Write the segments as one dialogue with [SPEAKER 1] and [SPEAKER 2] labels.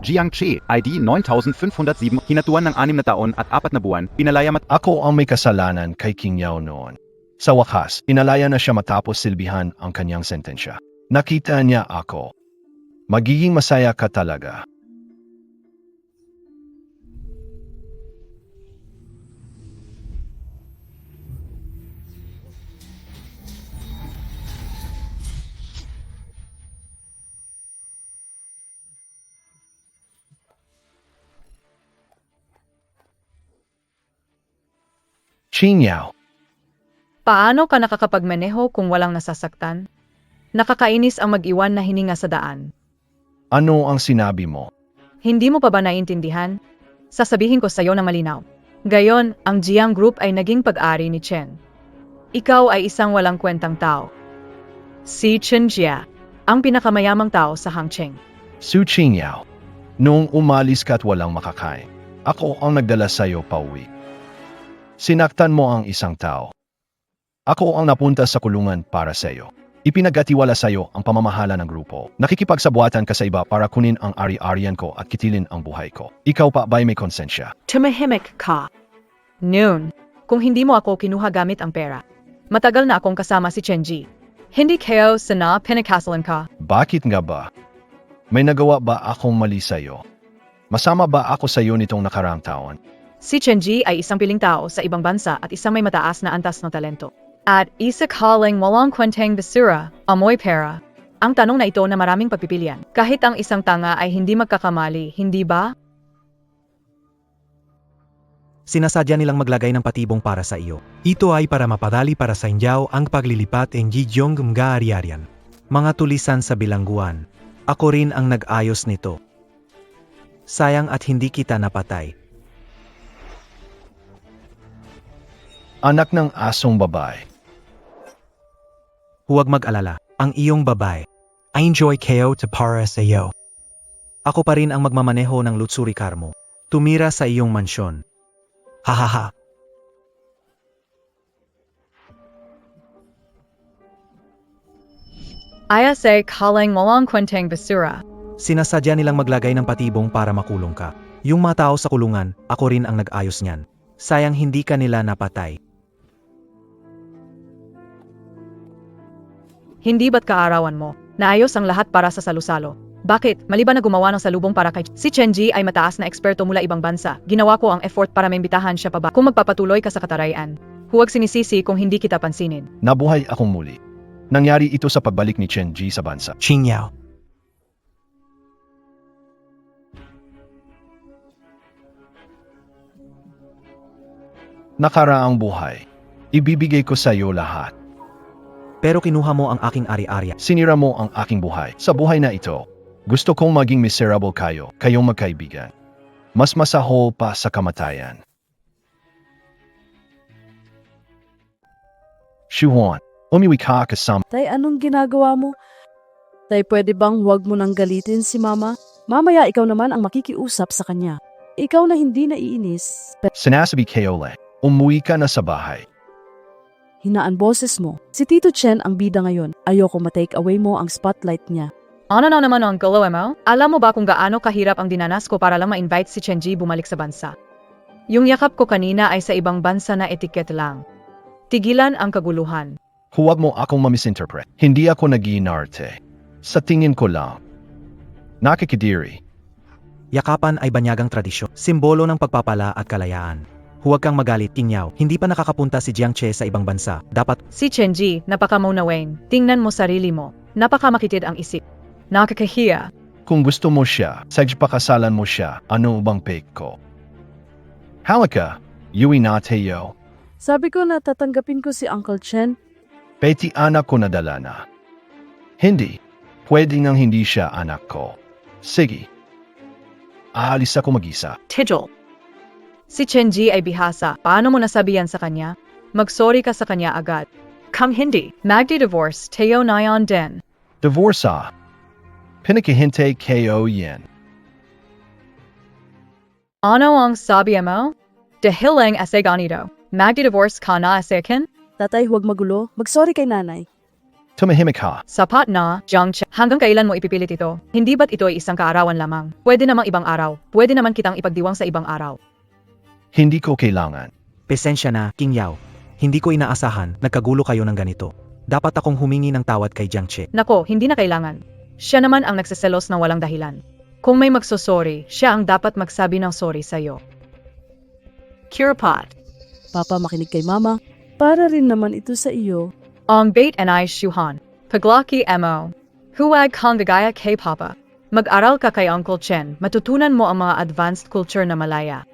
[SPEAKER 1] Jiang Chi, ID 9507, hinatuan ng 6 na taon at 4 na buwan, pinalaya
[SPEAKER 2] Ako ang may kasalanan kay King Yao noon. Sa wakas, inalaya na siya matapos silbihan ang kanyang sentensya. Nakita niya ako. Magiging masaya ka talaga. Qing Yao.
[SPEAKER 3] Paano ka nakakapagmaneho kung walang nasasaktan? Nakakainis ang mag-iwan na hininga sa daan.
[SPEAKER 2] Ano ang sinabi mo?
[SPEAKER 3] Hindi mo pa ba naiintindihan? Sasabihin ko sa'yo na malinaw. Gayon, ang Jiang Group ay naging pag-ari ni Chen. Ikaw ay isang walang kwentang tao. Si Chen Jia, ang pinakamayamang tao sa Hangcheng.
[SPEAKER 2] Su Qing Yao. Noong umalis ka at walang makakain, ako ang nagdala sa'yo pauwi. Sinaktan mo ang isang tao. Ako ang napunta sa kulungan para sa'yo. Ipinagkatiwala sa'yo ang pamamahala ng grupo. Nakikipagsabuatan ka sa iba para kunin ang ari-arian ko at kitilin ang buhay ko. Ikaw pa ba'y may konsensya?
[SPEAKER 3] Tumahimik ka. Noon, kung hindi mo ako kinuha gamit ang pera, matagal na akong kasama si Chen Ji. Hindi kayo sana pinakasalan ka.
[SPEAKER 2] Bakit nga ba? May nagawa ba akong mali sa'yo? Masama ba ako sa'yo nitong nakaraang taon?
[SPEAKER 3] Si Chen Ji ay isang piling tao sa ibang bansa at isang may mataas na antas ng talento. At isa kaling walang kwenteng basura, amoy pera. Ang tanong na ito na maraming pagpipilian. Kahit ang isang tanga ay hindi magkakamali, hindi ba?
[SPEAKER 4] Sinasadya nilang maglagay ng patibong para sa iyo. Ito ay para mapadali para sa inyo ang paglilipat ng Jigyong mga ari-arian. Mga tulisan sa bilangguan. Ako rin ang nag-ayos nito. Sayang at hindi kita napatay.
[SPEAKER 2] Anak ng asong babae.
[SPEAKER 4] Huwag mag-alala, ang iyong babae. I enjoy kayo to para sa iyo. Ako pa rin ang magmamaneho ng lutsuri car mo. Tumira sa iyong mansyon. Hahaha.
[SPEAKER 3] Ayase kaling walang kwenteng basura.
[SPEAKER 4] Sinasadya nilang maglagay ng patibong para makulong ka. Yung mga tao sa kulungan, ako rin ang nag-ayos niyan. Sayang hindi ka nila napatay.
[SPEAKER 3] Hindi ba't kaarawan mo? Naayos ang lahat para sa salusalo. Bakit? Maliban na gumawa ng salubong para kay si Chen Ji ay mataas na eksperto mula ibang bansa. Ginawa ko ang effort para maimbitahan siya pa ba. Kung magpapatuloy ka sa kataraian, huwag sinisisi kung hindi kita pansinin.
[SPEAKER 2] Nabuhay akong muli. Nangyari ito sa pagbalik ni Chen Ji sa bansa.
[SPEAKER 4] Qing Yao.
[SPEAKER 2] Nakaraang buhay. Ibibigay ko sa iyo lahat.
[SPEAKER 4] Pero kinuha mo ang aking ari-arian.
[SPEAKER 2] Sinira mo ang aking buhay. Sa buhay na ito, gusto kong maging miserable kayong magkaibigan. Mas masahol pa sa kamatayan. Shuhuan, umiwi ka kasama.
[SPEAKER 5] Tay, anong ginagawa mo? Tay, pwede bang huwag mo nang galitin si Mama? Mamaya ikaw naman ang makikiusap sa kanya. Ikaw na hindi naiinis.
[SPEAKER 2] Sinasabi kayo le, umuwi ka na sa bahay.
[SPEAKER 5] Hinaan boses mo. Si Tito Chen ang bida ngayon. Ayoko ma-take away mo ang spotlight niya.
[SPEAKER 3] Ano na naman ang gulo mo? Alam mo ba kung gaano kahirap ang dinanas ko para lang ma-invite si Chen Ji bumalik sa bansa? Yung yakap ko kanina ay sa ibang bansa na etiket lang. Tigilan ang kaguluhan.
[SPEAKER 2] Huwag mo akong mamisinterpret. Hindi ako nag-iinarte. Sa tingin ko lang. Nakikidiri.
[SPEAKER 4] Yakapan ay banyagang tradisyon, simbolo ng pagpapala at kalayaan. Huwag kang magalit, King Yao. Hindi pa nakakapunta si Jiang Che sa ibang bansa. Dapat
[SPEAKER 3] Si Chen Ji, napakamunawain. Tingnan mo sarili mo. Napakamakitid ang isip. Nakakahiya.
[SPEAKER 2] Kung gusto mo siya, sagpakasalan mo siya, ano bang pake ko? Halika, Yui na Teo.
[SPEAKER 5] Sabi ko na tatanggapin ko si Uncle Chen.
[SPEAKER 2] Peti anak ko nadala na. Hindi. Pwede nang hindi siya anak ko. Sige. Aalis ako mag-isa.
[SPEAKER 3] Tijol. Si Chen Ji ay bihasa. Paano mo nasabihan sa kanya? Magsorry ka sa kanya agad. Kung hindi, magdi-divorce, Teo Nyan din.
[SPEAKER 2] Divorce ah. Pinakihintay ko yan.
[SPEAKER 3] Ano ang sabi mo? Dahil ase ganito. Magdi-divorce ka na ase akin?
[SPEAKER 5] Tatay, huwag magulo. Magsorry kay nanay.
[SPEAKER 2] Tumahimik ka.
[SPEAKER 3] Sapat na, Jiang Che. Hanggang kailan mo ipipilit ito? Hindi ba't ito ay isang kaarawan lamang? Pwede namang ibang araw. Pwede naman kitang ipagdiwang sa ibang araw.
[SPEAKER 2] Hindi ko kailangan.
[SPEAKER 4] Pasensya na, King Yao. Hindi ko inaasahan, nagkagulo kayo ng ganito. Dapat akong humingi ng tawad kay Jiang Che.
[SPEAKER 3] Nako, hindi na kailangan. Siya naman ang nagsiselos ng walang dahilan. Kung may magsosorry, siya ang dapat magsabi ng sorry sa'yo. Kirpat.
[SPEAKER 5] Papa, makinig kay Mama. Para rin naman ito sa iyo.
[SPEAKER 3] Ang bait and I shuhan. Paglaki mo. Huwag kang gagaya kay Papa. Mag-aral ka kay Uncle Chen, matutunan mo ang mga advanced culture na Malaya.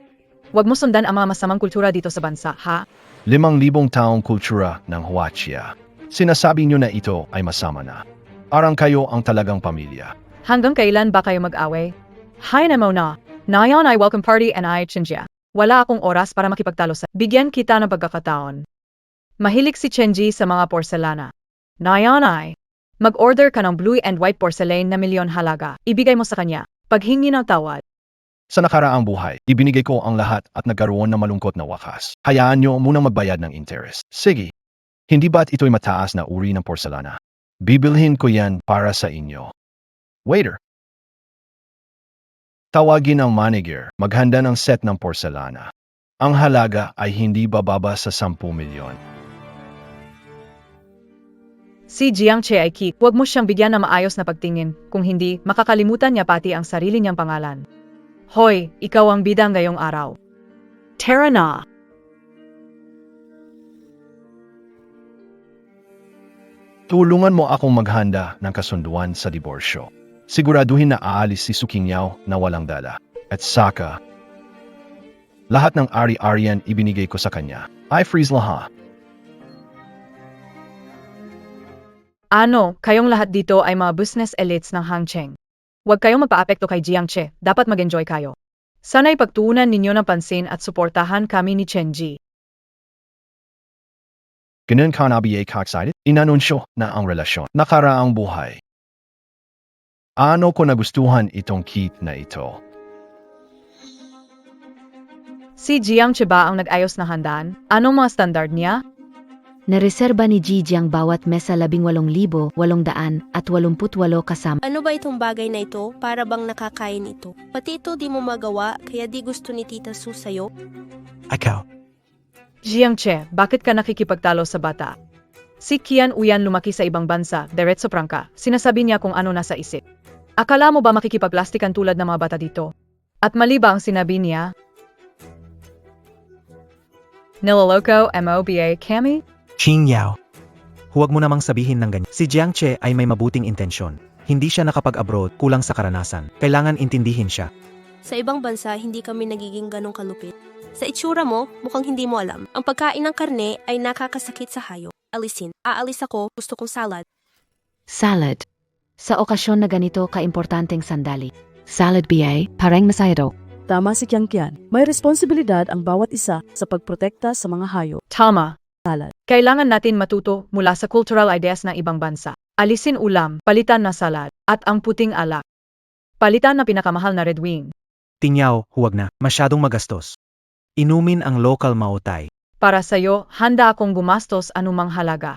[SPEAKER 3] Huwag mo sundan ang mga masamang kultura dito sa bansa, ha?
[SPEAKER 2] 5,000 taong kultura ng Huachia. Sinasabi niyo na ito ay masama na. Arang kayo ang talagang pamilya.
[SPEAKER 3] Hanggang kailan ba kayo mag-away? Hay na mo na. Nayon ay welcome party and I Chenjia. Wala akong oras para makipagtalo sa... Bigyan kita ng pagkakataon. Mahilig si Chenji sa mga porselana. Nayon ay... Mag-order ka ng blue and white porcelain na milyon halaga. Ibigay mo sa kanya. Paghingi ng tawad.
[SPEAKER 2] Sa nakaraang buhay, ibinigay ko ang lahat at nagkaroon ng malungkot na wakas. Hayaan niyo munang magbayad ng interest. Sige. Hindi ba't ito'y mataas na uri ng porselana? Bibilhin ko yan para sa inyo. Waiter. Tawagin ang manager, maghanda ng set ng porselana. Ang halaga ay hindi bababa sa 10 milyon.
[SPEAKER 3] Si Jiang Che ay kik. Huwag mo siyang bigyan ng maayos na pagtingin. Kung hindi, makakalimutan niya pati ang sarili niyang pangalan. Hoy, ikaw ang bida ngayong araw. Tara na!
[SPEAKER 2] Tulungan mo akong maghanda ng kasunduan sa diborsyo. Siguraduhin na aalis si Suking Yao na walang dala. At saka, lahat ng ari-arian ibinigay ko sa kanya. I freeze lahat.
[SPEAKER 3] Ano, kayong lahat dito ay mga business elites ng Hangcheng. Huwag kayong magpa-apekto kay Jiang Che, dapat mag-enjoy kayo. Sana'y pagtuunan ninyo ng pansin at suportahan kami ni Chenji.
[SPEAKER 2] Ganun ka nabiye ka-excited? Inanunsyo na ang relasyon. Nakaraang buhay. Ano ko nagustuhan itong kit na ito?
[SPEAKER 3] Si Jiang Che ba ang nag-ayos na handaan? Anong mga standard niya?
[SPEAKER 6] Nareserba ni Gigi ang bawat mesa 18,888 kasama.
[SPEAKER 7] Ano ba itong bagay na ito? Para bang nakakain ito? Pati ito di mo magawa, kaya di gusto ni Tita Su sa'yo?
[SPEAKER 4] Ikaw.
[SPEAKER 3] Jiang Che, bakit ka nakikipagtalo sa bata? Si Qian Uyan lumaki sa ibang bansa, diretso prangka. Sinasabi niya kung ano nasa isip. Akala mo ba makikipagplastikan tulad ng mga bata dito? At mali ba ang sinabi niya? Niloloko MOBA Kami?
[SPEAKER 4] King Yao. Huwag mo namang sabihin ng ganyan. Si Jiang Che ay may mabuting intensyon. Hindi siya nakapag-abroad, kulang sa karanasan. Kailangan intindihin siya.
[SPEAKER 7] Sa ibang bansa, hindi kami nagiging ganong kalupit. Sa itsura mo, mukhang hindi mo alam. Ang pagkain ng karne ay nakakasakit sa hayop. Alisin. Aalis ako, gusto kong salad.
[SPEAKER 6] Salad. Sa okasyon na ganito kaimportanteng sandali. Salad BA, parang masayado.
[SPEAKER 5] Tama si Kian. May responsibilidad ang bawat isa sa pagprotekta sa mga hayop.
[SPEAKER 3] Tama.
[SPEAKER 5] Salad.
[SPEAKER 3] Kailangan natin matuto mula sa cultural ideas ng ibang bansa. Alisin ulam, palitan na salad, at ang puting alak. Palitan na pinakamahal na red wing.
[SPEAKER 4] Tingyaw, huwag na. Masyadong magastos. Inumin ang local mautay.
[SPEAKER 3] Para sa'yo, handa akong gumastos anumang halaga.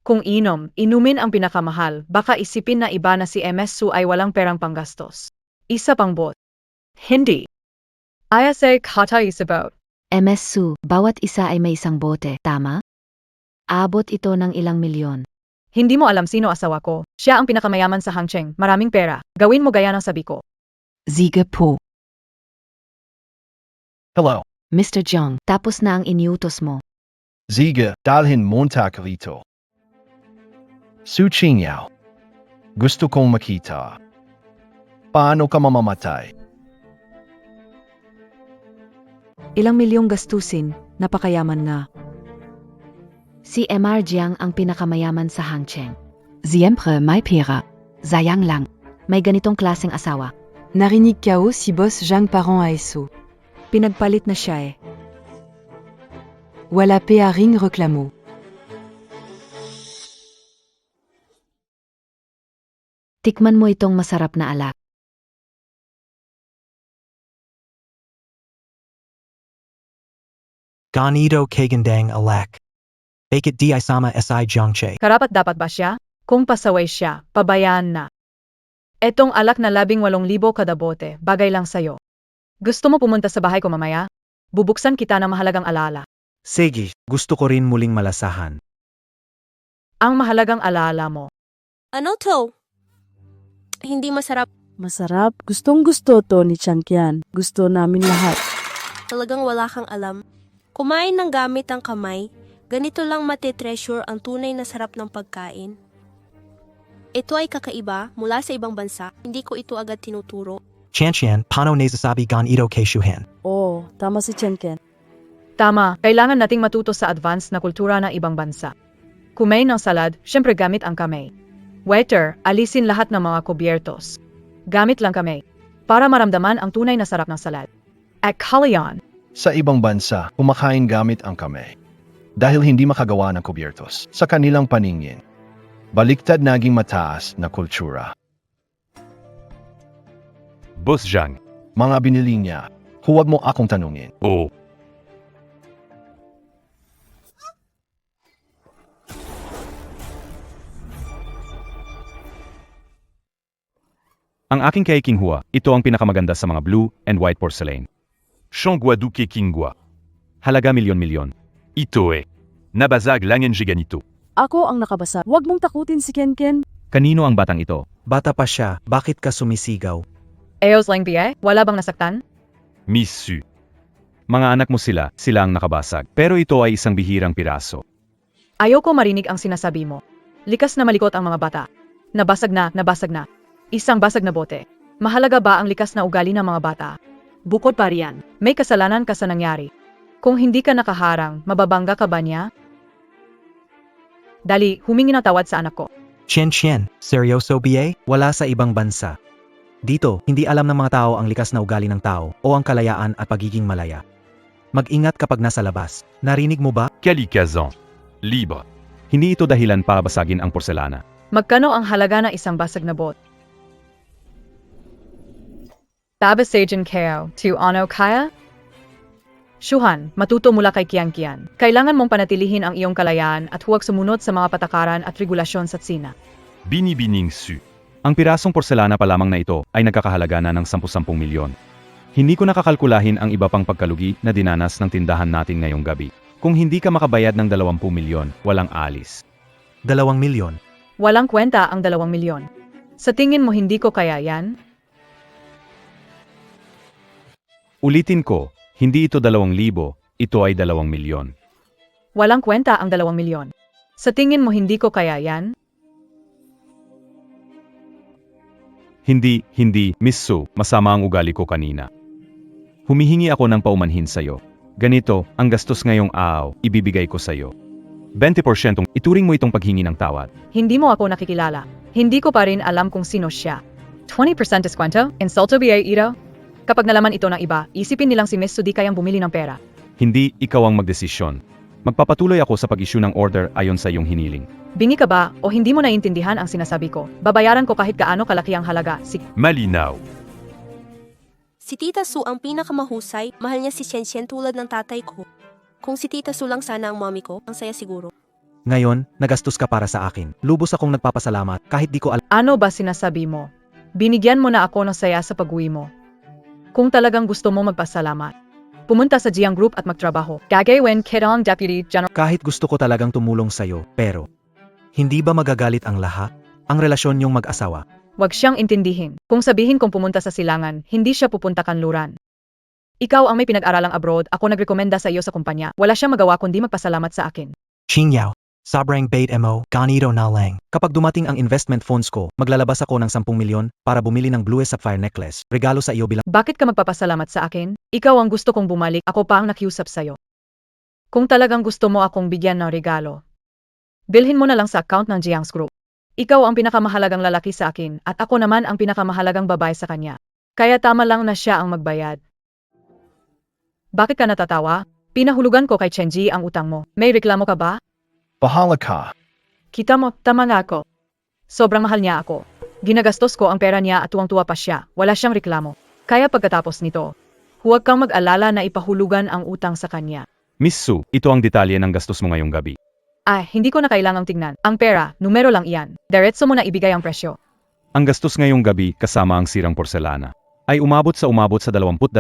[SPEAKER 3] Kung inumin ang pinakamahal, baka isipin na iba na si MS Su ay walang perang panggastos. Isa pang bot. Hindi. ISA kata isabot.
[SPEAKER 6] MS Su, bawat isa ay may isang bote, tama? Abot ito ng ilang milyon.
[SPEAKER 3] Hindi mo alam sino asawa ko. Siya ang pinakamayaman sa Hangcheng, maraming pera. Gawin mo gaya ng sabi ko.
[SPEAKER 6] Ziga po.
[SPEAKER 2] Hello,
[SPEAKER 6] Mr. Jiang, tapos na ang iniutos mo.
[SPEAKER 2] Ziga, dalhin monta ka rito. Su Qingyao. Gusto kong makita. Paano ka mamamatay?
[SPEAKER 3] Ilang milyong gastusin, napakayaman nga.
[SPEAKER 6] Si MR Jiang ang pinakamayaman sa Hangcheng. Siyempre may pera. Sayang lang. May ganitong klaseng asawa.
[SPEAKER 8] Narinig kao si boss Zhang parent ASO.
[SPEAKER 3] Pinagpalit na siya eh.
[SPEAKER 8] Wala pa ring reklamo.
[SPEAKER 6] Tikman mo itong masarap na alak.
[SPEAKER 4] Ganito kagandang alak. Bakit di isama si Jiangche?
[SPEAKER 3] Karapat dapat ba siya? Kung pasaway siya, pabayaan na. Etong alak na 18,000 kada bote, bagay lang sayo. Gusto mo pumunta sa bahay ko mamaya? Bubuksan kita ng mahalagang alaala.
[SPEAKER 4] Sige, gusto ko rin muling malasahan.
[SPEAKER 3] Ang mahalagang alaala mo.
[SPEAKER 7] Ano to? Hindi masarap.
[SPEAKER 5] Masarap. Gustong-gusto to ni Changqian. Gusto namin lahat.
[SPEAKER 7] Talagang wala kang alam. Kumain ng gamit ang kamay, ganito lang matitreasure ang tunay na sarap ng pagkain. Ito ay kakaiba mula sa ibang bansa, hindi ko ito agad tinuturo.
[SPEAKER 4] Chanchian, paano nasasabi ganito kay Shuhan?
[SPEAKER 5] Oo, tama si Changqian.
[SPEAKER 3] Tama, kailangan nating matuto sa advanced na kultura ng ibang bansa. Kumain ng salad, syempre gamit ang kamay. Waiter, alisin lahat ng mga kubyertos. Gamit lang kamay. Para maramdaman ang tunay na sarap ng salad. At Kalayan,
[SPEAKER 2] Sa ibang bansa, kumakain gamit ang kamay. Dahil hindi makagawa ng kubyertos sa kanilang paningin. Baliktad naging mataas na kultura.
[SPEAKER 9] Boss Zhang.
[SPEAKER 2] Mga binili niya, huwag mo akong tanungin.
[SPEAKER 9] Oh.
[SPEAKER 1] Ang aking kay Kinghua, ito ang pinakamaganda sa mga blue and white porcelain.
[SPEAKER 9] Shangguo Duke Kingwa.
[SPEAKER 1] Halaga milyon-milyon.
[SPEAKER 9] Ito e. Nabazag langen giganito.
[SPEAKER 5] Ako ang nakabasa. Huwag mong takutin si Ken.
[SPEAKER 1] Kanino ang batang ito?
[SPEAKER 4] Bata pa siya, bakit ka sumisigaw?
[SPEAKER 3] Eos lang biye, wala bang nasaktan?
[SPEAKER 9] Missu.
[SPEAKER 1] Mga anak mo sila ang nakabasag. Pero ito ay isang bihirang piraso.
[SPEAKER 3] Ayoko marinig ang sinasabi mo. Likas na malikot ang mga bata. Nabasag na. Isang basag na bote. Mahalaga ba ang likas na ugali ng mga bata? Bukod pa riyan, may kasalanan ka sa nangyari. Kung hindi ka nakaharang, mababangga ka ba niya? Dali, humingi ng tawad sa anak ko.
[SPEAKER 4] Chen, seryoso BA? Wala sa ibang bansa. Dito, hindi alam ng mga tao ang likas na ugali ng tao o ang kalayaan at pagiging malaya. Mag-ingat kapag nasa labas. Narinig mo ba?
[SPEAKER 9] Kalikazan. Libre.
[SPEAKER 1] Hindi ito dahilan para basagin ang porselana.
[SPEAKER 3] Magkano ang halaga ng isang basag na bot? Tabasajan kayo, to ano kaya? Shuhan, matuto mula kay Kian. Kailangan mong panatilihin ang iyong kalayaan at huwag sumunod sa mga patakaran at regulasyon sa Tsina.
[SPEAKER 9] Binibining su.
[SPEAKER 1] Ang pirasong porselana pa lamang na ito ay nagkakahalaga na ng 10 milyon. Hindi ko nakakalkulahin ang iba pang pagkalugi na dinanas ng tindahan natin ngayong gabi. Kung hindi ka makabayad ng 20 milyon, walang alis.
[SPEAKER 4] 2 milyon.
[SPEAKER 3] Walang kwenta ang 2 milyon. Sa tingin mo hindi ko kaya yan?
[SPEAKER 1] Ulitin ko, hindi ito 2,000, ito ay 2 milyon.
[SPEAKER 3] Walang kwenta ang 2 milyon. Sa tingin mo hindi ko kaya yan?
[SPEAKER 1] Hindi, Miss Su, masama ang ugali ko kanina. Humihingi ako ng paumanhin sa'yo. Ganito, ang gastos ngayong araw, ibibigay ko sa'yo. 20% ituring mo itong paghingi ng tawad.
[SPEAKER 3] Hindi mo ako nakikilala. Hindi ko pa rin alam kung sino siya. 20% deskwento? Insulto ba ito? Kapag nalaman ito ng iba, isipin nilang si Miss Su di kayang bumili ng pera.
[SPEAKER 1] Hindi, ikaw ang magdesisyon. Magpapatuloy ako sa pag-issue ng order ayon sa iyong hiniling.
[SPEAKER 3] Bingi ka ba o hindi mo naiintindihan ang sinasabi ko? Babayaran ko kahit gaano kalaki ang halaga.
[SPEAKER 9] Malinaw.
[SPEAKER 7] Si Tita Su ang pinakamahusay, mahal niya si Chen tulad ng tatay ko. Kung si Tita Su lang sana ang mommy ko, ang saya siguro.
[SPEAKER 4] Ngayon, nagastos ka para sa akin. Lubos akong nagpapasalamat kahit di ko alam.
[SPEAKER 3] Ano ba sinasabi mo? Binigyan mo na ako ng saya sa pag-uwi mo. Kung talagang gusto mo magpasalamat, pumunta sa Jiang Group at magtrabaho. Gagawin kita ang Deputy General.
[SPEAKER 4] Kahit gusto ko talagang tumulong sa'yo, pero hindi ba magagalit ang lahat? Ang relasyon niyong mag-asawa.
[SPEAKER 3] Huwag siyang intindihin. Kung sabihin kong pumunta sa silangan, hindi siya pupunta kanluran. Ikaw ang may pinag-aralang abroad, ako nagrekomenda sa iyo sa kumpanya. Wala siyang magawa kundi magpasalamat sa akin.
[SPEAKER 4] Qingyao, sobrang bait mo, ganito na lang. Kapag dumating ang investment funds ko, maglalabas ako ng 10 milyon para bumili ng blue sapphire necklace. Regalo sa iyo bilang...
[SPEAKER 3] Bakit ka magpapasalamat sa akin? Ikaw ang gusto kong bumalik, ako pa ang nakiusap sa iyo. Kung talagang gusto mo akong bigyan ng regalo, bilhin mo na lang sa account ng Jiang's Group. Ikaw ang pinakamahalagang lalaki sa akin at ako naman ang pinakamahalagang babae sa kanya. Kaya tama lang na siya ang magbayad. Bakit ka natatawa? Pinahulugan ko kay Chenji ang utang mo. May reklamo ka ba?
[SPEAKER 2] Bahala ka.
[SPEAKER 3] Kita mo, tama nga ako. Sobrang mahal niya ako. Ginagastos ko ang pera niya at tuwang-tuwa pa siya. Wala siyang reklamo. Kaya pagkatapos nito, huwag kang mag-alala na ipahulugan ang utang sa kanya.
[SPEAKER 1] Miss Su, ito ang detalye ng gastos mo ngayong gabi.
[SPEAKER 3] Hindi ko na kailangang tingnan. Ang pera, numero lang iyan. Diretso mo na ibigay ang presyo.
[SPEAKER 1] Ang gastos ngayong gabi kasama ang sirang porselana ay umabot sa 22,300,000.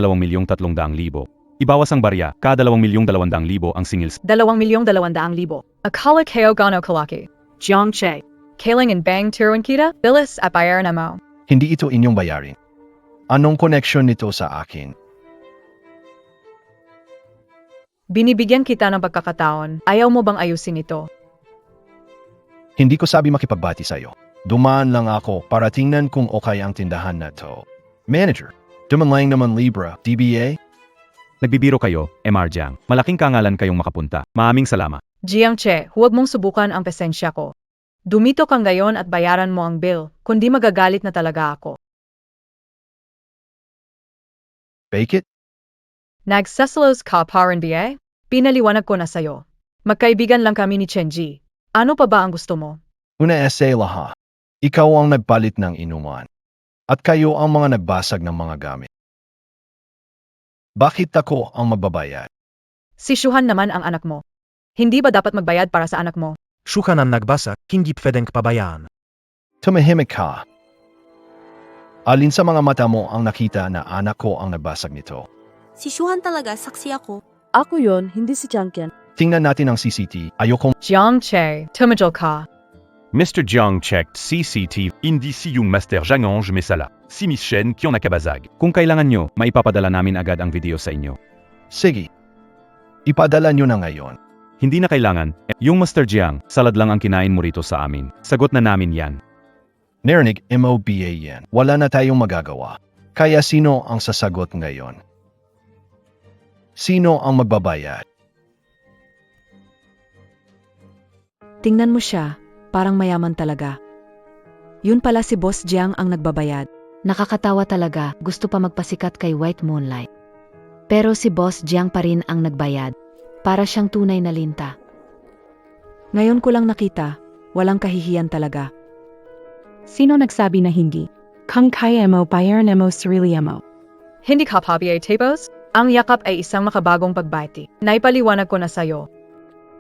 [SPEAKER 1] Ibawas ang barya, kada 2,200,000 ang singil.
[SPEAKER 3] 2,200,000. Akala kayo gano kalaki. Jiang Che. Kailang in bang tiruan kita, bilis at bayaran na mo.
[SPEAKER 2] Hindi ito inyong bayarin. Anong connection nito sa akin?
[SPEAKER 3] Binibigyan kita ng pagkakataon, ayaw mo bang ayusin ito?
[SPEAKER 2] Hindi ko sabi makipagbati sa'yo. Dumaan lang ako para tingnan kung okay ang tindahan na to. Manager, duman lang naman Libra, DBA?
[SPEAKER 1] Nagbibiro kayo, MR Jiang. Malaking kangalan kayong makapunta. Maaming salamat.
[SPEAKER 3] Jiang Che, huwag mong subukan ang pasensya ko. Dumito kang ngayon at bayaran mo ang bill, kundi magagalit na talaga ako.
[SPEAKER 2] Bake it?
[SPEAKER 3] Nagsasalos ka pa rin ba? Pinaliwanag ko na sa'yo. Magkaibigan lang kami ni Chenji. Ano pa ba ang gusto mo?
[SPEAKER 2] Una essay laha. Ikaw ang nagpalit ng inuman. At kayo ang mga nagbasag ng mga gamit. Bakit ako ang magbabayad?
[SPEAKER 3] Si Shuhan naman ang anak mo. Hindi ba dapat magbayad para sa anak mo?
[SPEAKER 4] Shuhan ang nagbasa, hindi pwedeng pabayaan.
[SPEAKER 2] Tumahimik ka. Alin sa mga mata mo ang nakita na anak ko ang nagbasag nito?
[SPEAKER 7] Si Shuhan talaga, saksi ako.
[SPEAKER 5] Ako yon, hindi si Changken.
[SPEAKER 2] Tingnan natin ang CCTV. Ayokong
[SPEAKER 3] Jiang Che, tumajol ka.
[SPEAKER 9] Mr. Jiang checked CCTV. Hindi si yung Master Jangange Mesala. Si Miss Shen qui en a kabazag.
[SPEAKER 1] Kung kailangan nyo, maipapadala namin agad ang video sa inyo.
[SPEAKER 2] sige. Ipadala nyo na ngayon.
[SPEAKER 1] Hindi na kailangan. Yung Master Jiang, salad lang ang kinain mo rito sa amin. Sagot na namin yan.
[SPEAKER 2] Narinig, MOBA yan. Wala na tayong magagawa. Kaya sino ang sasagot ngayon? Sino ang magbabayad?
[SPEAKER 8] Tingnan mo siya, parang mayaman talaga. Yun pala si Boss Jiang ang nagbabayad.
[SPEAKER 6] Nakakatawa talaga, gusto pa magpasikat kay White Moonlight. Pero si Boss Jiang pa rin ang nagbayad. Para siyang tunay na linta.
[SPEAKER 8] Ngayon ko lang nakita, walang kahihiyan talaga.
[SPEAKER 10] Sino nagsabi na hindi? Kung kaya mo, bayaran mo sarili mo.
[SPEAKER 3] Hindi ka pa ba tapos? Ang yakap ay isang makabagong pagbati. Naipaliwanag ko na sa'yo.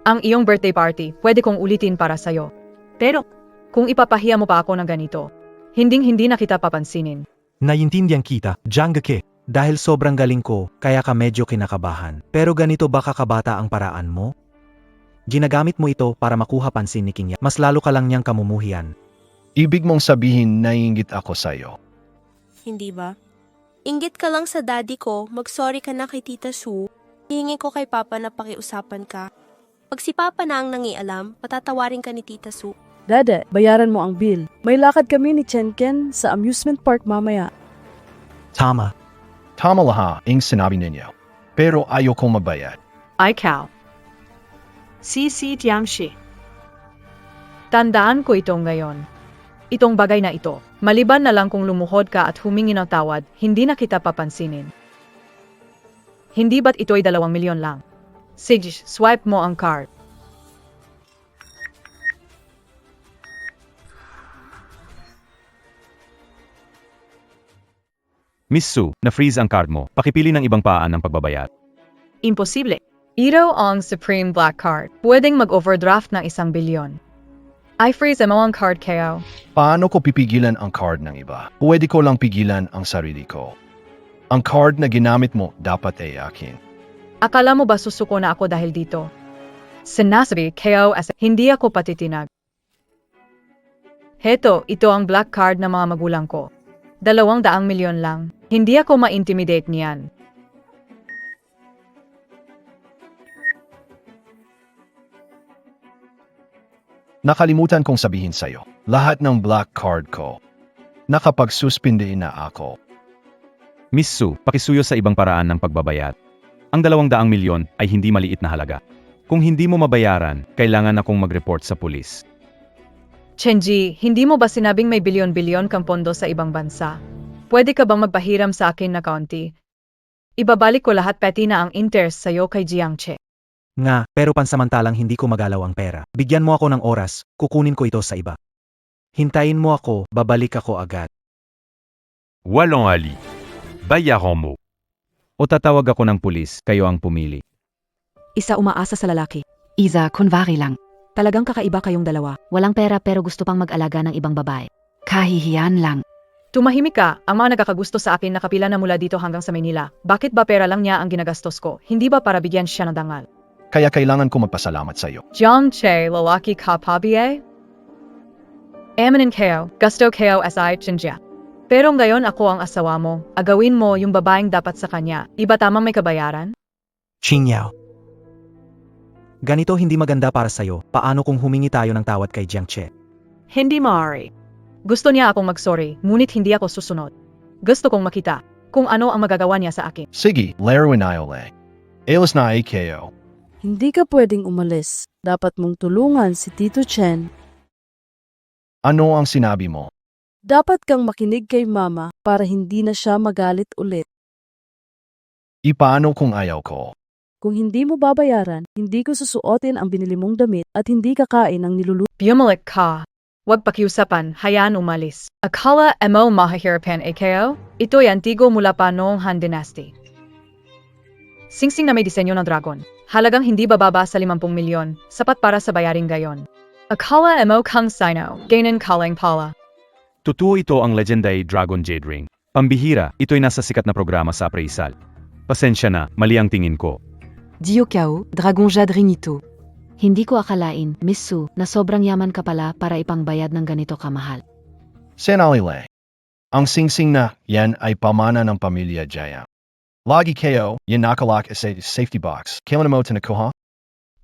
[SPEAKER 3] Ang iyong birthday party, pwede kong ulitin para sa'yo. Pero, kung ipapahiya mo pa ako ng ganito, hindi na kita papansinin.
[SPEAKER 4] Naiintindihan kita, Jiang Ke. Dahil sobrang galing ko, kaya ka medyo kinakabahan. Pero ganito ba kakabata ang paraan mo? Ginagamit mo ito para makuha pansin ni King Ya. Mas lalo ka lang niyang kamumuhian.
[SPEAKER 2] Ibig mong sabihin naiingit ako sa'yo.
[SPEAKER 7] Hindi ba? Inggit ka lang sa daddy ko, mag-sorry ka na kay Tita Sue. Hihingi ko kay Papa na pakiusapan ka. Pag si Papa na ang nangialam, patatawarin ka ni Tita Sue.
[SPEAKER 5] Dada, bayaran mo ang bill. May lakad kami ni Chenken sa amusement park mamaya.
[SPEAKER 4] Tama.
[SPEAKER 2] Tama laha ang sinabi ninyo. Pero ayokong magbayad.
[SPEAKER 3] Ikaw. Si Jiangxi. Tandaan ko ito ngayon. Itong bagay na ito, maliban na lang kung lumuhod ka at humingi ng tawad, hindi na kita papansinin. Hindi ba't ito'y 2 milyon lang? Sige, swipe mo ang card.
[SPEAKER 1] Miss Sue, na-freeze ang card mo. Pakipili ng ibang paan ng pagbabayad.
[SPEAKER 3] Imposible. Ito ang Supreme Black Card. Pwedeng mag-overdraft ng 1 bilyon. I-freeze mo ang card kayo.
[SPEAKER 2] Paano ko pipigilan ang card ng iba? Pwede ko lang pigilan ang sarili ko. Ang card na ginamit mo dapat ay akin.
[SPEAKER 3] Akala mo ba susuko na ako dahil dito? Sinasabi kayo as hindi ako patitinag. Heto, ito ang black card ng mga magulang ko. 200 milyon lang. Hindi ako ma-intimidate niyan.
[SPEAKER 2] Nakalimutan kong sabihin sa'yo, lahat ng black card ko, nakapagsuspindi na ako.
[SPEAKER 1] Miss Sue, pakisuyo sa ibang paraan ng pagbabayad. Ang 200 milyon ay hindi maliit na halaga. Kung hindi mo mabayaran, kailangan akong mag-report sa pulis.
[SPEAKER 3] Chenji, hindi mo ba sinabing may bilyon-bilyon kang pondo sa ibang bansa? Pwede ka bang magpahiram sa akin na kaunti? Ibabalik ko lahat pati na ang interest sa'yo kay Jiang Che.
[SPEAKER 4] Nga, pero pansamantalang hindi ko magalaw ang pera. Bigyan mo ako ng oras, kukunin ko ito sa iba. Hintayin mo ako, babalik ako agad.
[SPEAKER 9] Wallan Ali. Bayaran mo.
[SPEAKER 1] O tatawag ako ng pulis, kayo ang pumili.
[SPEAKER 8] Isa umaasa sa lalaki.
[SPEAKER 6] Isa kunwari lang.
[SPEAKER 8] Talagang kakaiba kayong dalawa.
[SPEAKER 6] Walang pera pero gusto pang mag-alaga ng ibang babae. Kahihiyan lang.
[SPEAKER 3] Tumahimik ka, ang mga nagkakagusto sa akin nakapila na mula dito hanggang sa Maynila. Bakit ba pera lang niya ang ginagastos ko? Hindi ba para bigyan siya ng dangal?
[SPEAKER 2] Kaya kailangan ko magpasalamat sa iyo.
[SPEAKER 3] Jiang Che, lalaki ka pa ba? Amanin kayo, gusto kayo asay chinja. Pero ngayon ako ang asawa mo, agawin mo yung babaeng dapat sa kanya. Iba tamang may kabayaran?
[SPEAKER 4] Qingyao. Ganito hindi maganda para sa'yo. Paano kung humingi tayo ng tawad kay Jiang Che?
[SPEAKER 3] Hindi maaari. Gusto niya akong mag-sorry, ngunit hindi ako susunod. Gusto kong makita kung ano ang magagawa niya sa akin.
[SPEAKER 2] Sige, laruin na ule. Alas na AKO.
[SPEAKER 5] Hindi ka pwedeng umalis. Dapat mong tulungan si Tito Chen.
[SPEAKER 2] Ano ang sinabi mo?
[SPEAKER 5] Dapat kang makinig kay Mama para hindi na siya magalit ulit.
[SPEAKER 2] Ipaano kung ayaw ko?
[SPEAKER 5] Kung hindi mo babayaran, hindi ko susuotin ang binili mong damit at hindi kakain ang niluluto.
[SPEAKER 3] Bumalik ka. Huwag pakiusapan, hayaan umalis. Akala mo mahahirapan AKO? Ito'y antigo mula pa noong Han Dynasty. Singsing na may disenyo ng dragon. Halagang hindi bababa sa 50 milyon, sapat para sa bayaring gayon. Akala mo kang sino, ganon kaling pala.
[SPEAKER 1] Totoo ito ang legendary Dragon Jade Ring. Pambihira, ito'y nasa sikat na programa sa appraisal. Pasensya na, mali ang tingin ko.
[SPEAKER 8] Diokao, Dragon Jade Ringito.
[SPEAKER 6] Hindi ko akalain, Miss Su, na sobrang yaman ka pala para ipangbayad ng ganito kamahal.
[SPEAKER 2] Senalile. Ang singsing na yan ay pamana ng pamilya Jaya. Lagi kayo, yan nakalak sa safety box. Kailan mo tinakuha?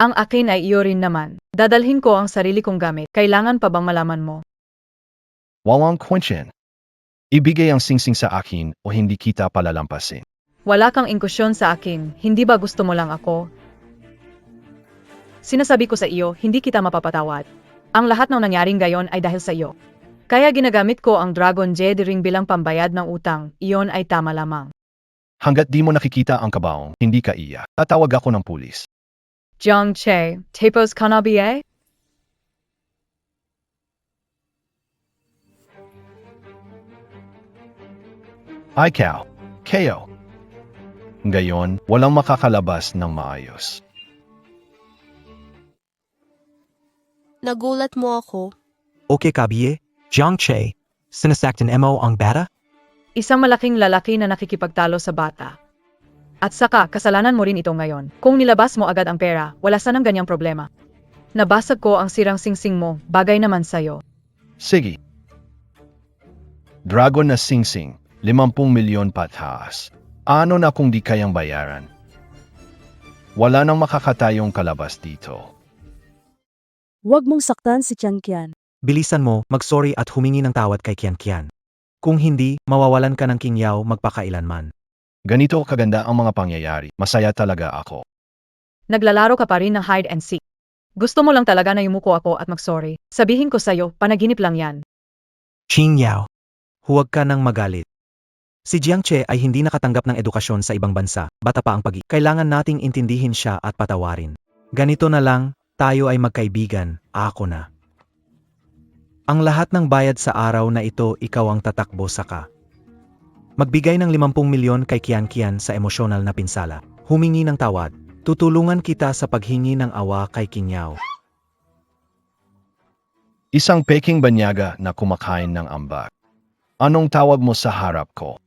[SPEAKER 3] Ang akin ay iyo rin naman. Dadalhin ko ang sarili kong gamit. Kailangan pa bang malaman mo?
[SPEAKER 2] Walang kwentyan. Ibigay ang singsing sa akin o hindi kita palalampasin.
[SPEAKER 3] Wala kang inkusyon sa akin, hindi ba gusto mo lang ako? Sinasabi ko sa iyo, hindi kita mapapatawad. Ang lahat ng nangyaring gayon ay dahil sa iyo. Kaya ginagamit ko ang Dragon Jade Ring bilang pambayad ng utang, iyon ay tama lamang.
[SPEAKER 2] Hanggat di mo nakikita ang kabaong, hindi ka iya. Tatawag ako ng pulis.
[SPEAKER 3] Jiang Che, tapos ka na ba?
[SPEAKER 2] Ikaw, kayo. Ngayon, walang makakalabas ng maayos.
[SPEAKER 7] Nagulat mo ako.
[SPEAKER 4] Okay kabiye? Jiang Che, sinasaktan mo ang bata?
[SPEAKER 3] Isang malaking lalaki na nakikipagtalo sa bata. At saka, kasalanan mo rin ito ngayon. Kung nilabas mo agad ang pera, wala sanang ganyang problema. Nabasag ko ang sirang singsing mo, bagay naman sa'yo.
[SPEAKER 2] Sige. Dragon na singsing, 50 milyon pataas. Ano na kung di kayang bayaran? Wala nang makakatayong kalabas dito.
[SPEAKER 5] Huwag mong saktan si Chiang Qian.
[SPEAKER 4] Bilisan mo, mag-sorry at humingi ng tawad kay Qian Qian. Kung hindi, mawawalan ka ng Qingyao magpakailanman.
[SPEAKER 2] Ganito kaganda ang mga pangyayari. Masaya talaga ako.
[SPEAKER 3] Naglalaro ka pa rin ng hide and seek. Gusto mo lang talaga na yumuko ako at mag-sorry. Sabihin ko sa'yo, panaginip lang yan.
[SPEAKER 4] Qingyao, huwag ka nang magalit. Si Jiang Che ay hindi nakatanggap ng edukasyon sa ibang bansa, bata pa ang kailangan nating intindihin siya at patawarin. Ganito na lang, tayo ay magkaibigan, ako na. Ang lahat ng bayad sa araw na ito ikaw ang tatakbo saka. Magbigay ng 50 milyon kay Qian Qian sa emosyonal na pinsala. Humingi ng tawad. Tutulungan kita sa paghingi ng awa kay Qingyao.
[SPEAKER 2] Isang peking banyaga na kumakain ng ambak. Anong tawag mo sa harap ko?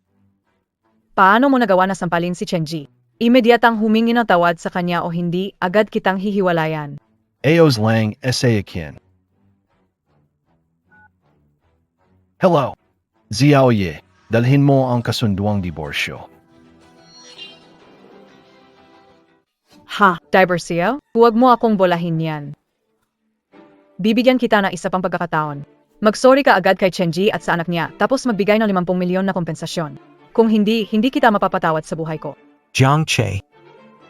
[SPEAKER 3] Paano mo nagawa na sampalin si Chenji? Imediatang humingi ng tawad sa kanya o hindi, agad kitang hihiwalayan.
[SPEAKER 2] Aos lang esayakin. Hello. Ziaoye, dalhin mo ang kasunduang diborsyo.
[SPEAKER 3] Ha, Diversio? Huwag mo akong bolahin yan. Bibigyan kita ng isa pang pagkakataon. Mag-sorry ka agad kay Chenji at sa anak niya, tapos magbigay ng 50 milyon na kompensasyon. Kung hindi, hindi kita mapapatawad sa buhay ko.
[SPEAKER 4] Jiang Che,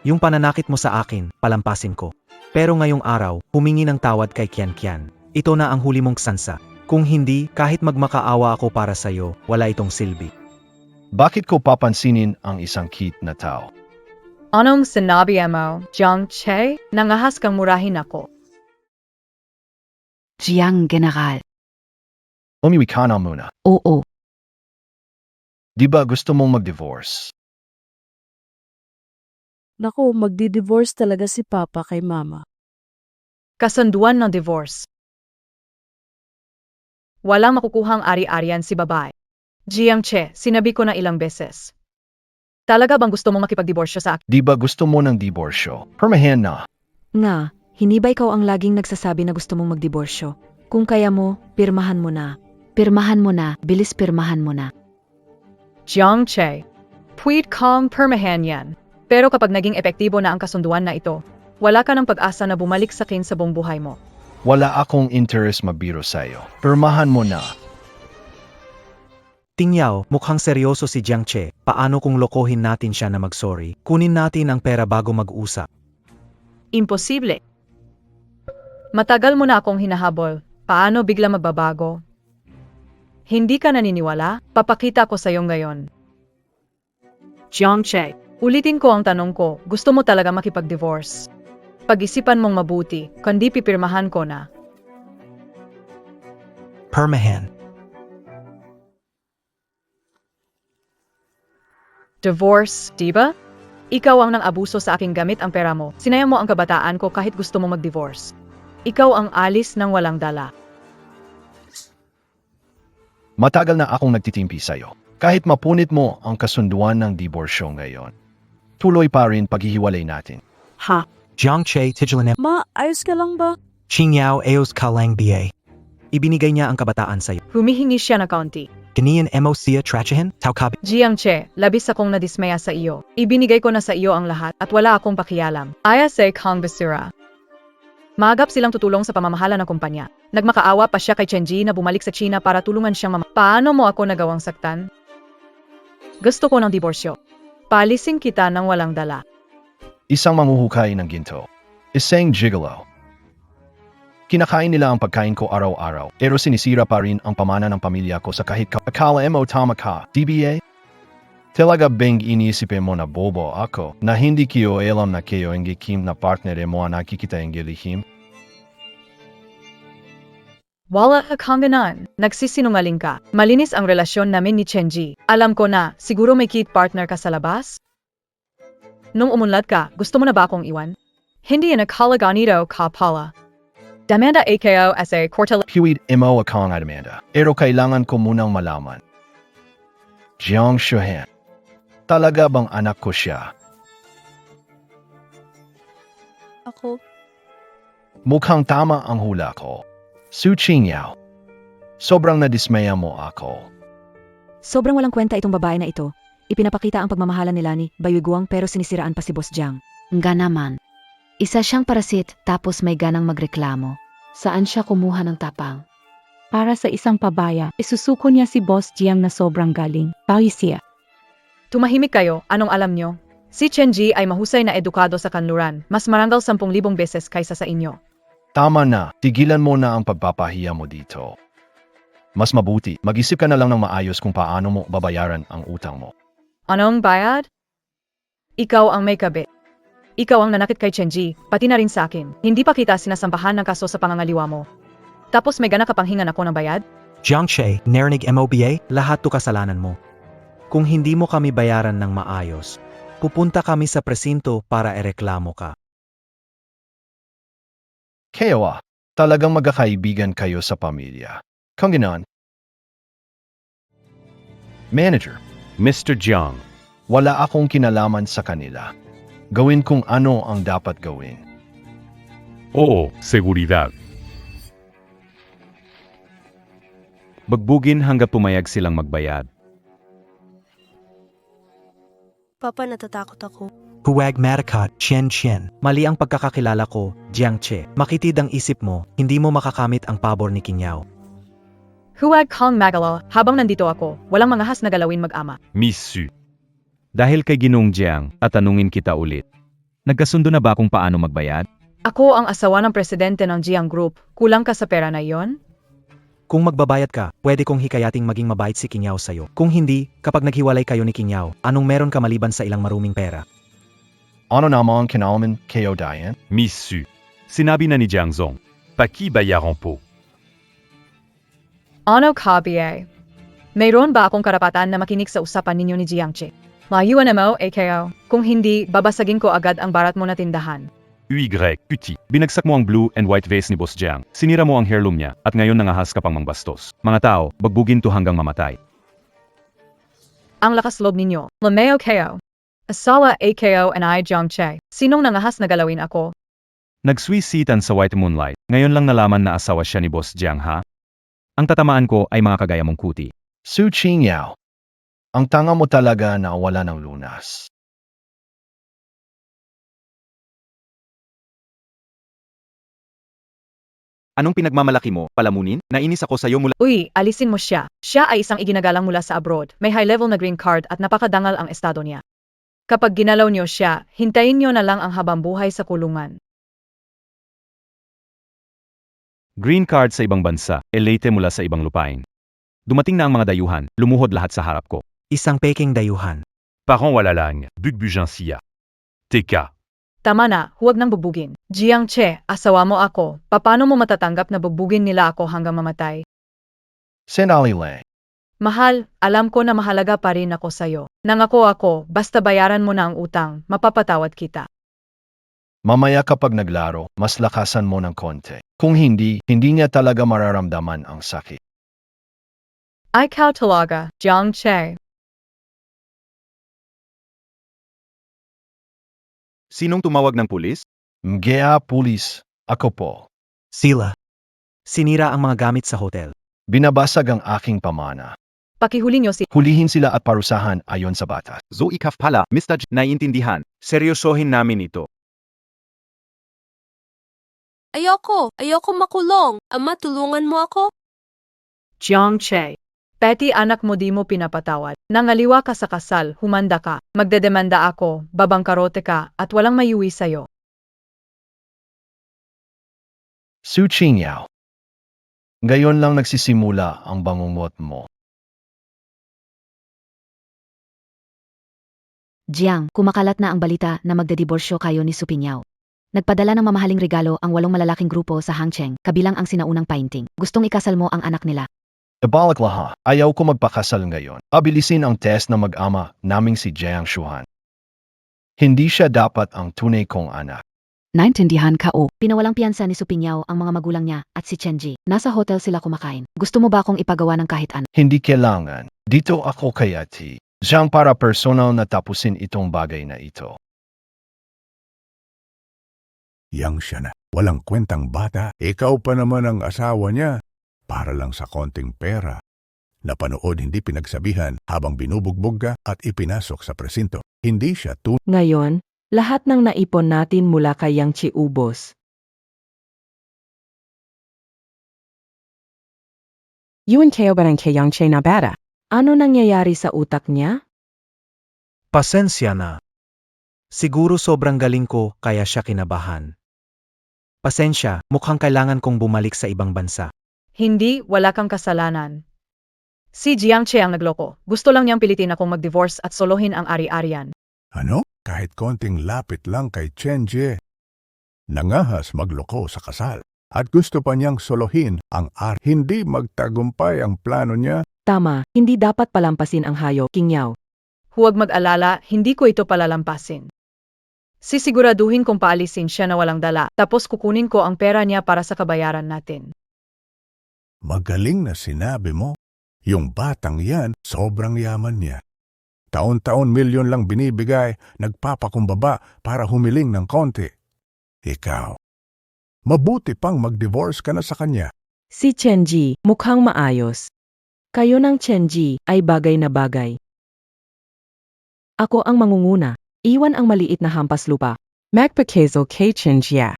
[SPEAKER 4] yung pananakit mo sa akin, palampasin ko. Pero ngayong araw, humingi ng tawad kay Qian Qian. Ito na ang huli mong sansa. Kung hindi, kahit magmakaawa ako para sa'yo, wala itong silbi.
[SPEAKER 2] Bakit ko papansinin ang isang cute na tao?
[SPEAKER 3] Anong sinabi mo, Jiang Che? Nangahas kang murahin ako.
[SPEAKER 6] Jiang General.
[SPEAKER 2] Umiwi ka na muna.
[SPEAKER 6] Oo.
[SPEAKER 2] Di ba gusto mong mag-divorce?
[SPEAKER 5] Naku, magdi-divorce talaga si Papa kay Mama.
[SPEAKER 3] Kasunduan ng divorce. Walang makukuhang ari-arian si babae. Jiang Che, sinabi ko na ilang beses. Talaga bang gusto mo makipagdiborsyo sa akin?
[SPEAKER 2] Di ba gusto mo ng diborsyo? Permahan na.
[SPEAKER 8] Nga, hindi ba ikaw ang laging nagsasabi na gusto mong magdiborsyo? Kung kaya mo, pirmahan mo na.
[SPEAKER 6] Pirmahan mo na, bilis pirmahan mo na.
[SPEAKER 3] Jiang Che, puwit kang permahan yan. Pero kapag naging epektibo na ang kasunduan na ito, wala ka ng pag-asa na bumalik sa akin sa buong buhay mo.
[SPEAKER 2] Wala akong interest mabiro sa'yo. Permahan mo na.
[SPEAKER 4] Tingyaw, mukhang seryoso si Jiang Che. Paano kung lokohin natin siya na mag-sorry? Kunin natin ang pera bago mag-usap.
[SPEAKER 3] Imposible. Matagal mo na akong hinahabol. Paano bigla magbabago? Hindi ka naniniwala? Papakita ko sa'yo ngayon. Jiang Che, ulitin ko ang tanong ko. Gusto mo talaga makipag-divorce? Pag-isipan mong mabuti, kundi pipirmahan ko na.
[SPEAKER 4] Permahan.
[SPEAKER 3] Divorce, di ba? Ikaw ang nang-abuso sa aking gamit ang pera mo. Sinayang mo ang kabataan ko kahit gusto mo mag-divorce. Ikaw ang alis ng walang dala.
[SPEAKER 2] Matagal na akong nagtitimpi sa'yo. Kahit mapunit mo ang kasunduan ng diborsyo ngayon, tuloy pa rin paghihiwalay natin.
[SPEAKER 5] Ha?
[SPEAKER 4] Jiang Che, tigilan
[SPEAKER 5] Ma, ayos ka lang ba?
[SPEAKER 4] Qingyao eos ka lang ba? Ibinigay niya ang kabataan sa'yo.
[SPEAKER 3] Humihingi siya na kaunti.
[SPEAKER 4] Ganiyan mo siya trachahin? Taukabi.
[SPEAKER 3] Jiang Che, labis akong nadismaya sa iyo. Ibinigay ko na sa iyo ang lahat at wala akong pakialam. Ayase kang basura. Maagap silang tutulong sa pamamahala ng kumpanya. Nagmakaawa pa siya kay Chenji na bumalik sa China para tulungan siyang Paano mo ako nagawang saktan? Gusto ko ng diborsyo. Palisin kita ng walang dala.
[SPEAKER 2] Isang mamuhukay ng ginto. Isang gigolo. Kinakain nila ang pagkain ko araw-araw, pero sinisira pa rin ang pamana ng pamilya ko sa kahit akala mo tama ka, DBA? Talaga bang inisipin mo na bobo ako na hindi kayo alam na kayo ang gikim na partner mo ang nakikita ang gilihim?
[SPEAKER 3] Wala kang ganon. Nagsisinungaling ka. Malinis ang relasyon namin ni Chenji. Alam ko na, siguro may kid partner ka sa labas? Nung umunlad ka, gusto mo na ba akong iwan? Hindi yan naghalaga nito ka pala. Demanda AKO as a Cortella.
[SPEAKER 2] Huwid mo akong Amanda, pero kailangan ko munang malaman. Jiang Shuhan, talaga bang anak ko siya?
[SPEAKER 7] Ako,
[SPEAKER 2] Mukhang tama ang hula ko. Su Qingyao, sobrang nadismaya mo ako.
[SPEAKER 8] Sobrang walang kwenta itong babae na ito. Ipinapakita ang pagmamahalan nila ni Bayuguang pero sinisiraan pa si Boss Jiang.
[SPEAKER 6] Nga naman. Isa siyang parasit tapos may ganang magreklamo. Saan siya kumuha ng tapang?
[SPEAKER 10] Para sa isang pabaya, isusuko niya si Boss Jiang na sobrang galing. Paisiya.
[SPEAKER 3] Tumahimik kayo, anong alam nyo? Si Chenji ay mahusay na edukado sa kanluran, mas marangal 10,000 beses kaysa sa inyo.
[SPEAKER 2] Tama na, tigilan mo na ang pagpapahiya mo dito. Mas mabuti, mag-isip ka na lang ng maayos kung paano mo babayaran ang utang mo.
[SPEAKER 3] Anong bayad? Ikaw ang may kabit. Ikaw ang nanakit kay Chenji, pati na rin sa akin. Hindi pa kita sinasampahan ng kaso sa pangangaliwa mo. Tapos may gana ka pang hingan ako ng bayad?
[SPEAKER 4] Jiang Che, narinig MOBA, lahat to kasalanan mo. Kung hindi mo kami bayaran ng maayos, pupunta kami sa presinto para ereklamo ka.
[SPEAKER 2] Kaya talagang magkakaibigan kayo sa pamilya. Kung ganon, Manager,
[SPEAKER 9] Mr. Jiang,
[SPEAKER 2] wala akong kinalaman sa kanila. Gawin kung ano ang dapat gawin.
[SPEAKER 9] Oo, seguridad.
[SPEAKER 1] Bagbugin hanggang pumayag silang magbayad.
[SPEAKER 7] Papa, natatakot ako.
[SPEAKER 4] Huwag marakat, Chen. Mali ang pagkakakilala ko, Jiang Che. Makitid ang isip mo, hindi mo makakamit ang pabor ni Qingyao.
[SPEAKER 3] Huwag kang magalala, habang nandito ako, walang mga has na galawin mag-ama.
[SPEAKER 9] Miss Su.
[SPEAKER 1] Dahil kay Ginong Jiang, tatanungin kita ulit. Nagkasundo na ba kung paano magbayad?
[SPEAKER 3] Ako ang asawa ng presidente ng Jiang Group, kulang ka sa pera na iyon?
[SPEAKER 4] Kung magbabayad ka, pwede kong hikayating maging mabait si Qingyao sa'yo. Kung hindi, kapag naghiwalay kayo ni Qingyao, anong meron ka maliban sa ilang maruming pera?
[SPEAKER 2] Ano naman kinalaman kayo, Diane?
[SPEAKER 9] Miss Su. Sinabi na ni Jiang Zong. Pakibayaran po.
[SPEAKER 3] Ano ka, BA? Mayroon ba akong karapatan na makinig sa usapan ninyo ni Jiang Che? Layuan mo, AKO. Kung hindi, babasagin ko agad ang barat mo na tindahan.
[SPEAKER 9] UYQT.
[SPEAKER 1] Binagsak mo ang blue and white vase ni Boss Jiang. Sinira mo ang heirloom niya at ngayon nangahas ka pang mangbastos. Mga tao, bagbugin to hanggang mamatay.
[SPEAKER 3] Ang lakas loob ninyo. Lameo Ko. Asawa AKO and I Jiang Che. Sinong nangahas na galawin ako?
[SPEAKER 1] Nagswisitan sa White Moonlight. Ngayon lang nalaman na asawa siya ni Boss Jiang ha? Ang tatamaan ko ay mga kagaya mong kuti.
[SPEAKER 2] Su Qingyao, ang tanga mo talaga na wala ng lunas.
[SPEAKER 1] Anong pinagmamalaki mo, palamunin? Nainis ako sa'yo mula...
[SPEAKER 3] Uy, alisin mo siya. Siya ay isang iginagalang mula sa abroad. May high-level na green card at napakadangal ang estado niya. Kapag ginalaw niyo siya, hintayin niyo na lang ang habang buhay sa kulungan.
[SPEAKER 1] Green card sa ibang bansa, elite mula sa ibang lupain. Dumating na ang mga dayuhan, lumuhod lahat sa harap ko.
[SPEAKER 4] Isang peking dayuhan.
[SPEAKER 9] Parents wala lang, Bugbujansia. TK.
[SPEAKER 3] Tama na, huwag nang bubugin. Jiang Che, asawa mo ako. Paano mo matatanggap na bubugin nila ako hanggang mamatay?
[SPEAKER 2] Senali Lang,
[SPEAKER 3] Mahal, alam ko na mahalaga pa rin ako sa'yo. Nangako ako, basta bayaran mo na ang utang, mapapatawad kita.
[SPEAKER 2] mamaya kapag naglaro, mas lakasan mo ng konti. Kung hindi, hindi niya talaga mararamdaman ang sakit.
[SPEAKER 3] Ikaw talaga, Jiang Che.
[SPEAKER 1] Sinong tumawag ng pulis?
[SPEAKER 2] Mga pulis, ako po.
[SPEAKER 4] Sila. Sinira ang mga gamit sa hotel.
[SPEAKER 2] Binabasag ang aking pamana.
[SPEAKER 3] Pakihuli niyo si...
[SPEAKER 2] Hulihin sila at parusahan ayon sa batas.
[SPEAKER 1] Zoe Kaf pala, Mr. Naiintindihan. Seryosohin namin ito.
[SPEAKER 7] Ayoko makulong. Ama, tulungan mo ako.
[SPEAKER 3] Jiang Che. Petty anak mo di mo pinapatawad. Nangaliwa ka sa kasal, humanda ka. Magdedemanda ako, babangkarote ka, at walang mayuwi sa'yo.
[SPEAKER 2] Su Qingyao, ngayon lang nagsisimula ang bangungot mo.
[SPEAKER 6] Jiang, kumakalat na ang balita na magdediborsyo kayo ni Supinyaw. Nagpadala ng mamahaling regalo ang 8 malalaking grupo sa Hangcheng, kabilang ang sinaunang painting. Gustong ikasal mo ang anak nila.
[SPEAKER 2] Ibalik lahat, ayaw ko magpakasal ngayon. Abilisin ang test na mag-ama naming si Jiang Shuhan. Hindi siya dapat ang tunay kong anak.
[SPEAKER 6] Naintindihan ka o? Pinawalang piyansa ni Supinyaw ang mga magulang niya at si Chenji. Nasa hotel sila kumakain. Gusto mo ba akong ipagawa ng kahit ano?
[SPEAKER 2] Hindi kailangan. Dito ako kay Ati. Jiang para personal na tapusin itong bagay na ito.
[SPEAKER 11] Yang siya na. Walang kwentang bata. Ikaw pa naman ang asawa niya. Para lang sa konting pera. Napanood hindi pinagsabihan habang binubugbog ka at ipinasok sa presinto. Hindi siya
[SPEAKER 10] Ngayon, lahat ng naipon natin mula kay Yang Chi ubos. Yun kayo ba ng kay Yang Che na bata? Ano nangyayari sa utak niya?
[SPEAKER 4] Pasensya na. Siguro sobrang galing ko kaya siya kinabahan. Pasensya, mukhang kailangan kong bumalik sa ibang bansa.
[SPEAKER 3] Hindi, wala kang kasalanan. Si Jiang Che ang nagloko. Gusto lang niyang pilitin akong mag-divorce at solohin ang ari-arian.
[SPEAKER 11] Ano? Kahit konting lapit lang kay Chenji. Nangahas magloko sa kasal. At gusto pa niyang solohin ang hindi magtagumpay ang plano niya.
[SPEAKER 10] Tama, hindi dapat palampasin ang hayo, Qingyao.
[SPEAKER 3] Huwag mag-alala, hindi ko ito palalampasin. Sisiguraduhin kong paalisin siya na walang dala, tapos kukunin ko ang pera niya para sa kabayaran natin.
[SPEAKER 11] Magaling na sinabi mo. Yung batang yan, sobrang yaman niya. Taon-taon milyon lang binibigay, nagpapakumbaba para humiling ng konti. Ikaw, mabuti pang mag-divorce ka na sa kanya.
[SPEAKER 10] Si Chenji, mukhang maayos. Kayo ng Chenji ay bagay na bagay. Ako ang mangunguna. Iwan ang maliit na hampas lupa. Magpakazel kay Chenjia.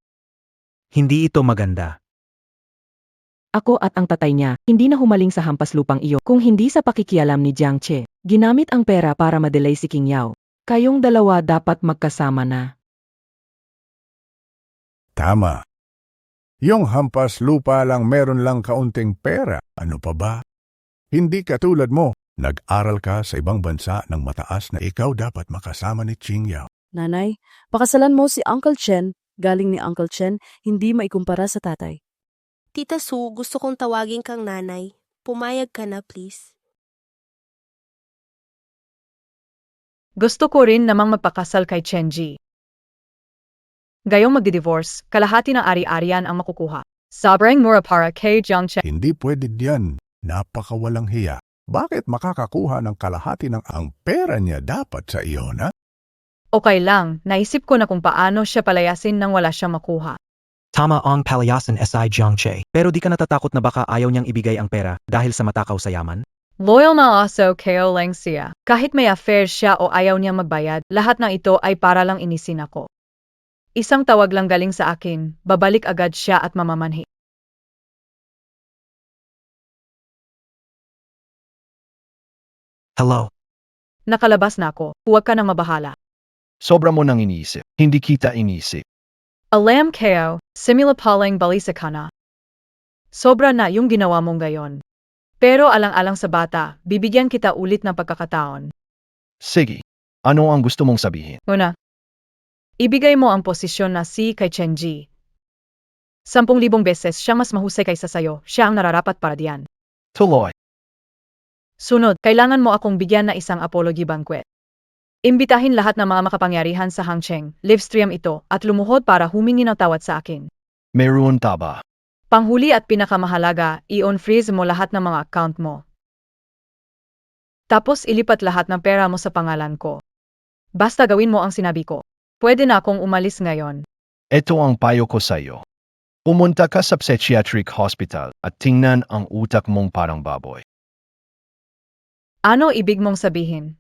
[SPEAKER 4] Hindi ito maganda.
[SPEAKER 10] Ako at ang tatay niya, hindi na humaling sa hampas lupang iyo kung hindi sa pakikialam ni Jiang Che. Ginamit ang pera para madelay si Qingyao. Kayong dalawa dapat magkasama na.
[SPEAKER 11] Tama. Yung hampas lupa lang meron lang kaunting pera. Ano pa ba? Hindi katulad mo. Nag-aral ka sa ibang bansa ng mataas na ikaw dapat makasama ni Qingyao.
[SPEAKER 5] Nanay, pakasalan mo si Uncle Chen, galing ni Uncle Chen, hindi maikumpara sa tatay.
[SPEAKER 7] Tita Su, gusto kong tawagin kang nanay. Pumayag ka na, please.
[SPEAKER 3] Gusto ko rin namang magpakasal kay Chenji. Gayong magdi-divorce, kalahati ng ari-arian ang makukuha. Sobrang mura para kay Jiang Chen.
[SPEAKER 11] Hindi pwede diyan. Napakawalang hiya. Bakit makakakuha ng kalahati ng ang pera niya dapat sa iyo, na?
[SPEAKER 3] Okay lang, naisip ko na kung paano siya palayasin nang wala siyang makuha.
[SPEAKER 4] Tama ang palayasin SI Jiangche. Pero di ka natatakot na baka ayaw niyang ibigay ang pera dahil sa matakaw sa yaman?
[SPEAKER 3] Loyal na aso kayo lang siya. Kahit may affair siya o ayaw niyang magbayad, lahat ng ito ay para lang inisin ako. Isang tawag lang galing sa akin, babalik agad siya at mamamanhi.
[SPEAKER 4] Hello.
[SPEAKER 3] Nakalabas na ako, huwag ka nang mabahala.
[SPEAKER 2] Sobra mo nang iniisip. Hindi kita inisip.
[SPEAKER 3] Alam kayo, simula palang balisa ka na. Sobra na yung ginawa mong gayon. Pero alang-alang sa bata, bibigyan kita ulit ng pagkakataon.
[SPEAKER 2] Sige. Ano ang gusto mong sabihin?
[SPEAKER 3] Una, ibigay mo ang posisyon na si kay Chenji. 10,000 beses siyang mas mahusay kaysa sayo, siya ang nararapat para diyan.
[SPEAKER 2] Tuloy.
[SPEAKER 3] Sunod, kailangan mo akong bigyan na isang apology banquet. Imbitahin lahat ng mga makapangyarihan sa Hangcheng, livestream ito, at lumuhod para humingi ng tawad sa akin.
[SPEAKER 2] Meron ta ba?
[SPEAKER 3] Panghuli at pinakamahalaga, i-on-freeze mo lahat ng mga account mo. Tapos ilipat lahat ng pera mo sa pangalan ko. Basta gawin mo ang sinabi ko. Pwede na akong umalis ngayon.
[SPEAKER 2] Ito ang payo ko sa iyo. Pumunta ka sa psychiatric hospital at tingnan ang utak mong parang baboy.
[SPEAKER 3] Ano ibig mong sabihin?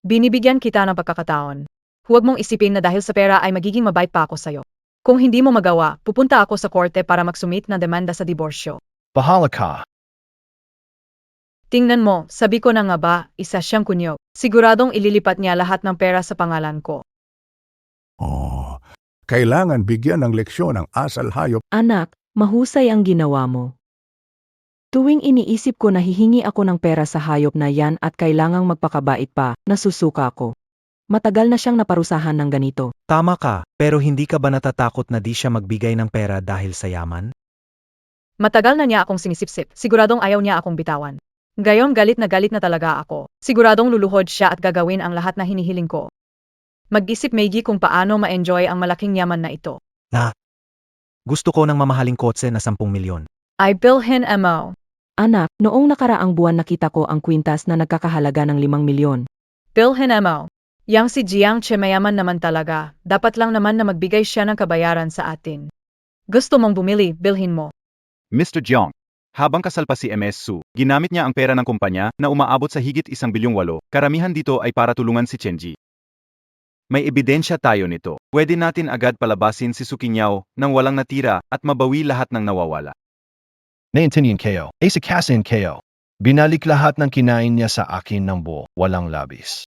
[SPEAKER 3] Binibigyan kita ng pagkakataon. Huwag mong isipin na dahil sa pera ay magiging mabait pa ako sa'yo. Kung hindi mo magawa, pupunta ako sa korte para magsumit ng demanda sa diborsyo.
[SPEAKER 2] Bahala ka.
[SPEAKER 3] Tingnan mo, sabi ko na nga ba, isa siyang kunyog. Siguradong ililipat niya lahat ng pera sa pangalan ko.
[SPEAKER 11] Oh, kailangan bigyan ng leksyon ang asal hayop.
[SPEAKER 10] Anak, mahusay ang ginawa mo. Tuwing iniisip ko na hihingi ako ng pera sa hayop na yan at kailangang magpakabait pa, nasusuka ako. Matagal na siyang naparusahan ng ganito.
[SPEAKER 4] Tama ka, pero hindi ka ba natatakot na di siya magbigay ng pera dahil sa yaman?
[SPEAKER 3] Matagal na niya akong sinisipsip, siguradong ayaw niya akong bitawan. Gayon galit na talaga ako. Siguradong luluhod siya at gagawin ang lahat na hinihiling ko. Mag-isip maigi kung paano ma-enjoy ang malaking yaman na ito.
[SPEAKER 4] Gusto ko ng mamahaling kotse na 10 milyon.
[SPEAKER 3] I bilhin mo.
[SPEAKER 10] Anak, noong nakaraang buwan nakita ko ang kwintas na nagkakahalaga ng 5 milyon.
[SPEAKER 3] Bilhin mo. Yang si Jiang Che mayaman naman talaga, dapat lang naman na magbigay siya ng kabayaran sa atin. Gusto mong bumili, bilhin mo.
[SPEAKER 1] Mr. Jiang, habang kasal pa si MS Su, ginamit niya ang pera ng kumpanya na umaabot sa higit 1.8 bilyon. Karamihan dito ay para tulungan si Chenji. May ebidensya tayo nito. Pwede natin agad palabasin si Su Qingyao nang walang natira at mabawi lahat ng nawawala.
[SPEAKER 2] Naintindihan kayo. Asikasin kayo. Binalik lahat ng kinain niya sa akin ng buo, walang labis.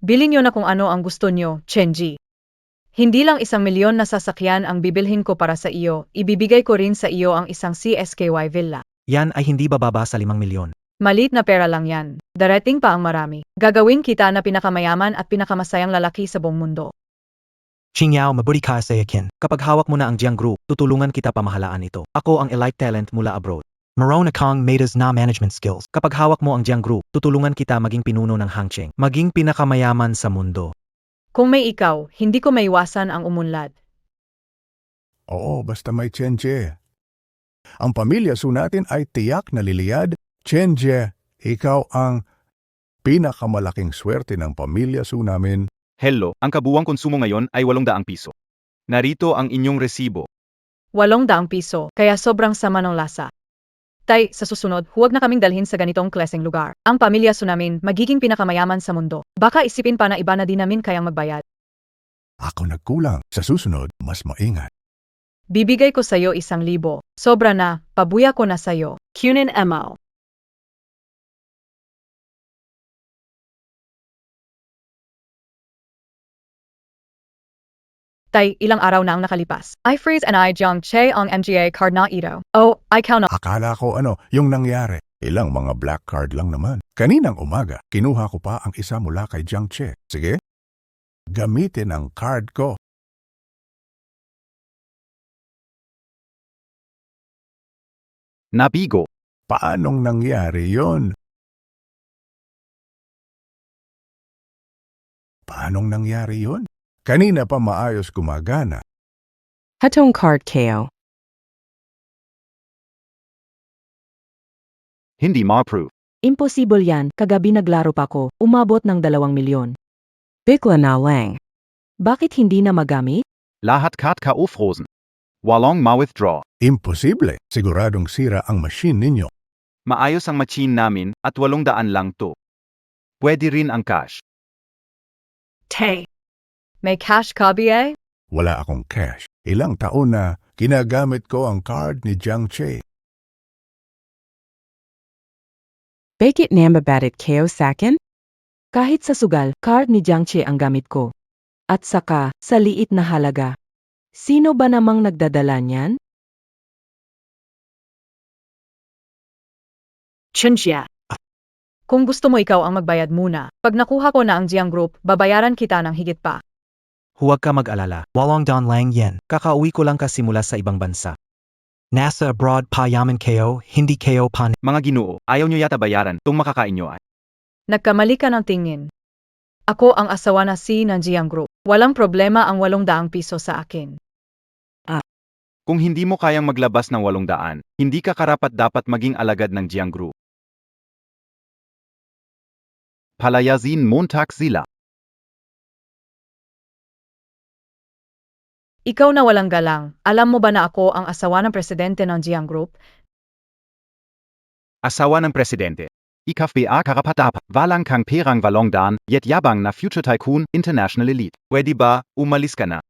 [SPEAKER 3] Bilhin niyo na kung ano ang gusto niyo, Chenji. Hindi lang 1 milyon na sasakyan ang bibilhin ko para sa iyo, ibibigay ko rin sa iyo ang isang CSKY villa.
[SPEAKER 4] Yan ay hindi bababa sa 5 milyon.
[SPEAKER 3] Maliit na pera lang yan. Darating pa ang marami. Gagawin kita na pinakamayaman at pinakamasayang lalaki sa buong mundo.
[SPEAKER 4] Qingyao, mabuti ka sa akin. Kapag hawak mo na ang Jiang Group, tutulungan kita pamahalaan ito. Ako ang elite talent mula abroad. Marona kang matas na management skills. Kapag hawak mo ang Jiang Group, tutulungan kita maging pinuno ng Hangcheng. Maging pinakamayaman sa mundo.
[SPEAKER 3] Kung may ikaw, hindi ko maiwasan ang umunlad.
[SPEAKER 11] Oo, basta may Chenje. Ang pamilya Su natin ay tiyak na liliyad. Chenje, ikaw ang pinakamalaking swerte ng pamilya Su namin.
[SPEAKER 1] Hello, ang kabuwang konsumo ngayon ay 800 piso. Narito ang inyong resibo.
[SPEAKER 3] 800 piso, kaya sobrang sama ng lasa. Tay, sa susunod, huwag na kaming dalhin sa ganitong klaseng lugar. Ang pamilya Su namin magiging pinakamayaman sa mundo. Baka isipin pa na iba na din namin kayang magbayad.
[SPEAKER 11] Ako nagkulang. Sa susunod, mas maingat.
[SPEAKER 3] Bibigay ko sa'yo 1,000. Sobra na, pabuya ko na sa'yo. Kunin mo. Tay, ilang araw na ang nakalipas. I freeze and I Jiang Che ang MGA card na ito. Oh, I count.
[SPEAKER 11] Akala ko yung nangyari. Ilang mga black card lang naman. Kaninang umaga, kinuha ko pa ang isa mula kay Jiang Che. Sige, gamitin ang card ko.
[SPEAKER 1] Nabigo.
[SPEAKER 11] Paanong nangyari yon? Paanong nangyari yon? Kanina pa maayos gumagana.
[SPEAKER 10] Hatong card KO.
[SPEAKER 9] Hindi ma-approve.
[SPEAKER 10] Imposible yan, kagabi naglaro pa ko, umabot ng 2 milyon. Bigla na lang. Bakit hindi na magamit?
[SPEAKER 9] Lahat kat ka-ufrozen. Walong ma-withdraw.
[SPEAKER 11] Imposible. Siguradong sira ang machine ninyo.
[SPEAKER 1] Maayos ang machine namin at 800 lang to. Pwede rin ang cash.
[SPEAKER 3] Tay. May cash ka, BA?
[SPEAKER 11] Wala akong cash. Ilang taon na ginagamit ko ang card ni Jiang Che.
[SPEAKER 10] Bakit namabatit kayo sakin? Kahit sa sugal, card ni Jiang Che ang gamit ko. At saka, sa liit na halaga. Sino ba namang nagdadala niyan?
[SPEAKER 3] Chinjia. Kung gusto mo ikaw ang magbayad muna, pag nakuha ko na ang Jiang Group, babayaran kita ng higit pa.
[SPEAKER 4] Huwag ka mag-alala, walong don lang yan. Kakauwi ko lang kasi mula sa ibang bansa. Nasa abroad pa yaman kayo, hindi kayo pan.
[SPEAKER 1] Mga ginoo, ayaw nyo yata bayaran tung makakain nyo ay.
[SPEAKER 3] Nagkamali ka ng tingin. Ako ang asawa na si ng Jiang Group. Walang problema ang 800 piso sa akin.
[SPEAKER 1] Kung hindi mo kayang maglabas ng 800, hindi ka karapat-dapat maging alagad ng Jiang Group. Palayazin Montag sila.
[SPEAKER 3] Ikaw na walang galang, alam mo ba na ako ang asawa ng presidente ng Jiang Group?
[SPEAKER 1] Asawa ng presidente. IKFBA karapatap, walang kang perang walongdan, yet yabang na Future Tycoon International Elite. Pwede ba, umalis ka na?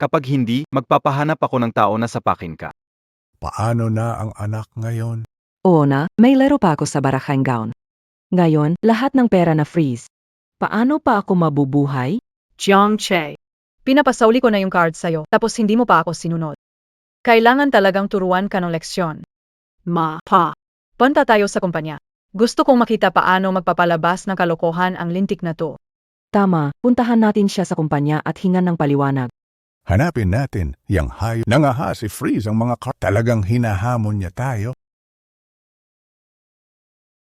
[SPEAKER 1] Kapag hindi, magpapahanap ako ng tao na sapakin ka.
[SPEAKER 11] Paano na ang anak ngayon?
[SPEAKER 10] Oo na, may laro pa ako sa Barakang Gown. Ngayon, lahat ng pera na freeze. Paano pa ako mabubuhay?
[SPEAKER 3] Jiang Che. Pinapasauli ko na yung card sa'yo, tapos hindi mo pa ako sinunod. Kailangan talagang turuan ka ng leksyon. Pa. Punta tayo sa kumpanya. Gusto kong makita paano magpapalabas ng kalokohan ang lintik na to.
[SPEAKER 10] Tama, puntahan natin siya sa kumpanya at hingan ng paliwanag.
[SPEAKER 11] Hanapin natin yang hayop. Nangaha si Freeze ang mga card. Talagang hinahamon niya tayo.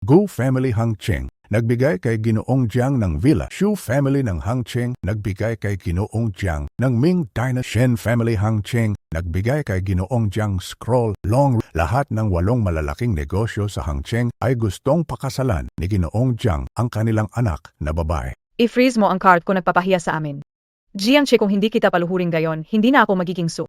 [SPEAKER 11] Gu Family Hang Cheng nagbigay kay Ginoong Jiang ng villa. Shu Family ng Hang Cheng nagbigay kay Ginoong Jiang ng Ming Dynasty. Shen Family Hang Cheng nagbigay kay Ginoong Jiang Scroll Long. Lahat ng 8 malalaking negosyo sa Hang Cheng ay gustong pakasalan ni Ginoong Jiang ang kanilang anak na babae.
[SPEAKER 3] I-freeze mo ang card kung nagpapahiya sa amin. Jiang Che, kung hindi kita paluhurin gayon, hindi na ako magiging su.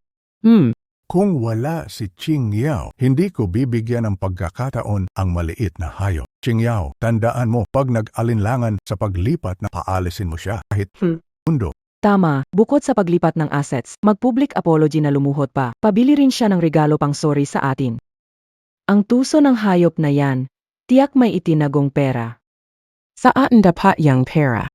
[SPEAKER 11] Kung wala si Ching Yao, hindi ko bibigyan ng pagkakataon ang maliit na hayop. Ching Yao, tandaan mo, pag nag-alinlangan sa paglipat na paalisin mo siya kahit mundo.
[SPEAKER 10] Tama, bukod sa paglipat ng assets, mag-public apology na lumuhod pa, pabili rin siya ng regalo pang sorry sa atin. Ang tuso ng hayop na yan, tiyak may itinagong pera. Saan dapat yang pera?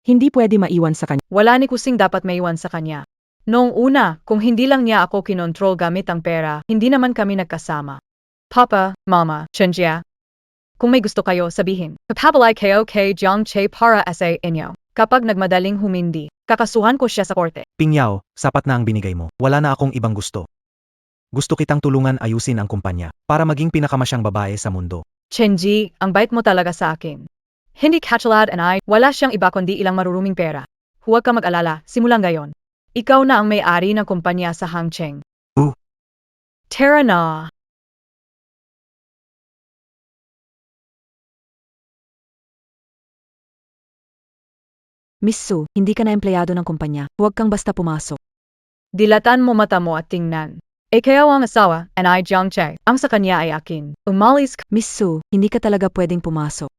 [SPEAKER 10] Hindi pwede maiwan sa kanya.
[SPEAKER 3] Wala ni kusing dapat maiwan sa kanya. Noong una, kung hindi lang niya ako kinontrol gamit ang pera, hindi naman kami nagkasama. Papa, Mama, Chenjia. Kung may gusto kayo, sabihin. Papabalay kayo kay Jiang Che para sa inyo. Kapag nagmadaling humindi, kakasuhan ko siya sa korte.
[SPEAKER 4] Pingyao, sapat na ang binigay mo. Wala na akong ibang gusto. Gusto kitang tulungan ayusin ang kumpanya para maging pinakamasyang babae sa mundo.
[SPEAKER 3] Chenji, ang bait mo talaga sa akin. Hindi katulad and I, wala siyang iba kundi ilang maruruming pera. Huwag ka mag-alala, simulan gayon. Ikaw na ang may-ari ng kumpanya sa Hang Cheng. Tara na.
[SPEAKER 8] Miss Su, hindi ka na empleyado ng kumpanya. Huwag kang basta pumasok.
[SPEAKER 3] Dilatan mo mata mo at tingnan. Ikaw ang asawa, and I Jiang Che. Ang sa kanya ay akin. Umalis ka.
[SPEAKER 8] Miss Su, hindi ka talaga pwedeng pumasok.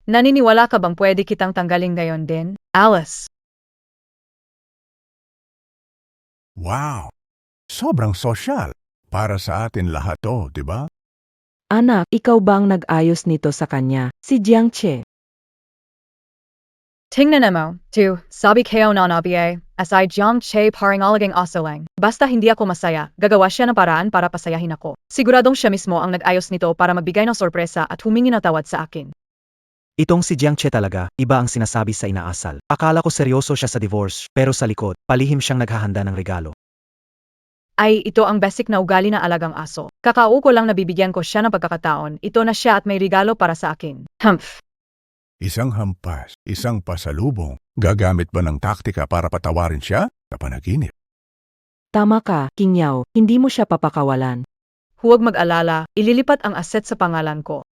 [SPEAKER 3] Naniniwala ka bang pwede kitang tanggalin ngayon din? Alice.
[SPEAKER 11] Wow! Sobrang sosyal. Para sa atin lahat to, di ba?
[SPEAKER 10] Anak, ikaw bang nag-ayos nito sa kanya, si Jiang Che?
[SPEAKER 3] Tingnan mo, sabi kayo na nabiye, as I Jiang Che paring alaging aso lang. Basta hindi ako masaya, gagawa siya ng paraan para pasayahin ako. Siguradong siya mismo ang nag-ayos nito para magbigay ng sorpresa at humingi ng tawad sa akin.
[SPEAKER 4] Itong si Jiang Che talaga, iba ang sinasabi sa inaasal. Akala ko seryoso siya sa divorce, pero sa likod, palihim siyang naghahanda ng regalo.
[SPEAKER 3] Ay, ito ang basic na ugali na alagang aso. Kakao ko lang nabibigyan ko siya ng pagkakataon, ito na siya at may regalo para sa akin. Humph.
[SPEAKER 11] Isang hampas, isang pasalubong. Gagamit ba ng taktika para patawarin siya sa panaginip?
[SPEAKER 10] Tama ka, King Yao, hindi mo siya papakawalan.
[SPEAKER 3] Huwag mag-alala, ililipat ang asset sa pangalan ko.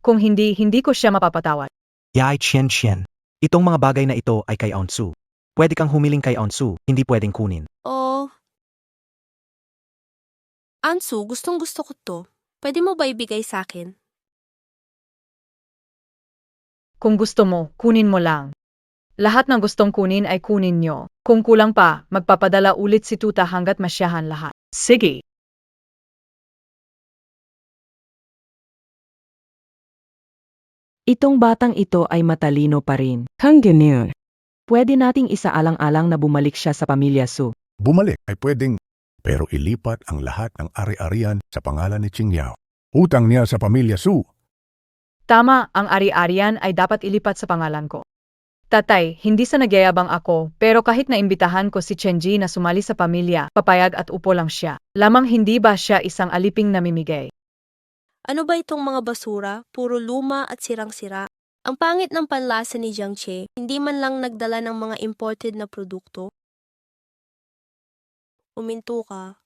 [SPEAKER 3] Kung hindi, hindi ko siya mapapatawad.
[SPEAKER 4] Yai Chen. Itong mga bagay na ito ay kay Onsu. Pwede kang humiling kay Onsu, hindi pwedeng kunin.
[SPEAKER 7] Oh. Ansu, gustong-gusto ko to. Pwede mo ba ibigay sa akin?
[SPEAKER 3] Kung gusto mo, kunin mo lang. Lahat ng gustong kunin ay kunin nyo. Kung kulang pa, magpapadala ulit si Tuta hanggat masyahan lahat. Sige.
[SPEAKER 10] Itong batang ito ay matalino pa rin. Hanggang pwede nating isaalang-alang na bumalik siya sa pamilya Su.
[SPEAKER 11] Bumalik ay pwedeng, pero ilipat ang lahat ng ari-arian sa pangalan ni Qingyao. Utang niya sa pamilya Su.
[SPEAKER 3] Tama, ang ari-arian ay dapat ilipat sa pangalan ko. Tatay, hindi sa nagyayabang ako, pero kahit naimbitahan ko si Chenji na sumali sa pamilya, papayag at upo lang siya. Lamang hindi ba siya isang aliping namimigay?
[SPEAKER 7] Ano ba itong mga basura? Puro luma at sirang-sira. Ang pangit ng panlasa ni Jiang Che, hindi man lang nagdala ng mga imported na produkto. Uminto ka.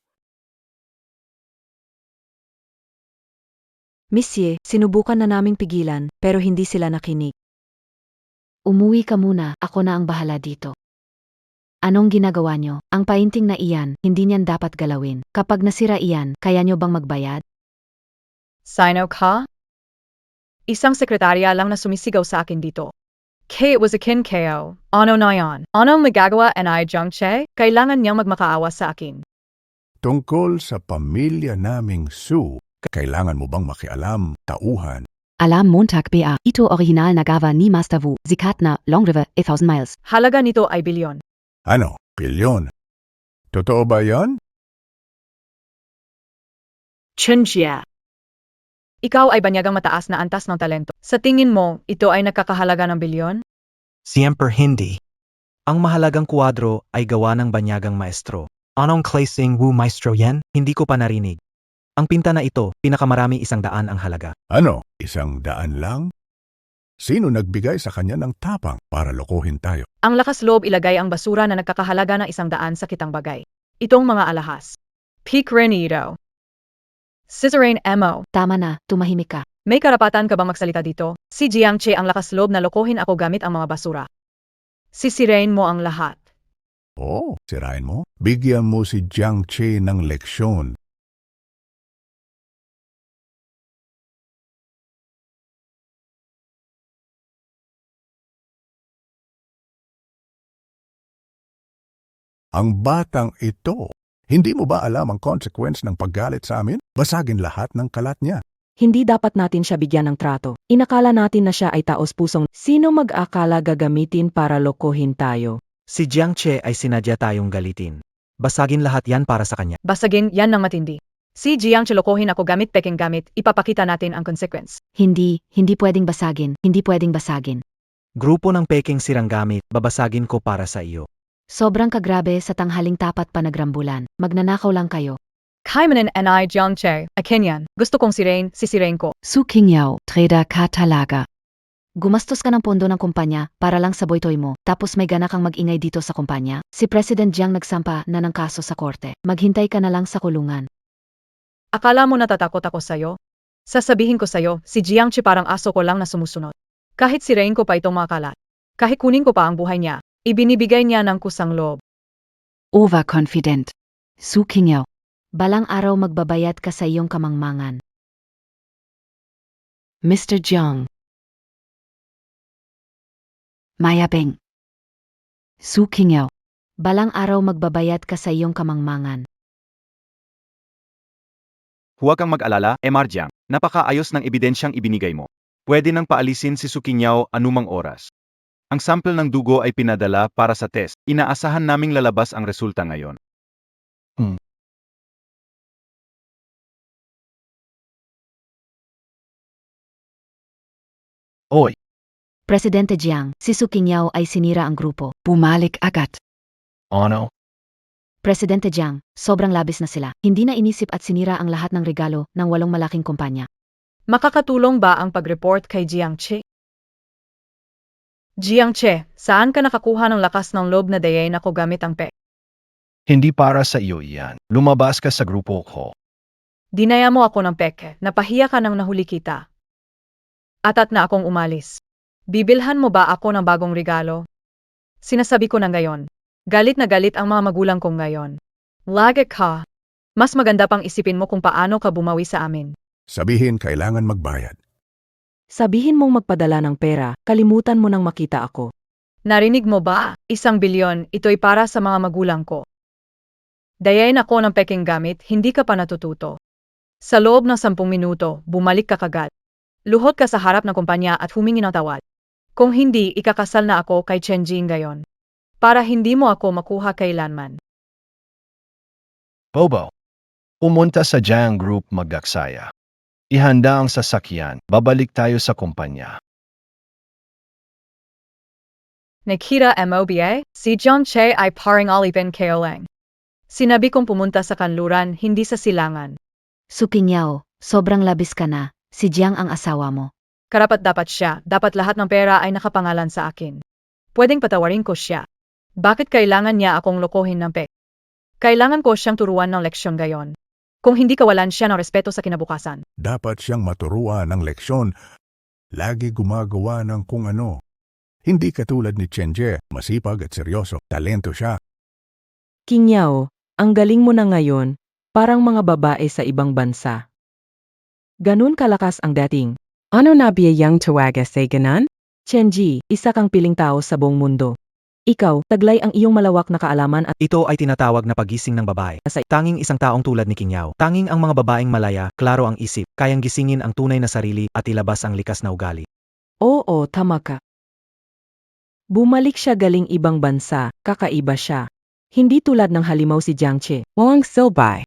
[SPEAKER 8] Monsieur, sinubukan na naming pigilan, pero hindi sila nakinig.
[SPEAKER 6] Umuwi ka muna, ako na ang bahala dito. Anong ginagawa nyo? Ang painting na iyan, hindi niyan dapat galawin. Kapag nasira iyan, kaya nyo bang magbayad?
[SPEAKER 3] Sino ka? Isang sekretarya lang na sumisigaw sa akin dito. It was a kin KO. Ano na yan? Anong magagawa ni Jiang Che? Kailangan niyang magmakaawa sa akin.
[SPEAKER 11] Tungkol sa pamilya naming Su, kailangan mo bang makialam, tauhan?
[SPEAKER 6] Alarm Montag BA. Ito original nagawa ni Master Wu. Sikat na Long River, 1,000 miles.
[SPEAKER 3] Halaga nito ay bilyon.
[SPEAKER 11] Ano? Bilyon? Totoo ba yan?
[SPEAKER 3] Chenjia. Ikaw ay banyagang mataas na antas ng talento. Sa tingin mo, ito ay nakakahalaga ng bilyon?
[SPEAKER 4] Siempre hindi. Ang mahalagang kuwadro ay gawa ng banyagang maestro. Anong klaseng Wu maestro yan? Hindi ko pa narinig. Ang pinta na ito, pinakamarami 100 ang halaga.
[SPEAKER 11] Ano? 100 lang? Sino nagbigay sa kanya ng tapang para lokohin tayo?
[SPEAKER 3] Ang lakas loob ilagay ang basura na nagkakahalaga ng 100 sa kitang bagay. Itong mga alahas. Peak Renito. Cesarine Mo.
[SPEAKER 6] Tama na, tumahimik ka.
[SPEAKER 3] May karapatan ka bang magsalita dito? Si Jiang Che ang lakas loob na lokohin ako gamit ang mga basura. Sisirain mo ang lahat.
[SPEAKER 11] Oo, sirain mo. Bigyan mo si Jiang Che ng leksyon. Ang batang ito, hindi mo ba alam ang consequence ng paggalit sa amin? Basagin lahat ng kalat niya.
[SPEAKER 10] Hindi dapat natin siya bigyan ng trato. Inakala natin na siya ay taos-pusong. Sino mag-akala gagamitin para lokohin tayo?
[SPEAKER 4] Si Jiang Che ay sinadya tayong galitin. Basagin lahat yan para sa kanya.
[SPEAKER 3] Basagin yan ng matindi. Si Jiang Che lokohin ako gamit peking gamit, ipapakita natin ang consequence.
[SPEAKER 6] Hindi pwedeng basagin. Hindi pwedeng basagin.
[SPEAKER 4] Grupo ng peking sirang gamit, babasagin ko para sa iyo.
[SPEAKER 6] Sobrang kagrabe sa tanghaling tapat pa nagrambulan. Magnanakaw lang kayo.
[SPEAKER 3] Kaimanan ni Jiang Che, Akinyan. Gusto kong sisirain ko.
[SPEAKER 6] Su Qingyao, trader ka talaga. Gumastos ka ng pondo ng kumpanya para lang sa boytoy mo, tapos may gana kang mag-ingay dito sa kumpanya. Si President Jiang nagsampa na ng kaso sa korte. Maghintay ka na lang sa kulungan.
[SPEAKER 3] Akala mo natatakot ako sa'yo? Sasabihin ko sa'yo, si Jiang Che parang aso ko lang na sumusunod. Kahit sirain ko pa itong mga kalat. Kahit kunin ko pa ang buhay niya, ibinibigay niya ng kusang loob.
[SPEAKER 6] Overconfident. Su Qingyao. Balang araw magbabayad ka sa iyong kamangmangan. Mr. Jiang. Mayabeng. Su Qingyao. Balang araw magbabayad ka sa iyong kamangmangan.
[SPEAKER 1] Huwag kang mag-alala, Mr. Jiang. Napakaayos ng ebidensyang ibinigay mo. Pwede nang paalisin si Su Qingyao anumang oras. Ang sample ng dugo ay pinadala para sa test. Inaasahan naming lalabas ang resulta ngayon.
[SPEAKER 2] Oy,
[SPEAKER 6] Presidente Jiang, si Su Qingyao ay sinira ang grupo. Bumalik agad.
[SPEAKER 2] ano?
[SPEAKER 6] Presidente Jiang, sobrang labis na sila. Hindi na inisip at sinira ang lahat ng regalo ng 8 malaking kumpanya.
[SPEAKER 3] Makakatulong ba ang pag-report kay Jiang Che? Jiang Che, saan ka nakakuha ng lakas ng loob na dayain ako gamit ang pek?
[SPEAKER 2] Hindi para sa iyo iyan. Lumabas ka sa grupo ko.
[SPEAKER 3] Dinaya mo ako ng peke, napahiya ka nang nahuli kita. Atat na akong umalis. Bibilhan mo ba ako ng bagong regalo? Sinasabi ko na ngayon. Galit na galit ang mga magulang kong ngayon. Lagi ka. Mas maganda pang isipin mo kung paano ka bumawi sa amin.
[SPEAKER 11] Sabihin kailangan magbayad.
[SPEAKER 10] Sabihin mong magpadala ng pera, kalimutan mo nang makita ako.
[SPEAKER 3] Narinig mo ba? 1 bilyon, ito'y para sa mga magulang ko. Dayain ako ng peking gamit, hindi ka pa natututo. Sa loob ng 10 minuto, bumalik ka kagad. Luhod ka sa harap ng kumpanya at humingi ng tawad. Kung hindi, ikakasal na ako kay Chen Jing ngayon. Para hindi mo ako makuha kailanman.
[SPEAKER 2] Bobo. Pumunta sa Jiang Group magaksaya. Ihanda ang sasakyan. Babalik tayo sa kumpanya.
[SPEAKER 3] Nakita MOBA, si Jiang Che ay paring alipin kayo lang. Sinabi kong pumunta sa kanluran, hindi sa silangan.
[SPEAKER 6] Supingyaw, sobrang labis ka na. Si Jiang ang asawa mo.
[SPEAKER 3] Karapat-dapat siya, dapat lahat ng pera ay nakapangalan sa akin. Pwedeng patawarin ko siya. Bakit kailangan niya akong lokohin ng pek? Kailangan ko siyang turuan ng leksyon gayon. Kung hindi kawalan siya ng respeto sa kinabukasan.
[SPEAKER 11] Dapat siyang maturuan ng leksyon. Lagi gumagawa ng kung ano. Hindi katulad ni Chenje, masipag at seryoso. Talento siya.
[SPEAKER 10] Kinyaw, ang galing mo na ngayon, parang mga babae sa ibang bansa. Ganun kalakas ang dating. Ano na biyayang tawaga sa ganan? Chenji, isa kang piling tao sa buong mundo. Ikaw, taglay ang iyong malawak na kaalaman at
[SPEAKER 4] Ito ay tinatawag na pagising ng babae. Sa tanging isang taong tulad ni King Yao. Tanging ang mga babaeng malaya, klaro ang isip, kayang gisingin ang tunay na sarili at ilabas ang likas na ugali.
[SPEAKER 10] oo, tama ka. Bumalik siya galing ibang bansa, kakaiba siya. Hindi tulad ng halimaw si Jiang Che. Wang Silbay.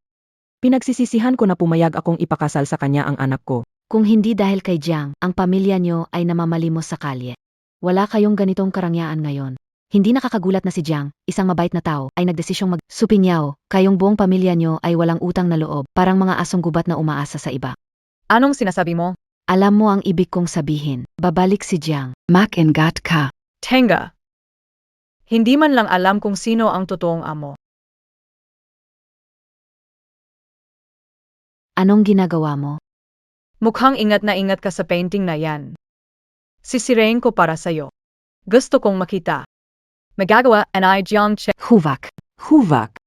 [SPEAKER 10] Pinagsisisihan ko na pumayag akong ipakasal sa kanya ang anak ko.
[SPEAKER 6] Kung hindi dahil kay Jiang, ang pamilya niyo ay namamalimos sa kalye. Wala kayong ganitong karangyaan ngayon. Hindi nakakagulat na si Jiang, isang mabait na tao, ay nagdesisyong Supingyaw, kayong buong pamilya niyo ay walang utang na loob, parang mga asong gubat na umaasa sa iba.
[SPEAKER 3] Anong sinasabi mo?
[SPEAKER 6] Alam mo ang ibig kong sabihin, babalik si Jiang. Mac and gat ka.
[SPEAKER 3] Tenga. Hindi man lang alam kung sino ang totoong amo.
[SPEAKER 6] Anong ginagawa mo?
[SPEAKER 3] Mukhang ingat na ingat ka sa painting na yan. Sisirain ko para sa'yo. Gusto kong makita. Magagawa, and I Jiang Che.
[SPEAKER 6] Huvak.
[SPEAKER 10] Huvak.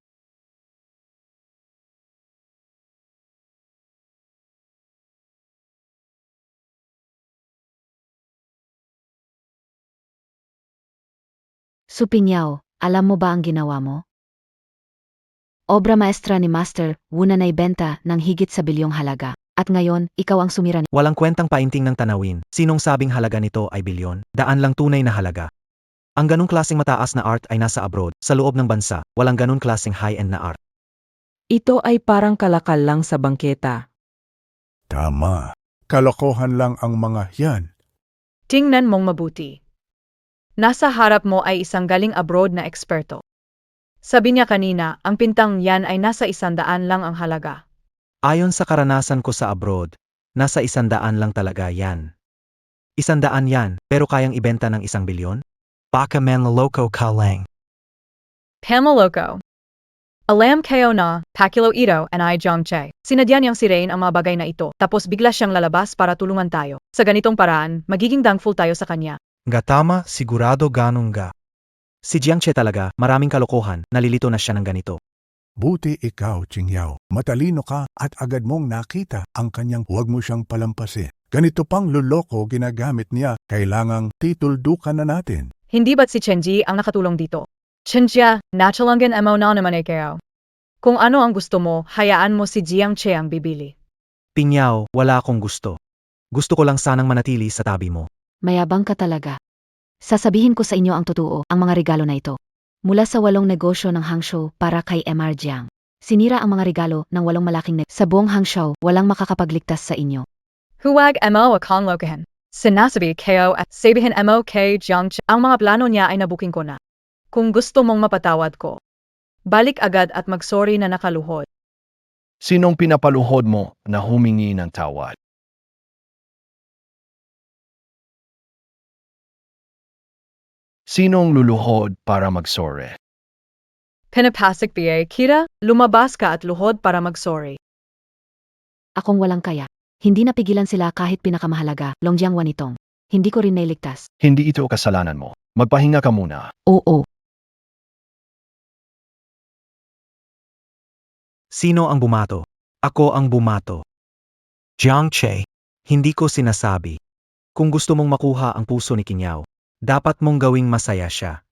[SPEAKER 6] Supingyaw, alam mo ba ang ginawa mo? Obra maestra ni Master, Wuna na ibenta ng higit sa bilyong halaga. At ngayon, ikaw ang sumira ni...
[SPEAKER 4] Walang kwentang painting ng tanawin. Sinong sabing halaga nito ay bilyon? Daan lang tunay na halaga. Ang ganong klaseng mataas na art ay nasa abroad, sa loob ng bansa. Walang ganong klaseng high-end na art.
[SPEAKER 10] Ito ay parang kalakal lang sa bangketa.
[SPEAKER 11] Tama. Kalokohan lang ang mga yan.
[SPEAKER 3] Tingnan mong mabuti. Nasa harap mo ay isang galing abroad na eksperto. Sabi niya kanina, ang pintang yan ay nasa 100 lang ang halaga.
[SPEAKER 4] Ayon sa karanasan ko sa abroad, nasa 100 lang talaga yan. 100 yan, pero kayang ibenta ng 1 bilyon? Baka manloloko ka lang.
[SPEAKER 3] Pamaloko. Alam kayo na, Pakilo Ito and I Jiang Che. Sinadya niyang sirain ang mga bagay na ito, tapos bigla siyang lalabas para tulungan tayo. Sa ganitong paraan, magiging thankful tayo sa kanya.
[SPEAKER 4] Gatama, sigurado ganun ga. Si Jiang Che talaga, maraming kalokohan, nalilito na siya ng ganito.
[SPEAKER 11] Buti ikaw, Qingyaw. Matalino ka at agad mong nakita ang kanyang huwag mo siyang palampasin. Ganito pang luloko ginagamit niya, kailangang tituldukan na natin.
[SPEAKER 3] Hindi ba't si Chenji ang nakatulong dito? Chenjia, nachalangan mo na naman kayo. Kung ano ang gusto mo, hayaan mo si Jiang Che ang bibili.
[SPEAKER 4] Pinyaw, wala akong gusto. Gusto ko lang sanang manatili sa tabi mo.
[SPEAKER 6] Mayabang ka talaga. Sasabihin ko sa inyo ang totoo, ang mga regalo na ito. Mula sa 8 negosyo ng Hangzhou para kay MR Jiang. Sinira ang mga regalo ng 8 malaking sa buong Hangzhou, walang makakapagligtas sa inyo.
[SPEAKER 3] Huwag mo akong lokahan. Sinasabi kayo at sabihin mo kay Jiang Che. Ang mga plano niya ay nabuking ko na. Kung gusto mong mapatawad ko, balik agad at magsorry na nakaluhod.
[SPEAKER 2] Sinong pinapaluhod mo na humingi ng tawad? Sinong luluhod para magsore?
[SPEAKER 3] Pinapasok BA, Kira, lumabas ka at luhod para mag-sorry.
[SPEAKER 6] Akong walang kaya. Hindi napigilan sila kahit pinakamahalaga, Longjiang Wanitong. Hindi ko rin nailigtas.
[SPEAKER 2] Hindi ito kasalanan mo. Magpahinga ka muna.
[SPEAKER 6] Oo.
[SPEAKER 4] Sino ang bumato? Ako ang bumato. Jiang Che, hindi ko sinasabi. Kung gusto mong makuha ang puso ni Qingyao, dapat mong gawing masaya siya.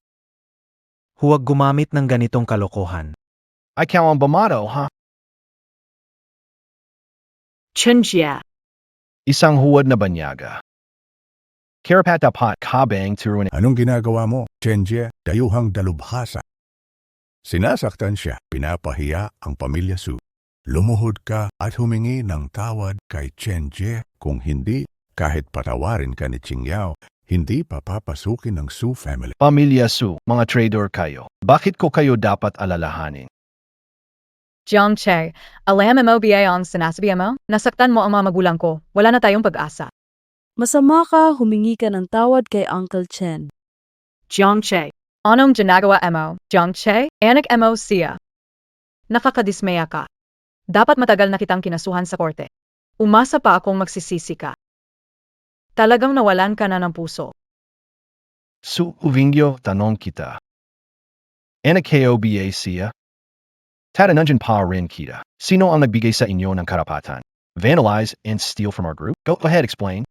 [SPEAKER 4] Huwag gumamit ng ganitong kalokohan.
[SPEAKER 2] Ikaw ang bumato, ha?
[SPEAKER 3] Chen Jia.
[SPEAKER 2] Isang huwad na banyaga. Karapat-dapat kabang turuan.
[SPEAKER 11] Anong ginagawa mo, Chenjie? Dayuhang dalubhasa. Sinasaktan siya, pinapahiya ang pamilya Su. Lumuhod ka at humingi ng tawad kay Chenjie. Kung hindi, kahit patawarin ka ni Qingyao, hindi papapasukin ng Su family.
[SPEAKER 2] Pamilya Su, mga trader kayo. Bakit ko kayo dapat alalahanin?
[SPEAKER 3] Jiang Che, alam mo BA ang sinasabi mo? Nasaktan mo ang mga magulang ko. Wala na tayong pag-asa.
[SPEAKER 5] Masama ka, humingi ka ng tawad kay Uncle Chen.
[SPEAKER 3] Jiang Che. Anong ginagawa mo, Jiang Che? Anak mo siya. Nakakadismaya ka. Dapat matagal na kitang kinasuhan sa korte. Umasa pa akong magsisisi ka. Talagang nawalan ka na ng puso.
[SPEAKER 2] Su Uvingyo, tanong kita. Anak KOBA siya? Tatanungin pa rin kita. Sino ang nagbigay sa inyo ng karapatan? Vandalize and steal from our group? Go ahead, explain.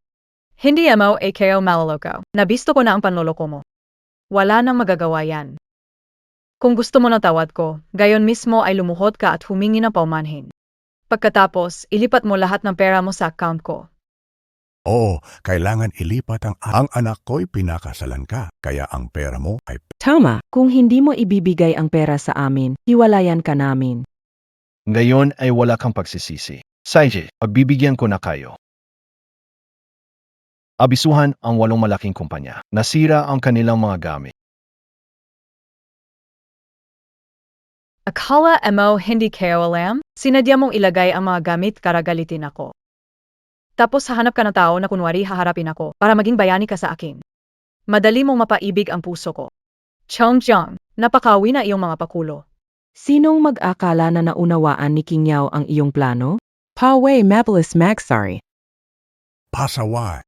[SPEAKER 3] Hindi mo AKO malaloko. Nabisto ko na ang panloloko mo. Wala nang magagawa yan. Kung gusto mo ng tawad ko, gayon mismo ay lumuhod ka at humingi ng paumanhin. Pagkatapos, ilipat mo lahat ng pera mo sa account ko.
[SPEAKER 11] Oo, kailangan ilipat ang anak ko'y pinakasalan ka, kaya ang pera mo ay
[SPEAKER 10] Tama, kung hindi mo ibibigay ang pera sa amin, hiwalayan ka namin.
[SPEAKER 2] Ngayon ay wala kang pagsisisi. Saiji, pagbibigyan ko na kayo. Abisuhan ang 8 malaking kumpanya. Nasira ang kanilang mga gamit.
[SPEAKER 3] Akala mo hindi kayo alam? Sinadya mong ilagay ang mga gamit para galitin ako. Tapos hahanap ka ng tao na kunwari haharapin ako para maging bayani ka sa akin. Madali mong mapaibig ang puso ko. Chongjiang, napakawi na iyong mga pakulo.
[SPEAKER 10] Sinong mag-akala na naunawaan ni Qingyao ang iyong plano? Paway Mabilis Magsari.
[SPEAKER 11] pasaway.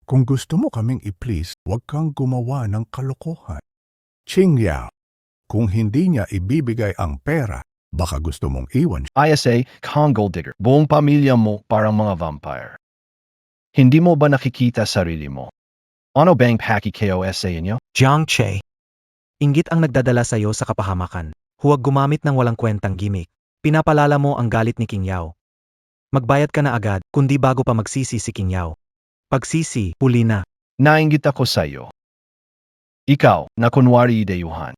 [SPEAKER 11] Kung gusto mo kaming i-please, huwag kang gumawa ng kalokohan. Qingyao, kung hindi niya ibibigay ang pera, baka gusto mong iwan siya.
[SPEAKER 2] ISA, Kong Gold Digger. Buong pamilya mo parang mga vampire. Hindi mo ba nakikita sarili mo? Ano bang paki KOSA inyo?
[SPEAKER 4] Jiang Che, inggit ang nagdadala sa iyo sa kapahamakan. Huwag gumamit ng walang kwentang gimmick. Pinapalala mo ang galit ni Qingyao. Magbayad ka na agad, kundi bago pa magsisi si Qingyao. Pagsisi, huli na.
[SPEAKER 2] Nainggit ako sa iyo. Ikaw, na kunwari ideyuhan.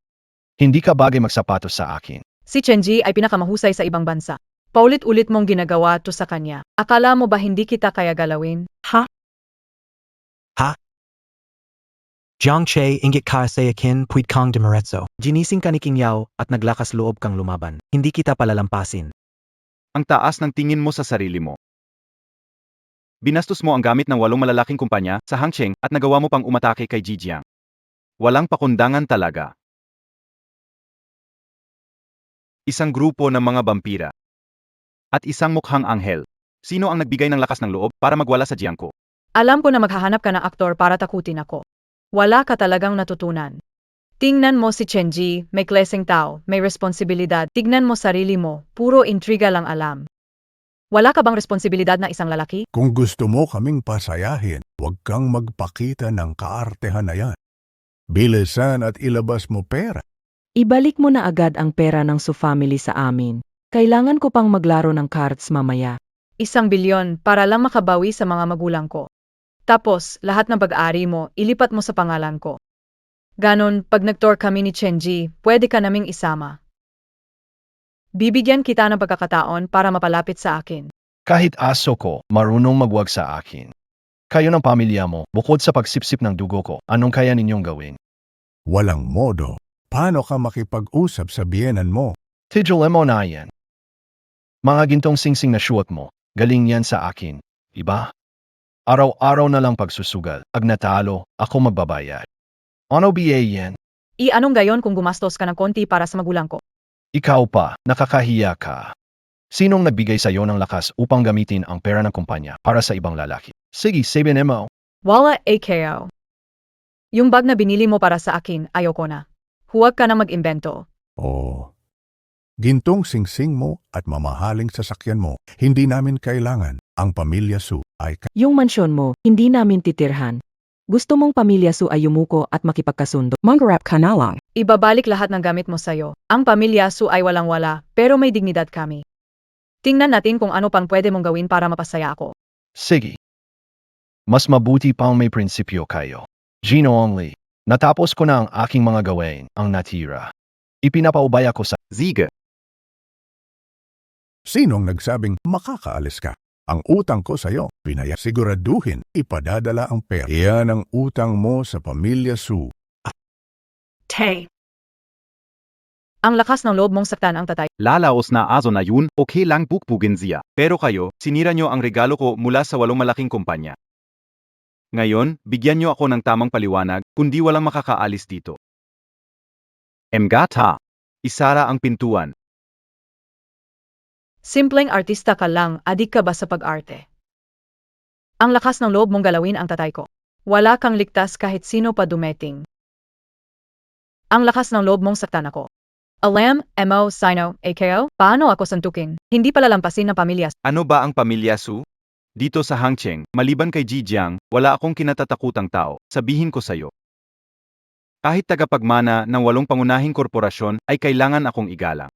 [SPEAKER 2] Hindi ka bagay magsapatos sa akin.
[SPEAKER 3] Si Chenji ay pinakamahusay sa ibang bansa. Paulit-ulit mong ginagawa to sa kanya. Akala mo ba hindi kita kaya galawin?
[SPEAKER 4] Jiang Che, inggit ka sa yakin puwit kang demaretso. Ginising ka ni Qingyao at naglakas loob kang lumaban. Hindi kita palalampasin.
[SPEAKER 1] Ang taas ng tingin mo sa sarili mo. Binastos mo ang gamit ng 8 malalaking kumpanya sa Hangcheng at nagawa mo pang umatake kay Jijiang. Walang pakundangan talaga. Isang grupo ng mga vampira. At isang mukhang anghel. Sino ang nagbigay ng lakas ng loob para magwala sa Jiangko?
[SPEAKER 3] Alam ko na maghahanap ka ng aktor para takutin ako. Wala ka talagang natutunan. Tingnan mo si Chenji, may klaseng tao, may responsibilidad. Tignan mo sarili mo, puro intriga lang alam. Wala ka bang responsibilidad na isang lalaki?
[SPEAKER 11] Kung gusto mo kaming pasayahin, huwag kang magpakita ng kaartehan na yan. Bilisan at ilabas mo pera.
[SPEAKER 10] Ibalik mo na agad ang pera ng Su family sa amin. Kailangan ko pang maglaro ng cards mamaya.
[SPEAKER 3] 1 bilyon para lang makabawi sa mga magulang ko. Tapos, lahat ng pag-ari mo, ilipat mo sa pangalan ko. Ganon, pag nag-tour kami ni Chenji, pwede ka naming isama. Bibigyan kita ng pagkakataon para mapalapit sa akin.
[SPEAKER 2] Kahit aso ko, marunong magwag sa akin. Kayo ng pamilya mo, bukod sa pagsipsip ng dugo ko, anong kaya ninyong gawin?
[SPEAKER 11] Walang modo. Paano ka makipag-usap sa biyenan mo?
[SPEAKER 2] Tijol mo na yan. Mga gintong singsing na syuot mo, galing yan sa akin. Iba? Araw-araw na lang pagsusugal. Ag natalo, ako magbabayad. Ano ba yan?
[SPEAKER 3] Anong gayon kung gumastos ka ng konti para sa magulang ko?
[SPEAKER 2] Ikaw pa, nakakahiya ka. Sinong nagbigay sa'yo ng lakas upang gamitin ang pera ng kumpanya para sa ibang lalaki? Sige, sabihin mo.
[SPEAKER 3] Wala AKO. Yung bag na binili mo para sa akin, ayoko na. Huwag ka na mag-imbento.
[SPEAKER 11] Oh. Gintong singsing mo at mamahaling sasakyan mo, hindi namin kailangan. Ang pamilya Su ay
[SPEAKER 10] Yung mansyon mo, hindi namin titirhan. Gusto mong pamilya Su ay yumuko at makipagkasundo. Mangarap ka na lang.
[SPEAKER 3] Ibabalik lahat ng gamit mo sa'yo. Ang pamilya Su ay walang-wala, pero may dignidad kami. Tingnan natin kung ano pang pwede mong gawin para mapasaya ako.
[SPEAKER 2] Sige. Mas mabuti pang may prinsipyo kayo. Gino only. Natapos ko na ang aking mga gawain, ang natira. Ipinapaubaya ko sa
[SPEAKER 9] Siege.
[SPEAKER 11] Sinong nagsabing makakaalis ka? Ang utang ko sa'yo, siguraduhin, ipadadala ang pera. Iyan ang utang mo sa pamilya Su.
[SPEAKER 3] Tay. Ang lakas ng loob mong saktan ang tatay.
[SPEAKER 1] Lalaos na aso na yun, okay lang bukbugin siya. Pero kayo, sinira nyo ang regalo ko mula sa 8 malaking kumpanya. Ngayon, bigyan nyo ako ng tamang paliwanag, kundi walang makakaalis dito. Emgata. Isara ang pintuan.
[SPEAKER 3] Simpleng artista ka lang, adik ka ba sa pag-arte? Ang lakas ng loob mong galawin ang tatay ko. Wala kang ligtas kahit sino pa dumeting. Ang lakas ng loob mong saktan ako. Alam, mo, sino, AKO, paano ako santukin? Hindi palalampasin ng pamilya.
[SPEAKER 1] Ano ba ang pamilya Su? Dito sa Hangcheng, maliban kay Ji Jiang, wala akong kinatatakutang tao, sabihin ko sa'yo. Kahit tagapagmana ng 8 pangunahing korporasyon ay kailangan akong igalang.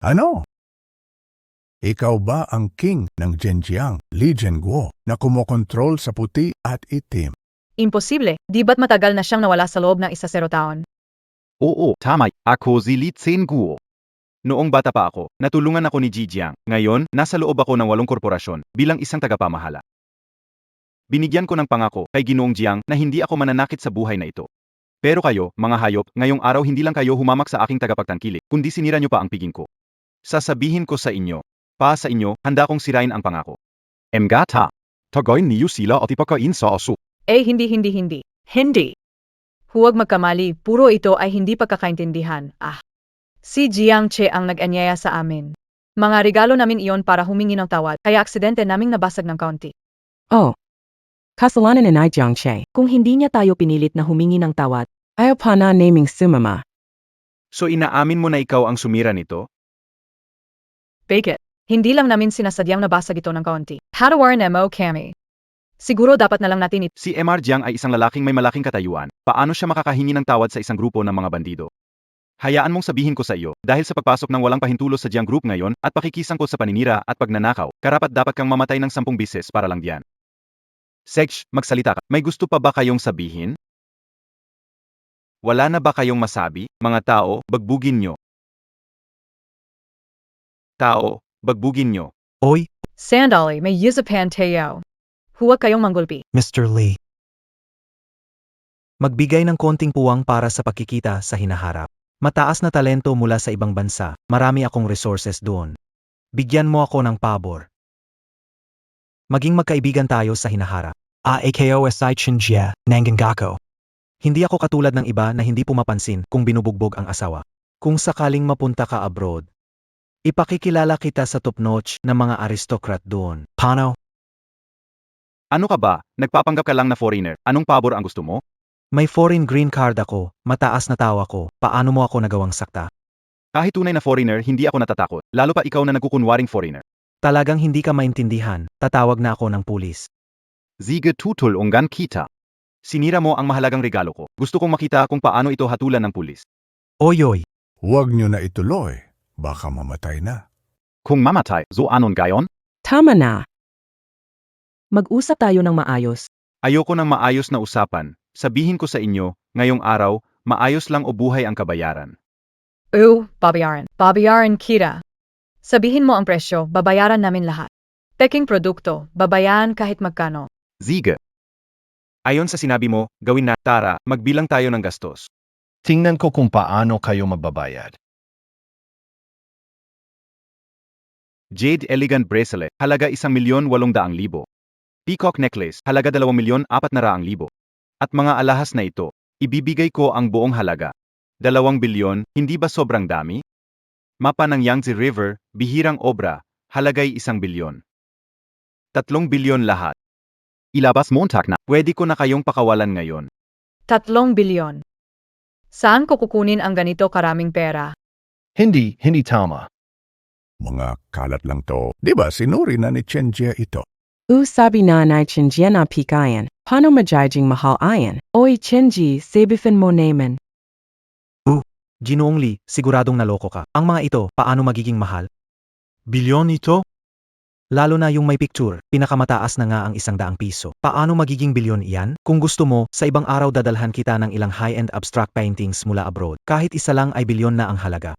[SPEAKER 11] Ano? Ikaw ba ang king ng Zhenjiang, Li Zhenguo, na kumokontrol sa puti at itim?
[SPEAKER 3] Imposible, di ba't matagal na siyang nawala sa loob ng 10 taon?
[SPEAKER 1] Oo, tama. Ako si Li Zhenguo. Noong bata pa ako, natulungan ako ni Ji Jiang. Ngayon, nasa loob ako ng 8 korporasyon bilang isang tagapamahala. Binigyan ko ng pangako kay Ginoong Jiang na hindi ako mananakit sa buhay na ito. Pero kayo, mga hayop, ngayong araw hindi lang kayo humamak sa aking tagapagtangkilik, kundi sinira niyo pa ang piging ko. Sasabihin ko sa inyo, sa inyo, handa kong sirain ang pangako. Emgata. Tagoy niyo sila at ipakain sa aso.
[SPEAKER 3] Hindi. Hindi. Huwag magkamali, puro ito ay hindi pagkakaintindihan. Si Jiang Che ang nag-anyaya sa amin. Mga regalo namin iyon para humingi ng tawad, kaya aksidente naming nabasag ng kaunti.
[SPEAKER 10] Oh. Kasalanan ni Jiang Che. Kung hindi niya tayo pinilit na humingi ng tawad, ayaw pa na naming sumama.
[SPEAKER 1] So inaamin mo na ikaw ang sumira nito?
[SPEAKER 3] Fake it. Hindi lang namin sinasadyang nabasag ito ng kaunti. Hatawaran mo kami. Siguro dapat na lang natin ito.
[SPEAKER 1] Si MR Jiang ay isang lalaking may malaking katayuan. Paano siya makakahingi ng tawad sa isang grupo ng mga bandido? Hayaan mong sabihin ko sa iyo, dahil sa pagpasok ng walang pahintulos sa Jiang Group ngayon at pakikisangkot sa paninira at pagnanakaw, karapat-dapat kang mamatay ng 10 bises para lang diyan. Segsh, magsalita ka. May gusto pa ba kayong sabihin? Wala na ba kayong masabi, mga tao, bagbugin nyo? Tao, bagbugin nyo.
[SPEAKER 4] Oy,
[SPEAKER 3] Sandali, may yusapan tayo. Huwag kayong manggulpi.
[SPEAKER 4] Mr. Lee. Magbigay ng konting puwang para sa pagkikita sa hinaharap. Mataas na talento mula sa ibang bansa, marami akong resources doon. Bigyan mo ako ng pabor. Maging magkaibigan tayo sa hinaharap. AKO SI Chinjia, Nangangako. Hindi ako katulad ng iba na hindi pumapansin kung binubugbog ang asawa. Kung sakaling mapunta ka abroad, ipakikilala kita sa top-notch na mga aristocrat doon. Paano?
[SPEAKER 1] Ano ka ba? Nagpapanggap ka lang na foreigner. Anong pabor ang gusto mo?
[SPEAKER 4] May foreign green card ako, mataas na tawa ko, paano mo ako nagawang sakta?
[SPEAKER 1] Kahit tunay na foreigner, hindi ako natatakot, lalo pa ikaw na nagkukunwaring foreigner.
[SPEAKER 4] Talagang hindi ka maintindihan, tatawag na ako ng pulis.
[SPEAKER 1] Siege tutol unggan kita. Sinira mo ang mahalagang regalo ko. Gusto kong makita kung paano ito hatulan ng pulis.
[SPEAKER 4] Oy.
[SPEAKER 11] Huwag nyo na ituloy, baka mamatay na.
[SPEAKER 1] Kung mamatay, so anon gayon?
[SPEAKER 10] Tama na. Mag-usap tayo ng maayos.
[SPEAKER 1] Ayoko ng maayos na usapan. Sabihin ko sa inyo, ngayong araw, maayos lang o buhay ang kabayaran.
[SPEAKER 3] Babayaran. Babayaran kita. Sabihin mo ang presyo, babayaran namin lahat. Peking produkto, babayaran kahit magkano.
[SPEAKER 1] Siege. Ayon sa sinabi mo, gawin na, tara, magbilang tayo ng gastos.
[SPEAKER 2] tingnan ko kung paano kayo magbabayad.
[SPEAKER 1] Jade Elegant Bracelet, halaga 1,800,000. Peacock Necklace, halaga 2,400,000. At mga alahas na ito, Ibibigay ko ang buong halaga. 2 bilyon, hindi ba sobrang dami? Mapa ng Yangtze River, bihirang obra, halagay 1 bilyon. 3 bilyon lahat. Ilabas Montag na. Pwede ko na kayong pakawalan ngayon.
[SPEAKER 3] 3 bilyon. Saan ko kukunin ang ganito karaming pera?
[SPEAKER 2] Hindi tama.
[SPEAKER 11] Mga kalat lang to. Di ba sinuri na ni Chenjia ito?
[SPEAKER 10] Sabi nanay Chenjia na pikayan. Paano majajing mahal ayan? Oy Chenji, sabifin mo naman.
[SPEAKER 4] Ginoong Lee, siguradong naloko ka. Ang mga ito, paano magiging mahal?
[SPEAKER 1] Bilyon ito?
[SPEAKER 4] Lalo na yung may picture, pinakamataas na nga ang 100 piso. Paano magiging bilyon iyan? Kung gusto mo, sa ibang araw dadalhan kita ng ilang high-end abstract paintings mula abroad. Kahit isa lang ay bilyon na ang halaga.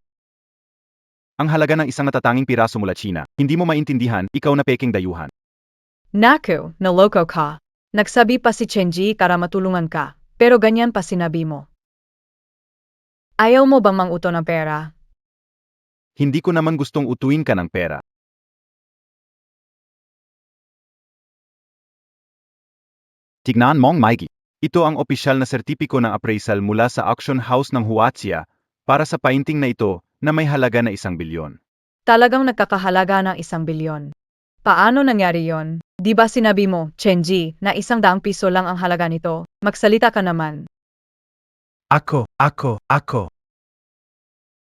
[SPEAKER 1] Ang halaga ng isang natatanging piraso mula China. Hindi mo maintindihan, ikaw na peking dayuhan.
[SPEAKER 3] Naku, naloko ka. Nagsabi pa si Chenji para matulungan ka, pero ganyan pa sinabi mo. Ayaw mo bang manguto ng pera?
[SPEAKER 1] Hindi ko naman gustong utuin ka ng pera. Tignan mong Mikey. Ito ang opisyal na sertipiko ng appraisal mula sa auction house ng Huatia para sa painting na ito na may halaga na 1 bilyon.
[SPEAKER 3] Talagang nagkakahalaga ng 1 bilyon. Paano nangyari yon? Di ba sinabi mo, Chenji, na 100 piso lang ang halaga nito? Magsalita ka naman.
[SPEAKER 4] Ako.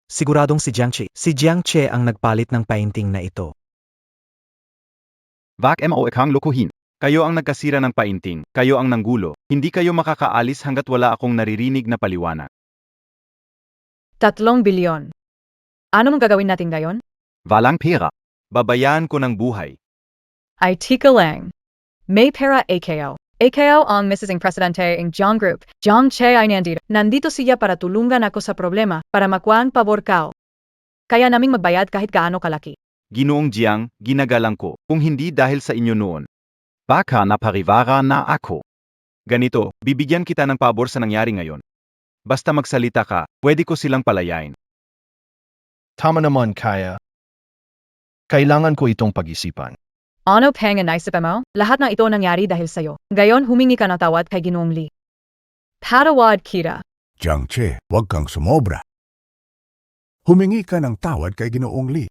[SPEAKER 4] Siguradong si Jiang Che. Si Jiang Che ang nagpalit ng painting na ito.
[SPEAKER 1] Wag mo akong lokohin. Kayo ang nagkasira ng painting, kayo ang nanggulo, hindi kayo makakaalis hanggat wala akong naririnig na paliwanag.
[SPEAKER 3] 3 bilyon. Ano mong gagawin natin ngayon?
[SPEAKER 1] Walang pera. Babayaan ko ng buhay.
[SPEAKER 3] Ay tika lang. May pera AKO. AKO ang Mrs. Presidente ng Jiang Group. Jiang Che ay nandito. Nandito siya para tulungan ako sa problema, para makuha ang pabor kao. Kaya naming magbayad kahit gaano kalaki.
[SPEAKER 1] Ginoong Jiang, ginagalang ko, kung hindi dahil sa inyo noon. Baka naparivara na ako. Ganito, bibigyan kita ng pabor sa nangyari ngayon. Basta magsalita ka, pwede ko silang palayain.
[SPEAKER 2] Tama naman, Kaya. Kailangan ko itong pag-isipan.
[SPEAKER 3] Ano pang naisip mo? Lahat ng ito nangyari dahil sa'yo. Gayon humingi ka ng tawad kay Ginoong Lee. Patawad kita.
[SPEAKER 11] Jiang Che, huwag kang sumobra. Humingi ka ng tawad kay Ginoong Lee.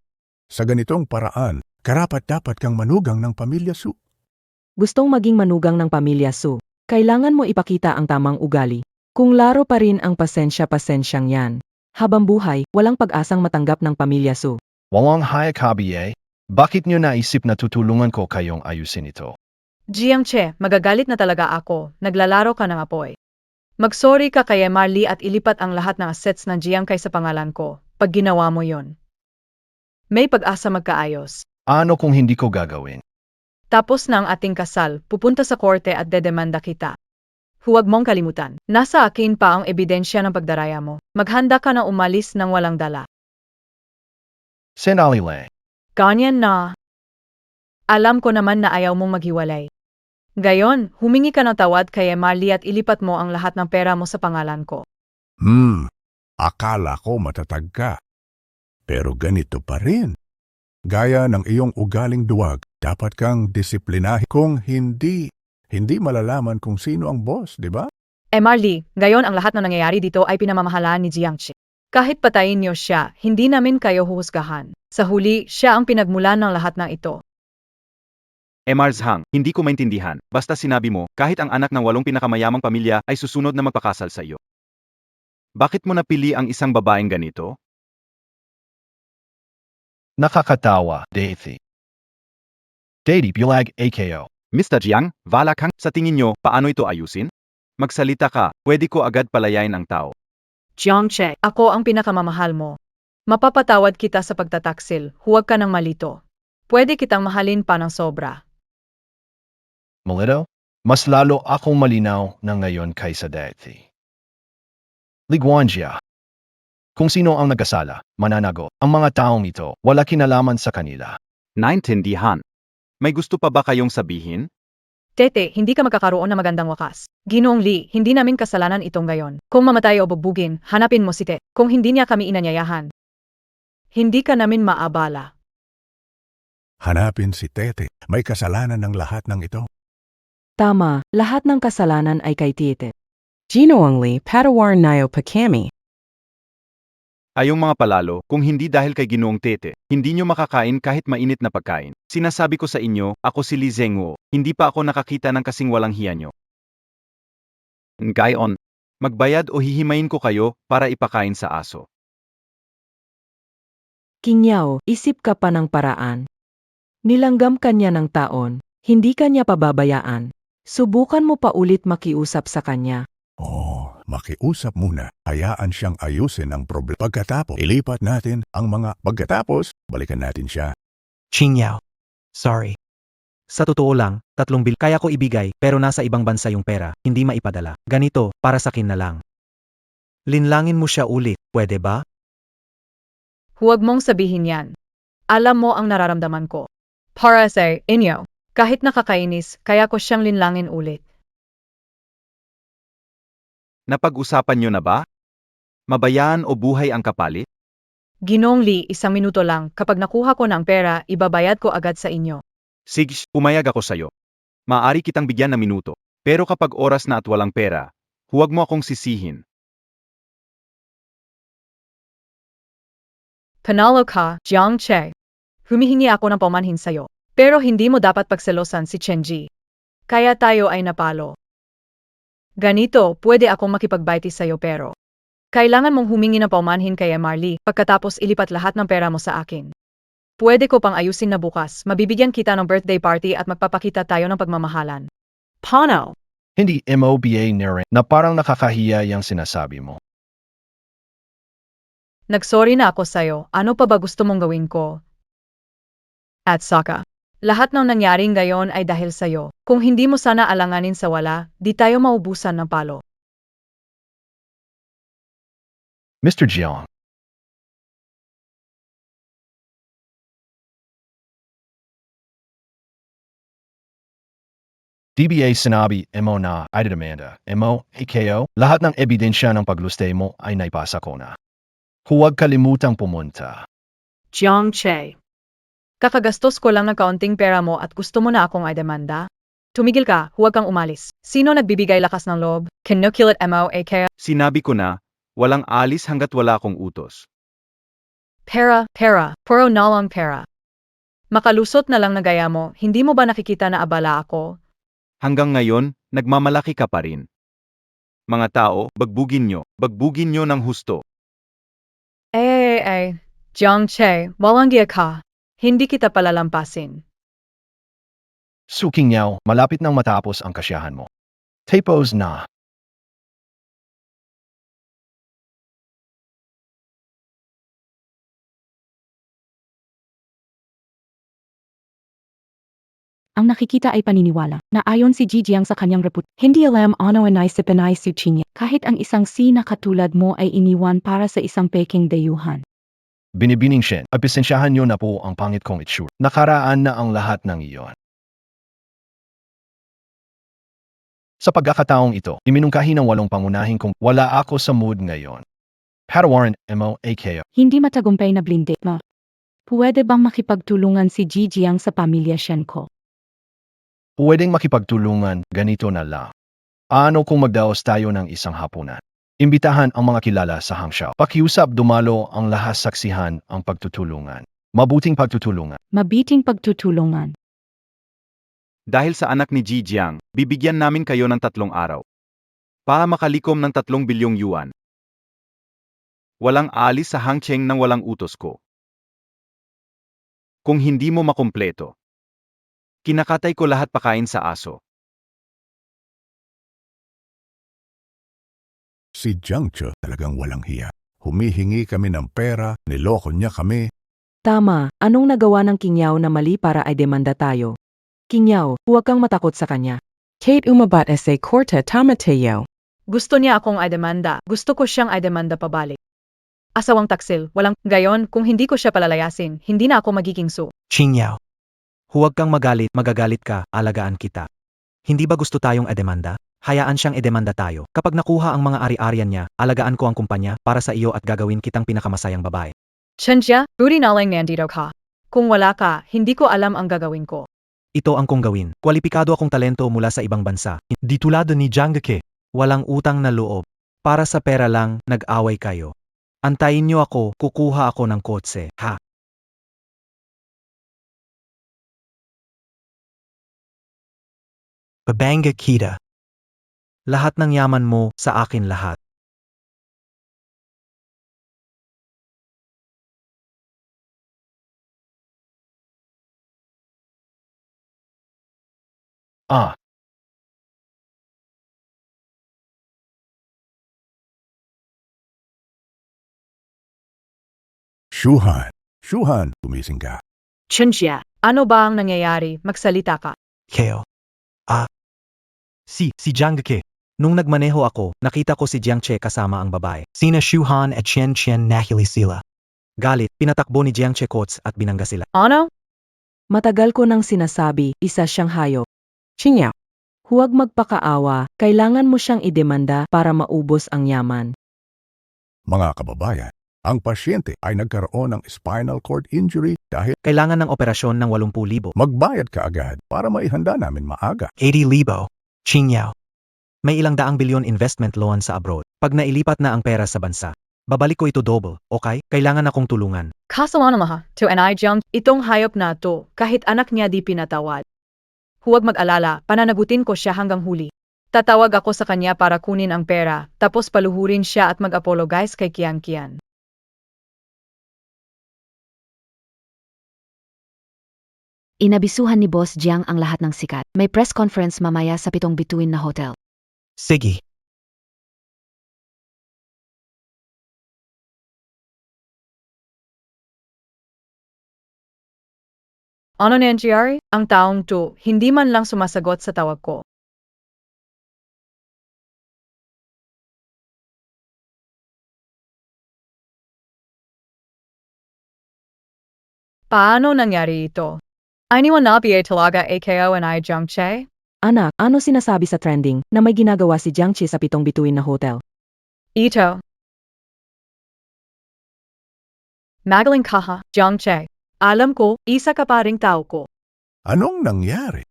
[SPEAKER 11] Sa ganitong paraan, karapat-dapat kang manugang ng pamilya Su.
[SPEAKER 10] Gustong maging manugang ng pamilya Su, kailangan mo ipakita ang tamang ugali. Kung laro pa rin ang pasensyang yan, habang buhay, walang pag-asang matanggap ng pamilya Su.
[SPEAKER 2] Walang haya kabiye, bakit nyo naisip na tutulungan ko kayong ayusin ito?
[SPEAKER 3] Jiang Che, magagalit na talaga ako, naglalaro ka ng apoy. Magsorry ka kay Marley at ilipat ang lahat ng assets ng Jiang kay sa pangalan ko, pag ginawa mo yon. May pag-asa magkaayos.
[SPEAKER 2] Ano kung hindi ko gagawin?
[SPEAKER 3] Tapos na ang ating kasal, pupunta sa korte at dedemanda kita. Huwag mong kalimutan, nasa akin pa ang ebidensya ng pagdaraya mo. Maghanda ka na umalis ng walang dala.
[SPEAKER 2] Senalile.
[SPEAKER 3] Ganyan na. Alam ko naman na ayaw mong maghiwalay. Gayon, humingi ka ng tawad kay Marley at ilipat mo ang lahat ng pera mo sa pangalan ko.
[SPEAKER 11] Akala ko matatag ka. Pero ganito pa rin. Gaya ng iyong ugaling duwag, dapat kang disiplinahin kung hindi malalaman kung sino ang boss, di ba?
[SPEAKER 3] Marley, gayon ang lahat ng nangyayari dito ay pinamamahalaan ni Jiang Che. Kahit patayin niyo siya, hindi namin kayo huhusgahan. Sa huli, siya ang pinagmulan ng lahat ng ito.
[SPEAKER 1] Mars Hang, hindi ko maintindihan. Basta sinabi mo, kahit ang anak ng 8 pinakamayamang pamilya ay susunod na magpakasal sa iyo. Bakit mo napili ang isang babaeng ganito?
[SPEAKER 2] Nakakatawa, Daisy. Daddy, bulag AKO.
[SPEAKER 1] Mr. Jiang, wala kang, sa tingin nyo, paano ito ayusin? Magsalita ka, pwede ko agad palayain ang tao.
[SPEAKER 3] Jiang Che, ako ang pinakamamahal mo. Mapapatawad kita sa pagtataksil, huwag ka nang malito. Pwede kitang mahalin pa ng sobra.
[SPEAKER 2] Malito? Mas lalo akong malinaw na ngayon kaysa dati. Ligwanjia. Kung sino ang nagkasala, mananagot. Ang mga taong ito, wala kinalaman sa kanila.
[SPEAKER 1] Naintindihan. May gusto pa ba kayong sabihin?
[SPEAKER 3] Tete, hindi ka magkakaroon ng magandang wakas. Ginoong Lee, hindi namin kasalanan itong gayon. Kung mamatay o bubugin, hanapin mo si Te. Kung hindi niya kami inanyayahan, hindi ka namin maabala.
[SPEAKER 11] Hanapin si Tete. May kasalanan ng lahat ng ito.
[SPEAKER 10] Tama, lahat ng kasalanan ay kay Tete. Ginoongli Patawar Nayo Pakami.
[SPEAKER 1] Ayong mga palalo, kung hindi dahil kay Ginoong Tete, hindi nyo makakain kahit mainit na pagkain. Sinasabi ko sa inyo, ako si Li Zhengwo, hindi pa ako nakakita ng kasing walang hiya nyo. Gayon, magbayad o hihimayin ko kayo para ipakain sa aso.
[SPEAKER 10] King Yao, isip ka pa ng paraan. Nilanggam kanya ng taon, hindi kanya pababayaan. Subukan mo pa ulit makiusap sa kanya.
[SPEAKER 11] Oh, makiusap muna. Hayaan siyang ayusin ang problema. Pagkatapos, ilipat natin ang mga pagkatapos, balikan natin siya.
[SPEAKER 4] Qing Yao. Sorry. Sa totoo lang, 3 bil kaya ko ibigay pero nasa ibang bansa yung pera, hindi maipadala. Ganito, para sa akin na lang. Linlangin mo siya ulit, pwede ba?
[SPEAKER 3] Huwag mong sabihin yan. Alam mo ang nararamdaman ko. Para sa inyo, kahit nakakainis, kaya ko siyang linlangin ulit.
[SPEAKER 1] Napag-usapan nyo na ba? Mabayaan o buhay ang kapalit?
[SPEAKER 3] Ginoong Lee, 1 minuto lang, kapag nakuha ko ng pera, ibabayad ko agad sa inyo.
[SPEAKER 1] Sige, pumayag ako sa'yo. Maaari kitang bigyan ng minuto. Pero kapag oras na at walang pera, huwag mo akong sisihin.
[SPEAKER 3] Panalo ka, Jiang Che. Humihingi ako ng paumanhin sa'yo. Pero hindi mo dapat pagselosan si Chen Ji. Kaya tayo ay napalo. Ganito, pwede akong makipagbaiti sa'yo pero kailangan mong humingi ng paumanhin kay Marley pagkatapos ilipat lahat ng pera mo sa akin. Pwede ko pang ayusin na bukas, mabibigyan kita ng birthday party at magpapakita tayo ng pagmamahalan. Paano?
[SPEAKER 2] Hindi MOBA na rin na parang nakakahiya yung sinasabi mo.
[SPEAKER 3] Nagsorry na ako sa'yo, ano pa ba gusto mong gawin ko? At saka, lahat ng nangyaring gayon ay dahil sa'yo. Kung hindi mo sana alanganin sa wala, di tayo maubusan ng palo.
[SPEAKER 2] Mr. Jiang. DBA sinabi mo na ay demanda. Mo, AKO, lahat ng ebidensya ng pagluste mo ay naipasa ko na. Huwag kalimutang pumunta.
[SPEAKER 3] Jiang Che. Kakagastos ko lang ng kaunting pera mo at gusto mo na akong ay demanda? Tumigil ka, huwag kang umalis. Sino nagbibigay lakas ng loob? Kinukulit mo, AKO?
[SPEAKER 1] Sinabi ko na, walang alis hanggat wala akong utos.
[SPEAKER 3] Pera, puro na lang pera. Makalusot na lang na gaya mo, hindi mo ba nakikita na abala ako?
[SPEAKER 1] Hanggang ngayon, nagmamalaki ka pa rin. Mga tao, bagbugin nyo ng husto.
[SPEAKER 3] Jiang Che, walang giya ka. Hindi kita palalampasin.
[SPEAKER 2] Suking Yao, malapit nang matapos ang kasiyahan mo. Tapos na.
[SPEAKER 12] Ang nakikita ay paniniwala na ayon si Jijiang sa kanyang reput. Hindi alam ano ang naisipin ay suchi niya. Kahit ang isang sina katulad mo ay iniwan para sa isang peking dayuhan.
[SPEAKER 2] Binibining Shen, abisensyahan nyo na po ang pangit kong itsura. Nakaraan na ang lahat ng iyon. Sa pagkakataong ito, iminungkahi ng 8 pangunahin kung wala ako sa mood ngayon. Padawarin mo, AKO.
[SPEAKER 12] Hindi matagumpay na blinde mo. Pwede bang makipagtulungan si Jijiang sa pamilya Shen ko?
[SPEAKER 2] Pwedeng makipagtulungan, ganito na lang. Ano kung magdaos tayo ng isang hapunan? Imbitahan ang mga kilala sa Hangzhou. Pakiusap dumalo ang lahat saksihan ang pagtutulungan. Mabuting pagtutulungan.
[SPEAKER 12] Mabiting pagtutulungan.
[SPEAKER 1] Dahil sa anak ni Jijiang, bibigyan namin kayo ng 3 araw. Para makalikom ng 3 bilyong yuan. Walang alis sa Hangcheng nang walang utos ko. Kung hindi mo makumpleto, kinakatay ko lahat pakain sa aso.
[SPEAKER 11] Si Jiang Che talagang walang hiya. Humihingi kami ng pera, niloko niya kami.
[SPEAKER 10] Tama, anong nagawa ng King Yao na mali para ay demanda tayo? King Yao, huwag kang matakot sa kanya. Kate umabat sa korte tama tayo.
[SPEAKER 3] Gusto niya akong ay demanda, gusto ko siyang ay demanda pabalik. Asawang taksil, walang gayon, kung hindi ko siya palalayasin, hindi na ako magiging su.
[SPEAKER 4] Qing Yao. Huwag kang magagalit ka, alagaan kita. Hindi ba gusto tayong edemanda? Hayaan siyang edemanda tayo. Kapag nakuha ang mga ari-arian niya, alagaan ko ang kumpanya para sa iyo at gagawin kitang pinakamasayang babae.
[SPEAKER 3] Chenjia, buti na lang nandito ka. Kung wala ka, hindi ko alam ang gagawin ko.
[SPEAKER 4] Ito ang kong gawin. Kwalipikado akong talento mula sa ibang bansa. Di tulad ni Jiang Ge. Walang utang na loob. Para sa pera lang, nag-away kayo. Antayin niyo ako, kukuha ako ng kotse, ha? Babanga kita. Lahat ng yaman mo, sa akin lahat.
[SPEAKER 2] Ah,
[SPEAKER 11] Shuhan, gumising ka.
[SPEAKER 3] Chenjia, ano ba ang nangyayari? Magsalita ka.
[SPEAKER 4] Keo. Si Jiang Ke. Nung nagmaneho ako, nakita ko si Jiang Che kasama ang babae. Sina Shuhan at Chen nahili sila. Galit, pinatakbo ni Jiang Che Kots at binangga sila.
[SPEAKER 3] Ano?
[SPEAKER 10] Matagal ko nang sinasabi, isa siyang hayop. Chinya, huwag magpakaawa, kailangan mo siyang idemanda para maubos ang yaman.
[SPEAKER 11] Mga kababayan, ang pasyente ay nagkaroon ng spinal cord injury dahil
[SPEAKER 4] Kailangan ng operasyon ng 80,000.
[SPEAKER 11] magbayad ka agad para maihanda namin maaga.
[SPEAKER 4] 80,000. Chinyao. May ilang daang bilyon investment loan sa abroad. Pag nailipat na ang pera sa bansa, babalik ko ito double, okay? Kailangan akong tulungan.
[SPEAKER 3] Kasalanan maha, to N.I. Jiang, itong hayop na to, kahit anak niya di pinatawad. Huwag mag-alala, pananagutin ko siya hanggang huli. Tatawag ako sa kanya para kunin ang pera, tapos paluhurin siya at mag-apologize kay Kian.
[SPEAKER 6] Inabisuhan ni Boss Jiang ang lahat ng sikat. May press conference mamaya sa 7 bituin na hotel.
[SPEAKER 4] Sige.
[SPEAKER 3] Ano nangyari? Ang taong to, hindi man lang sumasagot sa tawag ko. Paano nangyari ito? Anyone na ba talaga AKO and I Jiang Che?
[SPEAKER 10] Anak, ano sinasabi sa trending na may ginagawa si Jiang Che sa 7 bituin na hotel?
[SPEAKER 3] Ito. Magaling ka ha, Jiang Che. Alam ko, isa ka pa ring tao ko.
[SPEAKER 11] Anong nangyari?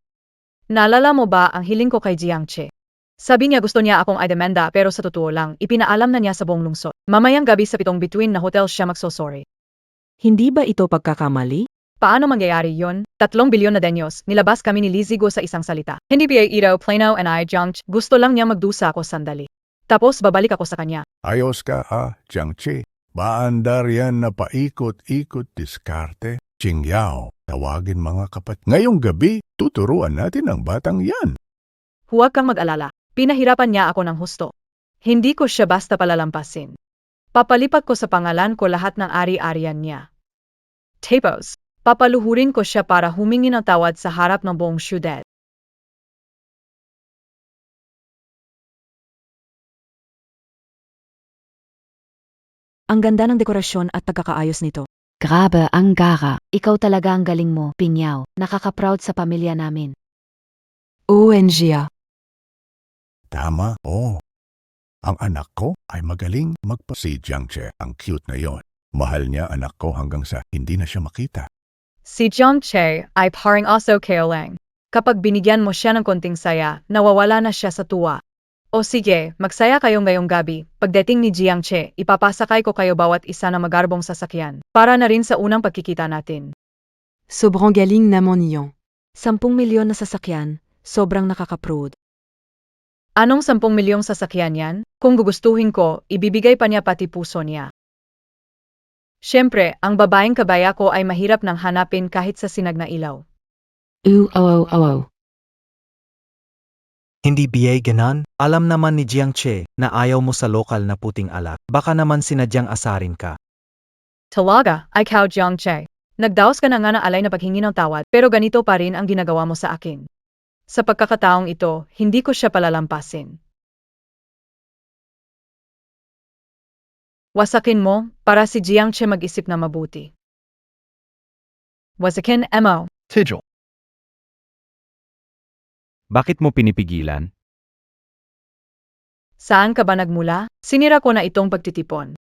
[SPEAKER 3] Naalala mo ba ang hiling ko kay Jiang Che? Sabi niya gusto niya akong idemanda pero sa totoo lang, ipinaalam na niya sa buong lungsod. Mamayang gabi sa 7 bituin na hotel siya magsosorry.
[SPEAKER 10] Hindi ba ito pagkakamali?
[SPEAKER 3] Paano mangyayari yon? 3 bilyon na denyos, nilabas kami ni Lizigo sa isang salita. Hindi ba ito, Plano and I Jiang Che, gusto lang niya magdusa ako sandali. Tapos babalik ako sa kanya.
[SPEAKER 11] Ayos ka Jiang Che. Baandar yan na paikot-ikot diskarte. Chingyao, tawagin mga kapat. Ngayong gabi, tuturuan natin ang batang yan.
[SPEAKER 3] Huwag kang mag-alala. Pinahirapan niya ako ng husto. Hindi ko siya basta palalampasin. Papalipat ko sa pangalan ko lahat ng ari-arian niya. Tapos, papaluhurin ko siya para humingi ng tawad sa harap ng buong syudad.
[SPEAKER 8] Ang ganda ng dekorasyon at pagkakaayos nito.
[SPEAKER 6] Grabe ang gara. Ikaw talaga ang galing mo, Pinyao. Nakaka-proud sa pamilya namin.
[SPEAKER 8] ONG.
[SPEAKER 11] Tama, Ang anak ko ay magaling si Jiang Che. Ang cute na yon. Mahal niya anak ko hanggang sa hindi na siya makita.
[SPEAKER 3] Si Jiang Che ay parang aso keolang. Kapag binigyan mo siya ng konting saya, nawawala na siya sa tuwa. O sige, magsaya kayo ngayong gabi. Pagdating ni Jiang Che, ipapasakay ko kayo bawat isa na magarbong sasakyan. Para na rin sa unang pagkikita natin.
[SPEAKER 8] Sobrang galing naman iyon.
[SPEAKER 10] 10 milyon na sasakyan, sobrang nakaka-proud.
[SPEAKER 3] Anong 10 milyong sasakyan yan? Kung gugustuhin ko, ibibigay pa niya pati puso niya. Siyempre, ang babaeng kabaya ko ay mahirap nang hanapin kahit sa sinag na ilaw.
[SPEAKER 4] Hindi biyay ganan? Alam naman ni Jiang Che na ayaw mo sa lokal na puting alak. Baka naman sinadyang asarin ka.
[SPEAKER 3] Talaga, ikaw Jiang Che. Nagdaos ka na nga na alay na paghingi ng tawad, pero ganito pa rin ang ginagawa mo sa akin. Sa pagkakataong ito, hindi ko siya palalampasin. Wasakin mo, para si Jiang Che mag-isip na mabuti. Wasakin, Mo.
[SPEAKER 2] Tigil.
[SPEAKER 1] Bakit mo pinipigilan?
[SPEAKER 3] Saan ka ba nagmula? Sinira ko na itong pagtitipon.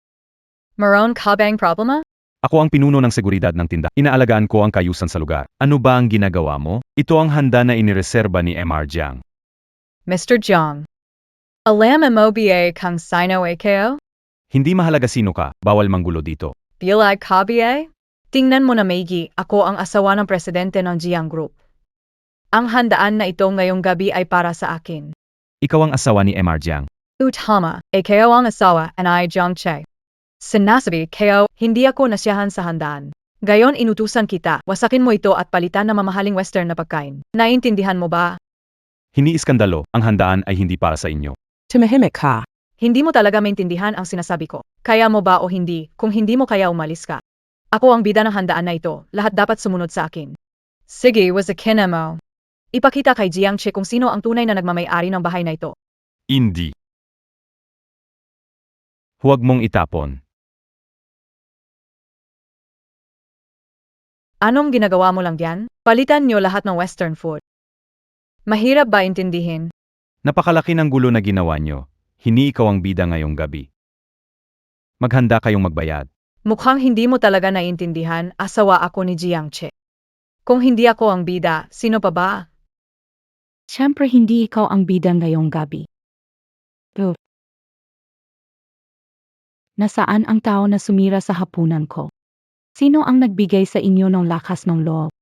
[SPEAKER 3] Maroon ka bang problema?
[SPEAKER 1] Ako ang pinuno ng seguridad ng tindahan. Inaalagaan ko ang kayusan sa lugar. Ano ba ang ginagawa mo? Ito ang handa na inireserba ni Mr. Jiang.
[SPEAKER 3] Mr. Jiang. Alam mo ba kung sino ikaw?
[SPEAKER 1] Hindi mahalaga sino ka, bawal manggulo dito.
[SPEAKER 3] Bilay ka ba? Tingnan mo na maigi, ako ang asawa ng presidente ng Jiang Group. Ang handaan na ito ngayong gabi ay para sa akin.
[SPEAKER 1] Ikaw ang asawa ni MR Jiang.
[SPEAKER 3] Tama, ikaw ang asawa and I Jiang Che. Sinasabi kayo, hindi ako nasiyahan sa handaan. Gayon inutusan kita, wasakin mo ito at palitan ng mamahaling western na pagkain. Naiintindihan mo ba?
[SPEAKER 1] Hindi iskandalo, ang handaan ay hindi para sa inyo.
[SPEAKER 10] Tumahimik ka.
[SPEAKER 3] Hindi mo talaga maintindihan ang sinasabi ko. Kaya mo ba o hindi? Kung hindi mo kaya umalis ka. Ako ang bida ng handaan na ito, lahat dapat sumunod sa akin. Sige, wasakin mo. Ipakita kay Jiang Che kung sino ang tunay na nagmamay-ari ng bahay na ito.
[SPEAKER 9] Hindi.
[SPEAKER 1] Huwag mong itapon.
[SPEAKER 3] Anong ginagawa mo lang diyan? Palitan niyo lahat ng western food. Mahirap ba intindihin?
[SPEAKER 1] Napakalaki ng gulo na ginawa nyo. Hindi ikaw ang bida ngayong gabi. Maghanda kayong magbayad.
[SPEAKER 3] Mukhang hindi mo talaga naiintindihan, asawa ako ni Jiang Che. Kung hindi ako ang bida, sino pa ba?
[SPEAKER 12] Siyempre hindi ikaw ang bida ngayong gabi. Nasaan ang tao na sumira sa hapunan ko? Sino ang nagbigay sa inyo ng lakas ng loob?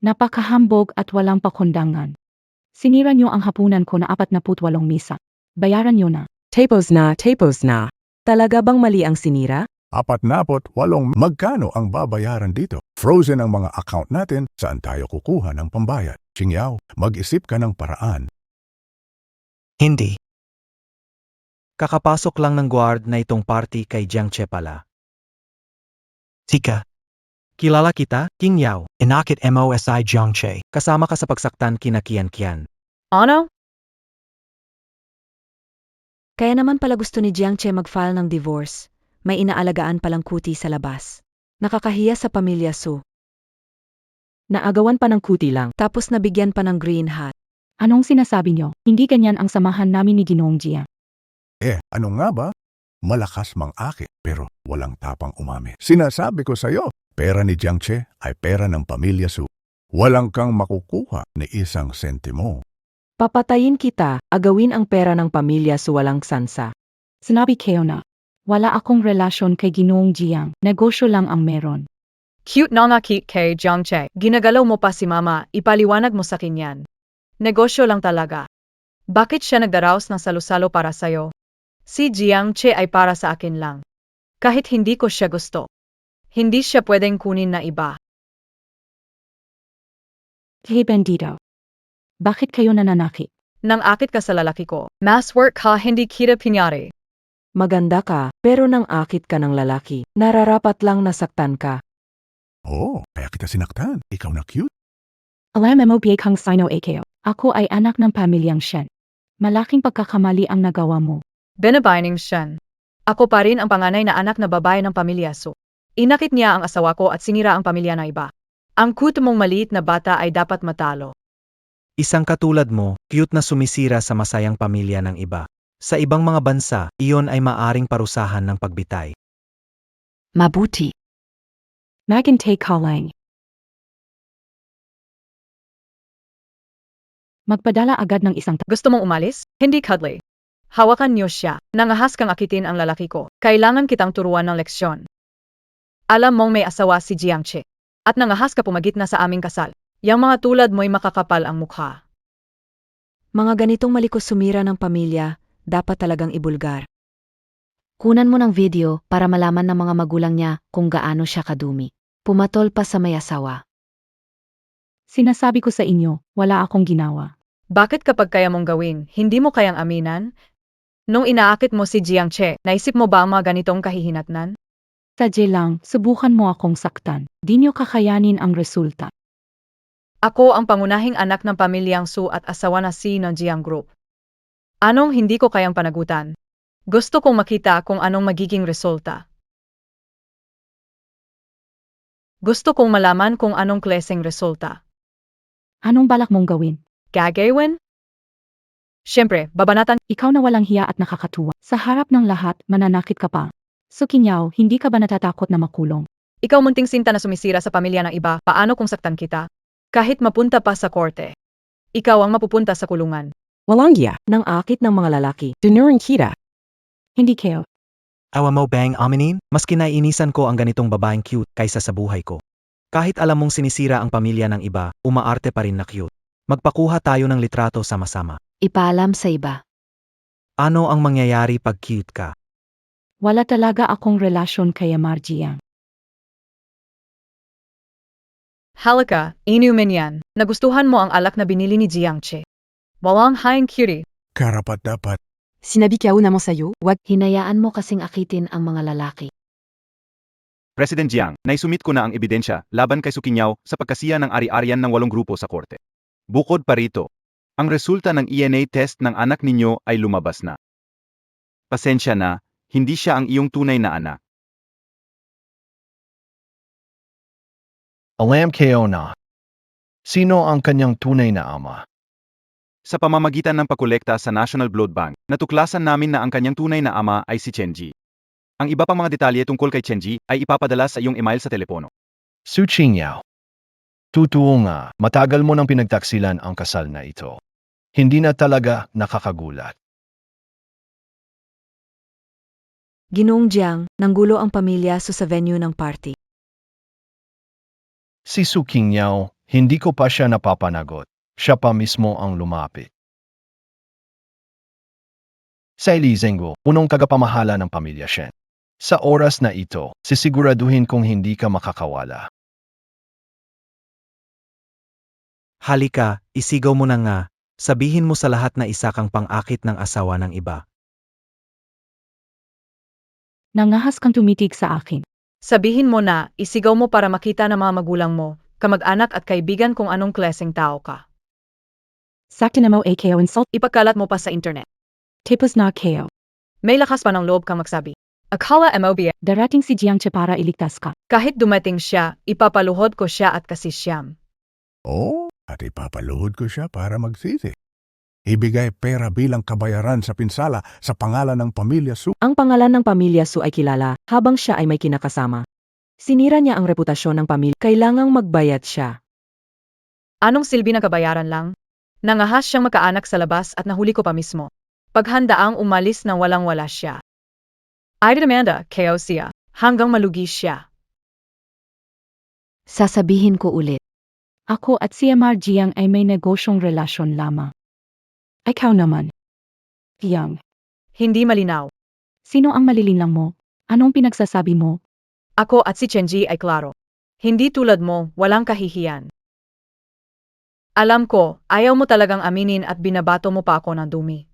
[SPEAKER 12] Napakahambog at walang pakundangan. Sinira niyo ang hapunan ko na 48 misa. Bayaran niyo na.
[SPEAKER 10] Tapos na. Talaga bang mali ang sinira?
[SPEAKER 11] 48, magkano ang babayaran dito? Frozen ang mga account natin, saan tayo kukuha ng pambayad? Qingyaw, mag-isip ka ng paraan.
[SPEAKER 4] Hindi. Kakapasok lang ng guard na itong party kay Jiang Che pala. Sika. Kilala kita, King Yao, inakit MOSI Jiang Che. Kasama ka sa pagsaktan kina Kian.
[SPEAKER 3] Ano?
[SPEAKER 8] Kaya naman pala gusto ni Jiang Che mag-file ng divorce. May inaalagaan palang kuti sa labas. Nakakahiya sa pamilya Su.
[SPEAKER 10] Naagawan pa ng kuti lang.
[SPEAKER 8] Tapos nabigyan pa ng green hat.
[SPEAKER 12] Anong sinasabi niyo? Hindi ganyan ang samahan namin ni Ginoong Jiang.
[SPEAKER 11] Ano nga ba? Malakas mang-akit pero walang tapang umami. Sinasabi ko sa'yo, pera ni Jiang Che ay pera ng pamilya Su. Walang kang makukuha ni isang sentimo.
[SPEAKER 10] Papatayin kita, agawin ang pera ng pamilya sa walang sansa.
[SPEAKER 12] Sinabi kayo na, wala akong relasyon kay Ginoong Jiang. Negosyo lang ang meron.
[SPEAKER 3] Cute na nga cute kay Jiang Che. Ginagalaw mo pa si mama, ipaliwanag mo sa kinyan. Negosyo lang talaga. Bakit siya nagdaraos ng salusalo para sa'yo? Si Jiang Che ay para sa akin lang. Kahit hindi ko siya gusto. Hindi siya pwedeng kunin na iba.
[SPEAKER 12] Hey Bendito. Bakit kayo nananakit?
[SPEAKER 3] Nang akit ka sa lalaki ko, mass work ka hindi kita pinyari.
[SPEAKER 10] Maganda ka, pero nang akit ka ng lalaki, nararapat lang nasaktan ka.
[SPEAKER 11] Kaya kita sinaktan. Ikaw na cute.
[SPEAKER 12] Alam mo ba kung sino ikaw? Ako ay anak ng pamilyang Shen. Malaking pagkakamali ang nagawa mo.
[SPEAKER 3] Binabining Shen. Ako pa rin ang panganay na anak na babae ng pamilya Su. Inakit niya ang asawa ko at sinira ang pamilya na iba. Ang cute mong maliit na bata ay dapat matalo.
[SPEAKER 4] Isang katulad mo, cute na sumisira sa masayang pamilya ng iba. Sa ibang mga bansa, iyon ay maaring parusahan ng pagbitay.
[SPEAKER 6] Mabuti.
[SPEAKER 12] Magintay ka lang. Magpadala agad ng isang
[SPEAKER 3] Gusto mong umalis? Hindi cuddly. Hawakan niyo siya. Nangahas kang akitin ang lalaki ko. Kailangan kitang turuan ng leksyon. Alam mong may asawa si Jiang Che. At nangahas ka pumagit na sa aming kasal. Yang mga tulad mo'y makakapal ang mukha.
[SPEAKER 8] Mga ganitong malikos sumira ng pamilya, dapat talagang ibulgar.
[SPEAKER 6] Kunan mo ng video para malaman ng mga magulang niya kung gaano siya kadumi. Pumatol pa sa may asawa.
[SPEAKER 12] Sinasabi ko sa inyo, wala akong ginawa.
[SPEAKER 3] Bakit kapag kaya mong gawin, hindi mo kayang aminan? Nung inaakit mo si Jiang Che, naisip mo ba ang mga ganitong kahihinatnan?
[SPEAKER 12] Sadya lang, subukan mo akong saktan. Di niyo kakayanin ang resulta.
[SPEAKER 3] Ako ang pangunahing anak ng pamilyang Su at asawa na si ng Jiang Group. Anong hindi ko kayang panagutan? Gusto kong makita kung anong magiging resulta. Gusto kong malaman kung anong klaseng resulta.
[SPEAKER 12] Anong balak mong gawin?
[SPEAKER 3] Gagawin? Siyempre, babanatan.
[SPEAKER 12] Ikaw na walang hiya at nakakatuwa. Sa harap ng lahat, mananakit ka pa. So Kinyaw, hindi ka ba natatakot na makulong?
[SPEAKER 3] Ikaw munting sinta na sumisira sa pamilya ng iba, paano kung saktan kita? Kahit mapunta pa sa korte. Ikaw ang mapupunta sa kulungan.
[SPEAKER 10] Walang giya ng akit ng mga lalaki. Tunuring kita. Hindi kayo.
[SPEAKER 4] Awa mo bang aminin? Mas kinaiinisan ko ang ganitong babaeng cute kaysa sa buhay ko. Kahit alam mong sinisira ang pamilya ng iba, umaarte pa rin na cute. Magpakuha tayo ng litrato sama-sama.
[SPEAKER 6] Ipaalam sa iba.
[SPEAKER 4] Ano ang mangyayari pag cute ka?
[SPEAKER 12] Wala talaga akong relasyon kay Jiang.
[SPEAKER 3] Halika, inumin yan. Nagustuhan mo ang alak na binili ni Jiang Che. Walang haing cutie.
[SPEAKER 11] Karapat-dapat.
[SPEAKER 12] Sinabi ko na mo sa'yo, wag
[SPEAKER 6] Hinayaan mo kasing akitin ang mga lalaki.
[SPEAKER 1] President Jiang, naisumit ko na ang ebidensya laban kay Sukinyaw sa pagkasiya ng ari-arian ng 8 grupo sa korte. Bukod pa rito, ang resulta ng ENA test ng anak ninyo ay lumabas na. Pasensya na, hindi siya ang iyong tunay na anak.
[SPEAKER 2] Alam kayo na. Sino ang kanyang tunay na ama?
[SPEAKER 1] Sa pamamagitan ng pagkolekta sa National Blood Bank, natuklasan namin na ang kanyang tunay na ama ay si Chenji. Ang iba pang mga detalye tungkol kay Chenji ay ipapadala sa iyong email sa telepono.
[SPEAKER 2] Su Qingyao. Totoo nga, matagal mo nang pinagtaksilan ang kasal na ito. Hindi na talaga nakakagulat.
[SPEAKER 8] Ginoong Jiang, nanggulo ang pamilya sa venue ng party.
[SPEAKER 2] Si Su Qingyao, hindi ko pa siya napapanagot. Siya pa mismo ang lumapit. Sa Li Zhengguo, punong tagapamahala ng pamilya Shen. Sa oras na ito, sisiguraduhin kong hindi ka makakawala.
[SPEAKER 4] Halika, isigaw mo na nga. Sabihin mo sa lahat na isa kang pang-akit ng asawa ng iba.
[SPEAKER 12] nangahas kang tumitig sa akin.
[SPEAKER 3] Sabihin mo na, isigaw mo para makita ng mga magulang mo, kamag-anak at kaibigan kung anong klaseng tao ka.
[SPEAKER 12] Sakto na mo kayo insult,
[SPEAKER 3] Ipagkalat mo pa sa internet.
[SPEAKER 12] tapos na kayo.
[SPEAKER 3] May lakas pa ng loob kang magsabi. Akala MOB,
[SPEAKER 12] Darating si Jiang Che para iligtas ka.
[SPEAKER 3] kahit dumating siya, ipapaluhod ko siya at kasisiyam.
[SPEAKER 11] Oh, at ipapaluhod ko siya para magsisi. Ibigay pera bilang kabayaran sa pinsala sa pangalan ng pamilya Su.
[SPEAKER 10] Ang pangalan ng pamilya Su ay kilala habang siya ay may kinakasama. Sinira niya ang reputasyon ng pamilya. Kailangang magbayad siya.
[SPEAKER 3] Anong silbi ng kabayaran lang? Nangahas siyang makaanak sa labas at nahuli ko pa mismo. Paghandaang umalis na walang-wala siya. I demanda, KO siya, hanggang malugi siya.
[SPEAKER 6] Sasabihin ko ulit.
[SPEAKER 12] Ako at si Jiang ay may negosyong relasyon lamang. Ikaw naman. Jiang,
[SPEAKER 3] Hindi malinaw.
[SPEAKER 12] sino ang malilinlang mo? Anong pinagsasabi mo?
[SPEAKER 3] Ako at si Chenji ay klaro. Hindi tulad mo, walang kahihiyan. Alam ko, ayaw mo talagang aminin at binabato mo pa ako ng dumi.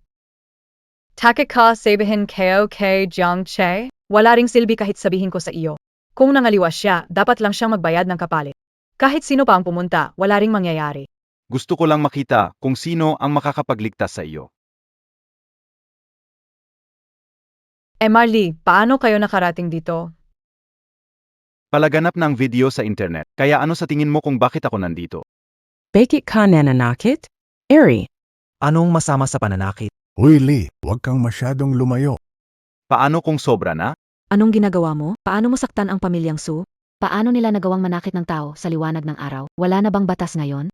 [SPEAKER 3] Takik ka sabihin KO kay Jiang Che? Wala ring silbi kahit sabihin ko sa iyo. Kung nangaliwa siya, dapat lang siyang magbayad ng kapalit. Kahit sino pa ang pumunta, wala ring mangyayari.
[SPEAKER 1] Gusto ko lang makita kung sino ang makakapagligtas sa iyo.
[SPEAKER 3] Marley, paano kayo nakarating dito?
[SPEAKER 1] Palaganap ng video sa internet, kaya ano sa tingin mo kung bakit ako nandito?
[SPEAKER 10] Bakit ka nananakit? Eri,
[SPEAKER 4] Anong masama sa pananakit?
[SPEAKER 11] Uy Lee, huwag kang masyadong lumayo.
[SPEAKER 1] Paano kung sobra na?
[SPEAKER 8] Anong ginagawa mo? Paano mo saktan ang pamilyang Su?
[SPEAKER 6] Paano nila nagawang manakit ng tao sa liwanag ng araw? Wala na bang batas ngayon?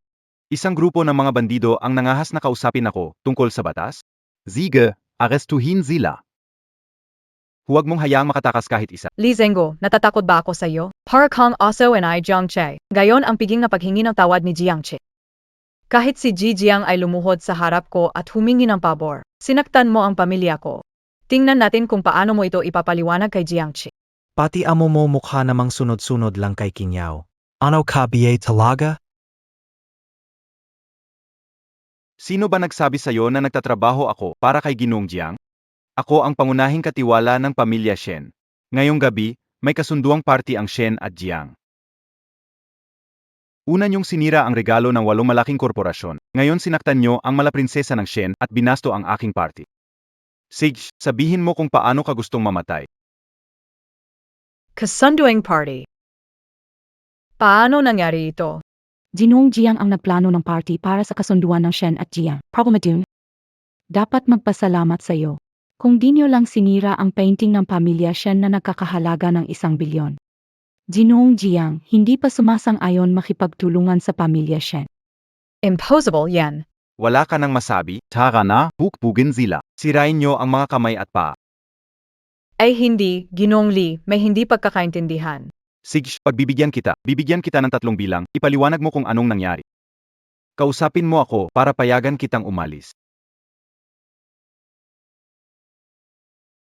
[SPEAKER 1] Isang grupo ng mga bandido ang nangahas na kausapin ako tungkol sa batas? Sige, arestuhin sila. Huwag mong hayaang makatakas kahit isa.
[SPEAKER 3] Li Zhengguo, natatakot ba ako sa iyo? Para kang aso and I Jiang Che. Gayon ang piging na paghingi ng tawad ni Jiang Che. Kahit si Ji Jiang ay lumuhod sa harap ko at humingi ng pabor, sinaktan mo ang pamilya ko. Tingnan natin kung paano mo ito ipapaliwanag kay Jiang Che.
[SPEAKER 4] Pati amo mo mukha namang sunod-sunod lang kay Kinyaw. Ano ka biye talaga?
[SPEAKER 1] Sino ba nagsabi sa'yo na nagtatrabaho ako para kay Ginoong Jiang? Ako ang pangunahing katiwala ng pamilya Shen. Ngayong gabi, may kasunduang party ang Shen at Jiang. Una niyong sinira ang regalo ng 8 malaking korporasyon. Ngayon sinaktan niyo ang malaprinsesa ng Shen at binasto ang aking party. Sige, sabihin mo kung paano ka gustong mamatay.
[SPEAKER 3] Kasunduang party. Paano nangyari ito?
[SPEAKER 12] Ginoong Jiang ang nagplano ng party para sa kasunduan ng Shen at Jiang. Problema dun. Dapat magpasalamat sa iyo. Kung di niyo lang sinira ang painting ng pamilya Shen na nagkakahalaga ng 1 bilyon. Ginoong Jiang, hindi pa sumasang-ayon makipagtulungan sa pamilya Shen.
[SPEAKER 3] Impossible yan.
[SPEAKER 1] Wala ka nang masabi? Tara na, bugbugin sila. Sirain nyo ang mga kamay at paa.
[SPEAKER 3] Ay hindi, Ginoong Lee, may hindi pagkakaintindihan.
[SPEAKER 1] Sige, pagbibigyan kita. Bibigyan kita ng 3 bilang. Ipaliwanag mo kung anong nangyari. Kausapin mo ako para payagan kitang umalis.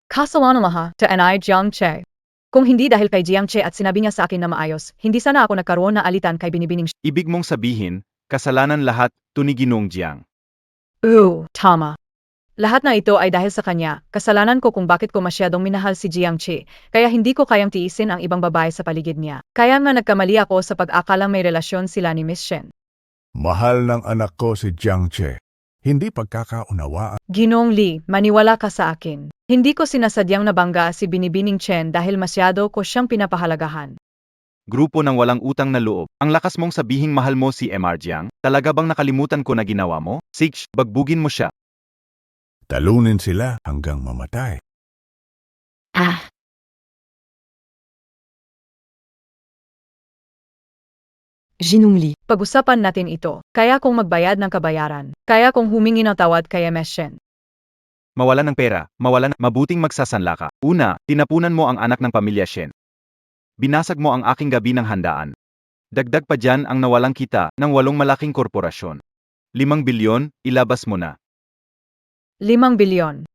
[SPEAKER 3] Kasalanan lahat ta Anay Jiang Che. Kung hindi dahil kay Jiang Che at sinabi niya sa akin na maayos, hindi sana ako nagkaroon na alitan kay binibining
[SPEAKER 1] Ibig mong sabihin, kasalanan lahat, to ni Ginoong Jiang.
[SPEAKER 3] Tama. Lahat na ito ay dahil sa kanya, kasalanan ko kung bakit ko masyadong minahal si Jiang Che, kaya hindi ko kayang tiisin ang ibang babae sa paligid niya. Kaya nga nagkamali ako sa pag-akalang may relasyon sila ni Miss Shen.
[SPEAKER 11] Mahal ng anak ko si Jiang Che. Hindi pagkakaunawaan.
[SPEAKER 3] Ginoong Lee, maniwala ka sa akin. Hindi ko sinasadyang nabangga si Binibining Chen dahil masyado ko siyang pinapahalagahan.
[SPEAKER 1] Grupo ng walang utang na loob. Ang lakas mong sabihing mahal mo si MR Jiang, talaga bang nakalimutan ko na ginawa mo? Sige, bagbugin mo siya.
[SPEAKER 11] Talunin sila hanggang mamatay.
[SPEAKER 8] Ginong Lee,
[SPEAKER 3] Pag-usapan natin ito. Kaya kong magbayad ng kabayaran. Kaya kong humingi ng tawad kay Miss Shen.
[SPEAKER 1] Mawalan ng pera, mabuting magsasanla ka. Una, tinapunan mo ang anak ng pamilya Shen. Binasag mo ang aking gabi ng handaan. Dagdag pa dyan ang nawalang kita ng 8 malaking korporasyon. 5 bilyon, ilabas mo na.
[SPEAKER 3] 5 bilyon.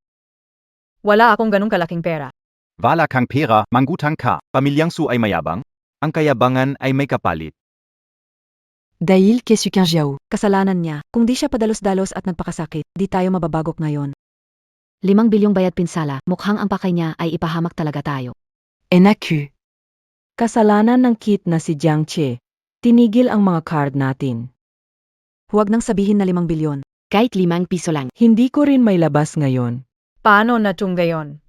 [SPEAKER 3] Wala akong ganung kalaking pera.
[SPEAKER 1] Wala kang pera, manggutang ka. Pamilyang Su ay mayabang. Ang kayabangan ay may kapalit.
[SPEAKER 8] dahil kay Su Kangjiao, kasalanan niya. Kung di siya padalos-dalos at nagpakasakit, di tayo mababagok ngayon.
[SPEAKER 6] 5 bilyong bayad pinsala, mukhang ang pakay niya ay ipahamak talaga tayo.
[SPEAKER 10] Enaku. Kasalanan ng kit na si Jiang Che. Tinigil ang mga card natin.
[SPEAKER 8] Huwag nang sabihin na 5 bilyon.
[SPEAKER 6] Kahit 5 piso lang.
[SPEAKER 10] Hindi ko rin may labas ngayon.
[SPEAKER 3] Paano na tung gayon?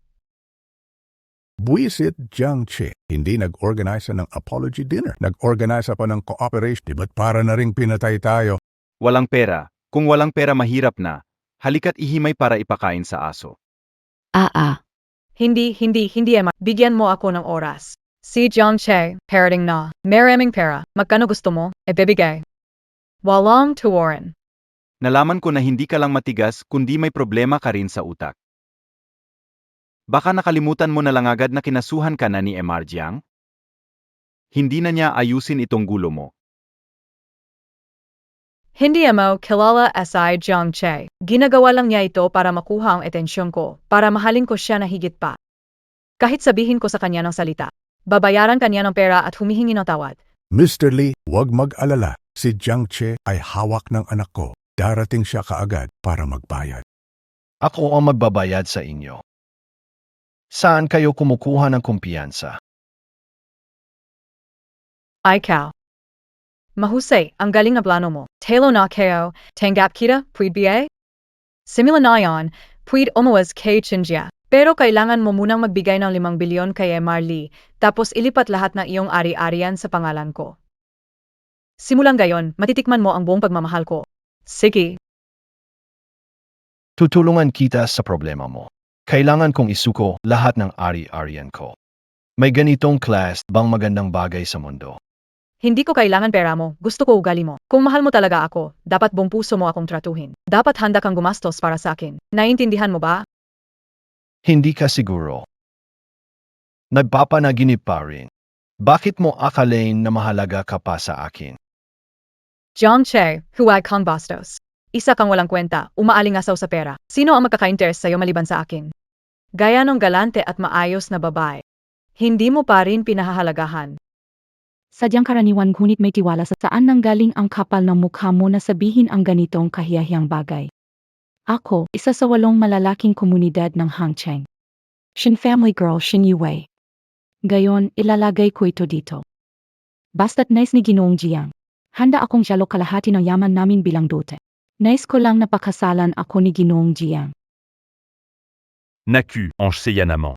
[SPEAKER 11] Buisit Jiang Che. Hindi nag-organize ng apology dinner. Nag-organize pa ng cooperation. Diba't para na ring pinatay tayo.
[SPEAKER 1] Walang pera. Kung walang pera mahirap na. Halika't ihimay para ipakain sa aso.
[SPEAKER 3] Hindi Emma. Bigyan mo ako ng oras. Si Jiang Che, parating na. Maraming pera. Magkano gusto mo? Bibigay. Walang tuwaran.
[SPEAKER 1] Nalaman ko na hindi ka lang matigas kundi may problema ka rin sa utak. Baka nakalimutan mo na lang agad na kinasuhan ka na ni MR Jiang? Hindi na niya ayusin itong gulo mo.
[SPEAKER 3] Hindi mo kilala si Jiang Che. Ginagawa lang niya ito para makuha ang atensyon ko, para mahalin ko siya na higit pa. Kahit sabihin ko sa kanya ng salita, babayaran kanya ng pera at humihingi ng tawad.
[SPEAKER 11] Mr. Lee, huwag mag-alala. Si Jiang Che ay hawak ng anak ko. Darating siya kaagad para magbayad.
[SPEAKER 2] Ako ang magbabayad sa inyo. Saan kayo kumukuha ng kumpiyansa?
[SPEAKER 3] Ikaw. Mahusay, ang galing na plano mo. Talo na kayo, tanggap kita, pwede ba? Simula na yan, pwede umawas kay Chinjia. Pero kailangan mo munang magbigay ng 5 bilyon kay MR Lee, tapos ilipat lahat ng iyong ari-arian sa pangalan ko. Simulang gayon, matitikman mo ang buong pagmamahal ko. Sige.
[SPEAKER 2] Tutulungan kita sa problema mo. Kailangan kong isuko lahat ng ari-arian ko. May ganitong class bang magandang bagay sa mundo?
[SPEAKER 3] Hindi ko kailangan pera mo, gusto ko ugali mo. Kung mahal mo talaga ako, dapat buong puso mo akong tratuhin. Dapat handa kang gumastos para sa akin. Naiintindihan mo ba?
[SPEAKER 2] Hindi ka siguro. Nagpapanaginip pa rin. Bakit mo akalain na mahalaga ka pa sa akin?
[SPEAKER 3] Jiang Che, huwag kang bastos. Isa kang walang kwenta, umaalingasaw sa pera. Sino ang magkaka-interest sa'yo maliban sa akin? Gaya ng galante at maayos na babae. Hindi mo pa rin pinahahalagahan.
[SPEAKER 12] Sadyang karaniwan ngunit may tiwala sa saan nanggaling ang kapal ng mukha mo na sabihin ang ganitong kahiyahiyang bagay. Ako, isa sa 8 malalaking komunidad ng Hangcheng. Shin family girl Shin Yue. Gayon, ilalagay ko ito dito. Basta't nice ni Ginoong Jiang. Handa akong jalok kalahati ng yaman namin bilang dote. Nice ko lang napakasalan ako ni Ginoong Jiang.
[SPEAKER 9] Naku, Ange Seyanamon.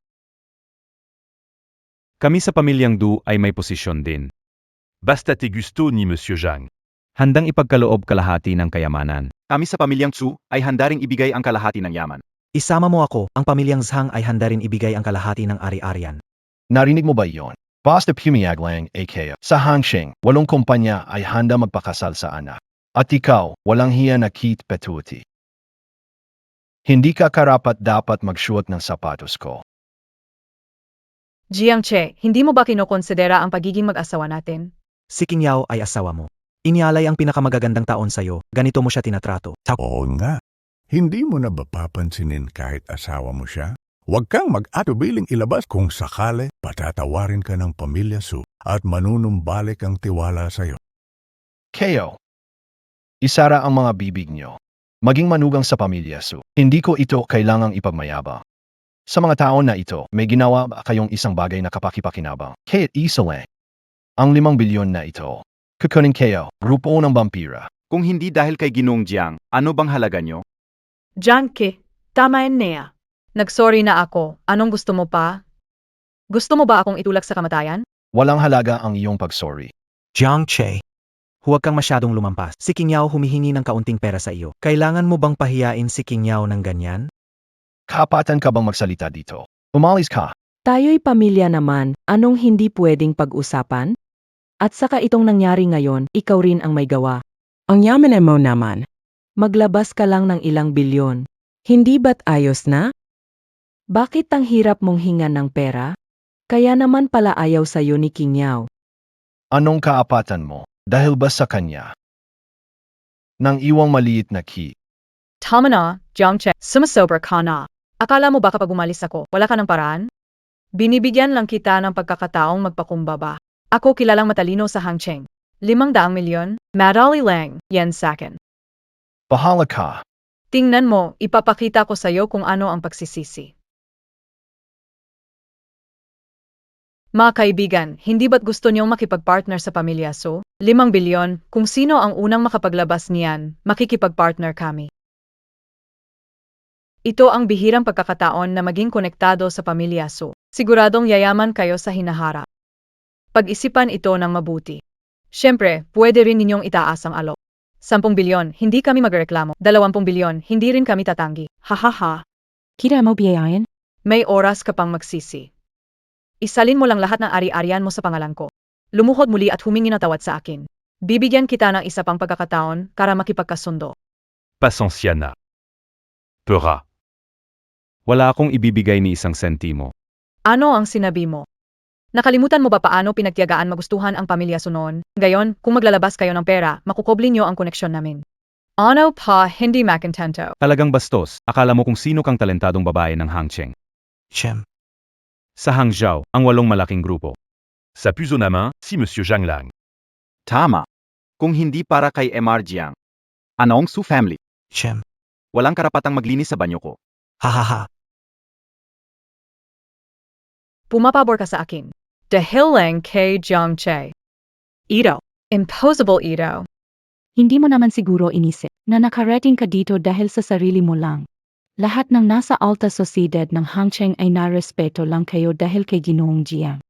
[SPEAKER 1] Kami sa pamilyang Du ay may posisyon din.
[SPEAKER 9] Basta te gusto ni Monsieur Zhang.
[SPEAKER 1] Handang ipagkaloob kalahati ng kayamanan.
[SPEAKER 13] Kami sa pamilyang Tsu ay handa ring ibigay ang kalahati ng yaman.
[SPEAKER 4] Isama mo ako, ang pamilyang Zhang ay handa rin ibigay ang kalahati ng ari-arian.
[SPEAKER 2] Narinig mo ba iyon? Basta pumiyag lang AKO. Sa Hangsheng, 8 kumpanya ay handa magpakasal sa anak. At ikaw, walang hiya na Keith Petuti. Hindi ka karapat dapat magsuot ng sapatos ko.
[SPEAKER 3] Jiang Che, hindi mo ba kinokonsidera ang pagiging mag-asawa natin?
[SPEAKER 4] Si King Yao ay asawa mo. Inialay ang pinakamagagandang taon sa'yo, ganito mo siya tinatrato.
[SPEAKER 11] Oo nga. Hindi mo na ba papansinin kahit asawa mo siya? Huwag kang mag-atubiling ilabas kung sakali patatawarin ka ng pamilya Su at manunumbalik ang tiwala sa'yo.
[SPEAKER 2] Keo, isara ang mga bibig nyo. Maging manugang sa pamilya Su. Hindi ko ito kailangang ipagmayabang. Sa mga taon na ito, may ginawa ba kayong isang bagay na kapakipakinabang? Kahit isa lang. Ang 5 bilyon na ito. Kukunin kayo, grupo ng vampira.
[SPEAKER 13] Kung hindi dahil kay Ginoong Jiang, ano bang halaga nyo?
[SPEAKER 3] Jiang Ke, tama yan Nea. Nagsorry na ako. Anong gusto mo pa? Gusto mo ba akong itulak sa kamatayan?
[SPEAKER 2] Walang halaga ang iyong pagsorry.
[SPEAKER 4] Jiang Che, huwag kang masyadong lumampas. Si King Yao humihingi ng kaunting pera sa iyo. Kailangan mo bang pahiyain si King Yao ng ganyan?
[SPEAKER 2] Kapatan ka bang magsalita dito? Umalis ka.
[SPEAKER 10] Tayo'y pamilya naman, anong hindi pwedeng pag-usapan? At saka itong nangyari ngayon, ikaw rin ang may gawa. Ang yaman mo naman. Maglabas ka lang ng ilang bilyon. Hindi ba't ayos na? Bakit ang hirap mong hingan ng pera? Kaya naman pala ayaw sa'yo ni King Yao.
[SPEAKER 2] Anong kaapatan mo? Dahil ba sa kanya? Nang iwang maliit na ki.
[SPEAKER 3] Tama na, Jiang Che, sumasobra ka na. Akala mo ba kapag umalis ako, wala ka ng paraan? Binibigyan lang kita ng pagkakataong magpakumbaba. Ako kilalang matalino sa Hangcheng. 500 milyon, madali lang, yan sakin.
[SPEAKER 2] Bahala ka.
[SPEAKER 3] Tingnan mo, ipapakita ko sa'yo kung ano ang pagsisisi. Mga kaibigan, hindi ba't gusto niyong makipag-partner sa pamilya So? 5 bilyon, kung sino ang unang makapaglabas niyan, makikipag-partner kami. Ito ang bihirang pagkakataon na maging konektado sa pamilya So. Siguradong yayaman kayo sa hinaharap. Pag-isipan ito ng mabuti. Siyempre, pwede rin ninyong itaas ang alok. 10 bilyon, hindi kami magreklamo. 20 bilyon, hindi rin kami tatanggi. Hahaha.
[SPEAKER 12] Kita mo biyayain?
[SPEAKER 3] May oras ka pang magsisi. Isalin mo lang lahat ng ari-arian mo sa pangalan ko. Lumuhod muli at humingi ng tawad sa akin. Bibigyan kita ng isa pang pagkakataon para makipagkasundo.
[SPEAKER 9] Pasensya na. Pera.
[SPEAKER 1] Wala akong ibibigay ni isang sentimo.
[SPEAKER 3] Ano ang sinabi mo? Nakalimutan mo ba paano pinagtiyagaan magustuhan ang pamilya Sunon? Gayon, kung maglalabas kayo ng pera, makukobli niyo ang koneksyon namin. Ano pa, hindi makontento.
[SPEAKER 1] Talagang bastos, akala mo kung sino kang talentadong babae ng Hangcheng.
[SPEAKER 4] Chem.
[SPEAKER 1] Sa Hangzhou, ang 8 malaking grupo.
[SPEAKER 9] Ça puse au main, si Monsieur Zhang Lang.
[SPEAKER 13] Tama. Kung hindi para kay MR Jiang. Anong Su family?
[SPEAKER 4] Chem.
[SPEAKER 13] Walang karapatang maglinis sa banyo ko.
[SPEAKER 4] Hahaha.
[SPEAKER 3] Pumapabor ka sa akin. Dahil lang kay Jiang Che. Ito. Impossible ito.
[SPEAKER 12] Hindi mo naman siguro inisip na nakarating ka dito dahil sa sarili mo lang. Lahat ng nasa alta sociedad ng Hangcheng ay narespeto lang kayo dahil kay Ginoong Jiang.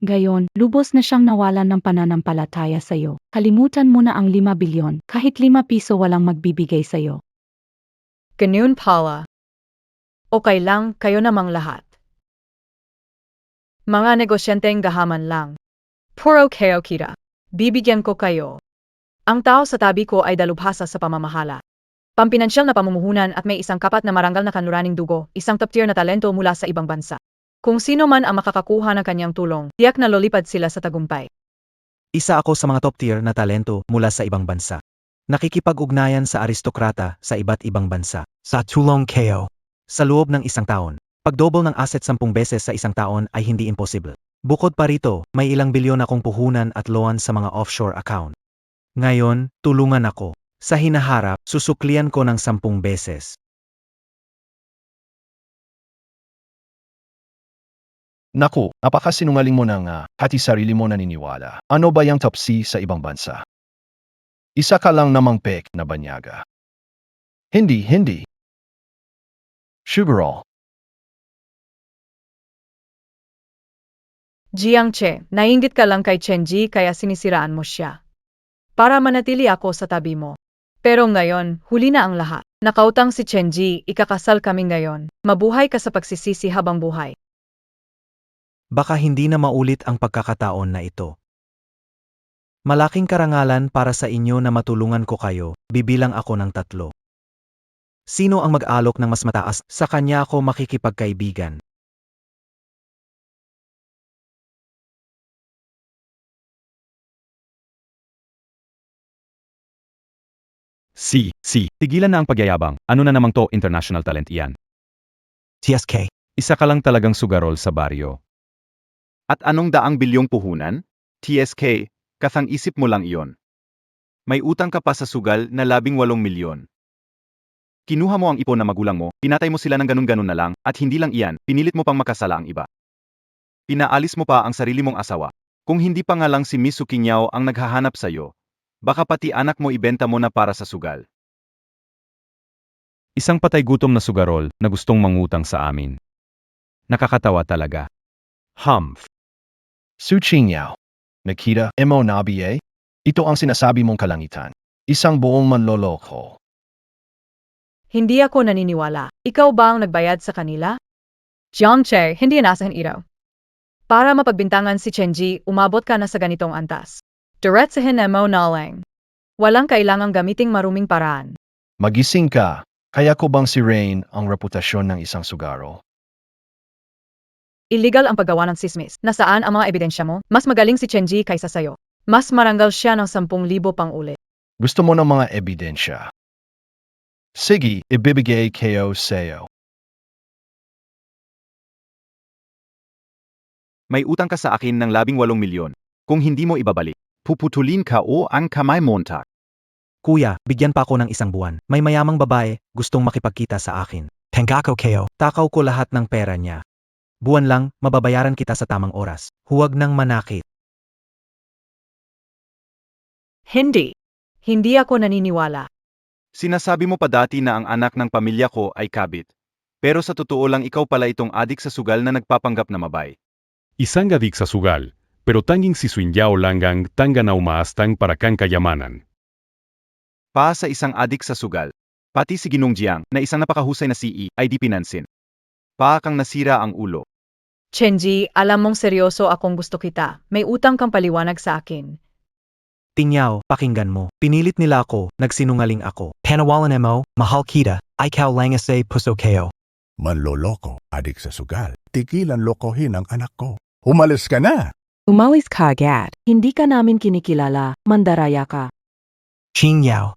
[SPEAKER 12] Gayon, lubos na siyang nawalan ng pananampalataya sa'yo. Kalimutan mo na ang 5 bilyon, kahit 5 piso walang magbibigay sa'yo.
[SPEAKER 3] Ganun pala. Okay lang, kayo namang lahat. Mga negosyanteng gahaman lang. Puro kayo kita. Bibigyan ko kayo. Ang tao sa tabi ko ay dalubhasa sa pamamahala. Pampinansyal na pamumuhunan at may isang kapat na marangal na kanluraning dugo, isang top-tier na talento mula sa ibang bansa. Kung sino man ang makakakuha ng kanyang tulong, tiyak na lolipad sila sa tagumpay.
[SPEAKER 4] Isa ako sa mga top-tier na talento mula sa ibang bansa. Nakikipag-ugnayan sa aristokrata sa iba't ibang bansa. Sa tulong KO. Sa loob ng isang taon. Pag-double ng asset 10 beses sa isang taon ay hindi imposible. Bukod pa rito, may ilang bilyon akong puhunan at loan sa mga offshore account. Ngayon, tulungan ako. Sa hinaharap, susuklian ko ng 10 beses.
[SPEAKER 2] Naku, napakasinungaling mo nang hati sarili mo naniniwala. Ano ba yung top C sa ibang bansa? Isa ka lang namang pek na banyaga. Hindi. Siguro.
[SPEAKER 3] Jiang Che, nainggit ka lang kay Chenji kaya sinisiraan mo siya. Para manatili ako sa tabi mo. Pero ngayon, huli na ang lahat. Nakautang si Chenji, ikakasal kami ngayon. Mabuhay ka sa pagsisisi habang buhay.
[SPEAKER 4] Baka hindi na maulit ang pagkakataon na ito. Malaking karangalan para sa inyo na matulungan ko kayo, bibilang ako ng 3. Sino ang mag-alok ng mas mataas? Sa kanya ako makikipagkaibigan.
[SPEAKER 1] Tigilan na ang pagyayabang. Ano na namang to, international talent iyan.
[SPEAKER 4] TSK.
[SPEAKER 1] Isa ka lang talagang sugarol sa baryo.
[SPEAKER 13] At anong daang bilyong puhunan? TSK, kasang-isip mo lang iyon. May utang ka pa sa sugal na 18 milyon. Kinuha mo ang ipon na magulang mo, pinatay mo sila ng ganun-ganun na lang, at hindi lang iyan, pinilit mo pang makasala ang iba. Pinaalis mo pa ang sarili mong asawa. Kung hindi pa nga lang si Miss Sukinyaw ang naghahanap sa'yo, baka pati anak mo ibenta mo na para sa sugal.
[SPEAKER 1] Isang patay gutom na sugarol na gustong mangutang sa amin. Nakakatawa talaga. Humph.
[SPEAKER 2] Su Qingyaw. Nakita mo na ba? Ito ang sinasabi mong kalangitan. Isang buong manloloko.
[SPEAKER 3] Hindi ako naniniwala. Ikaw ba ang nagbayad sa kanila? Jiang Che, hindi inasahan ito. Para mapagbintangan si Chenji, umabot ka na sa ganitong antas. Diretsahin mo na lang. Walang kailangang gamiting maruming paraan.
[SPEAKER 2] Magising ka. Kaya ko bang si Rain ang reputasyon ng isang sugaro?
[SPEAKER 3] Illegal ang paggawa ng sismis. Nasaan ang mga ebidensya mo? Mas magaling si Chenji kaysa sayo. Mas marangal siya ng 10,000 pang ulit.
[SPEAKER 2] Gusto mo ng mga ebidensya? Sige, ibibigay kayo sa'yo.
[SPEAKER 13] May utang ka sa akin ng 18 milyon. Kung hindi mo ibabalik, puputulin ka o ang kamay montak.
[SPEAKER 4] Kuya, bigyan pa ako ng 1 buwan. May mayamang babae, gustong makipagkita sa akin. Pengako kayo. Takaw ko lahat ng pera niya. Buwan lang, mababayaran kita sa tamang oras. Huwag nang manakit.
[SPEAKER 3] Hindi. Hindi ako naniniwala.
[SPEAKER 13] Sinasabi mo pa dati na ang anak ng pamilya ko ay kabit. Pero sa totoo lang ikaw pala itong adik sa sugal na nagpapanggap na mabay.
[SPEAKER 9] Isang adik sa sugal, pero tanging si Suinjao langgang tangga na umaastang para kang kayamanan.
[SPEAKER 13] Pa sa isang adik sa sugal. Pati si Ginong Jiang, na isang napakahusay na CE, ay di pinansin. Pa kang nasira ang ulo.
[SPEAKER 3] Chenji, alam mong seryoso akong gusto kita. May utang kang paliwanag sa akin.
[SPEAKER 4] Tingyaw, pakinggan mo. Pinilit nila ako, nagsinungaling ako. Panawalan mo, mahal kita, ikaw lang say puso kayo.
[SPEAKER 11] Manloloko, adik sa sugal. Tigilan lokohin ang anak ko. Umalis ka na!
[SPEAKER 10] Umalis ka agad. Hindi ka namin kinikilala, mandaraya ka.
[SPEAKER 4] Qingyaw.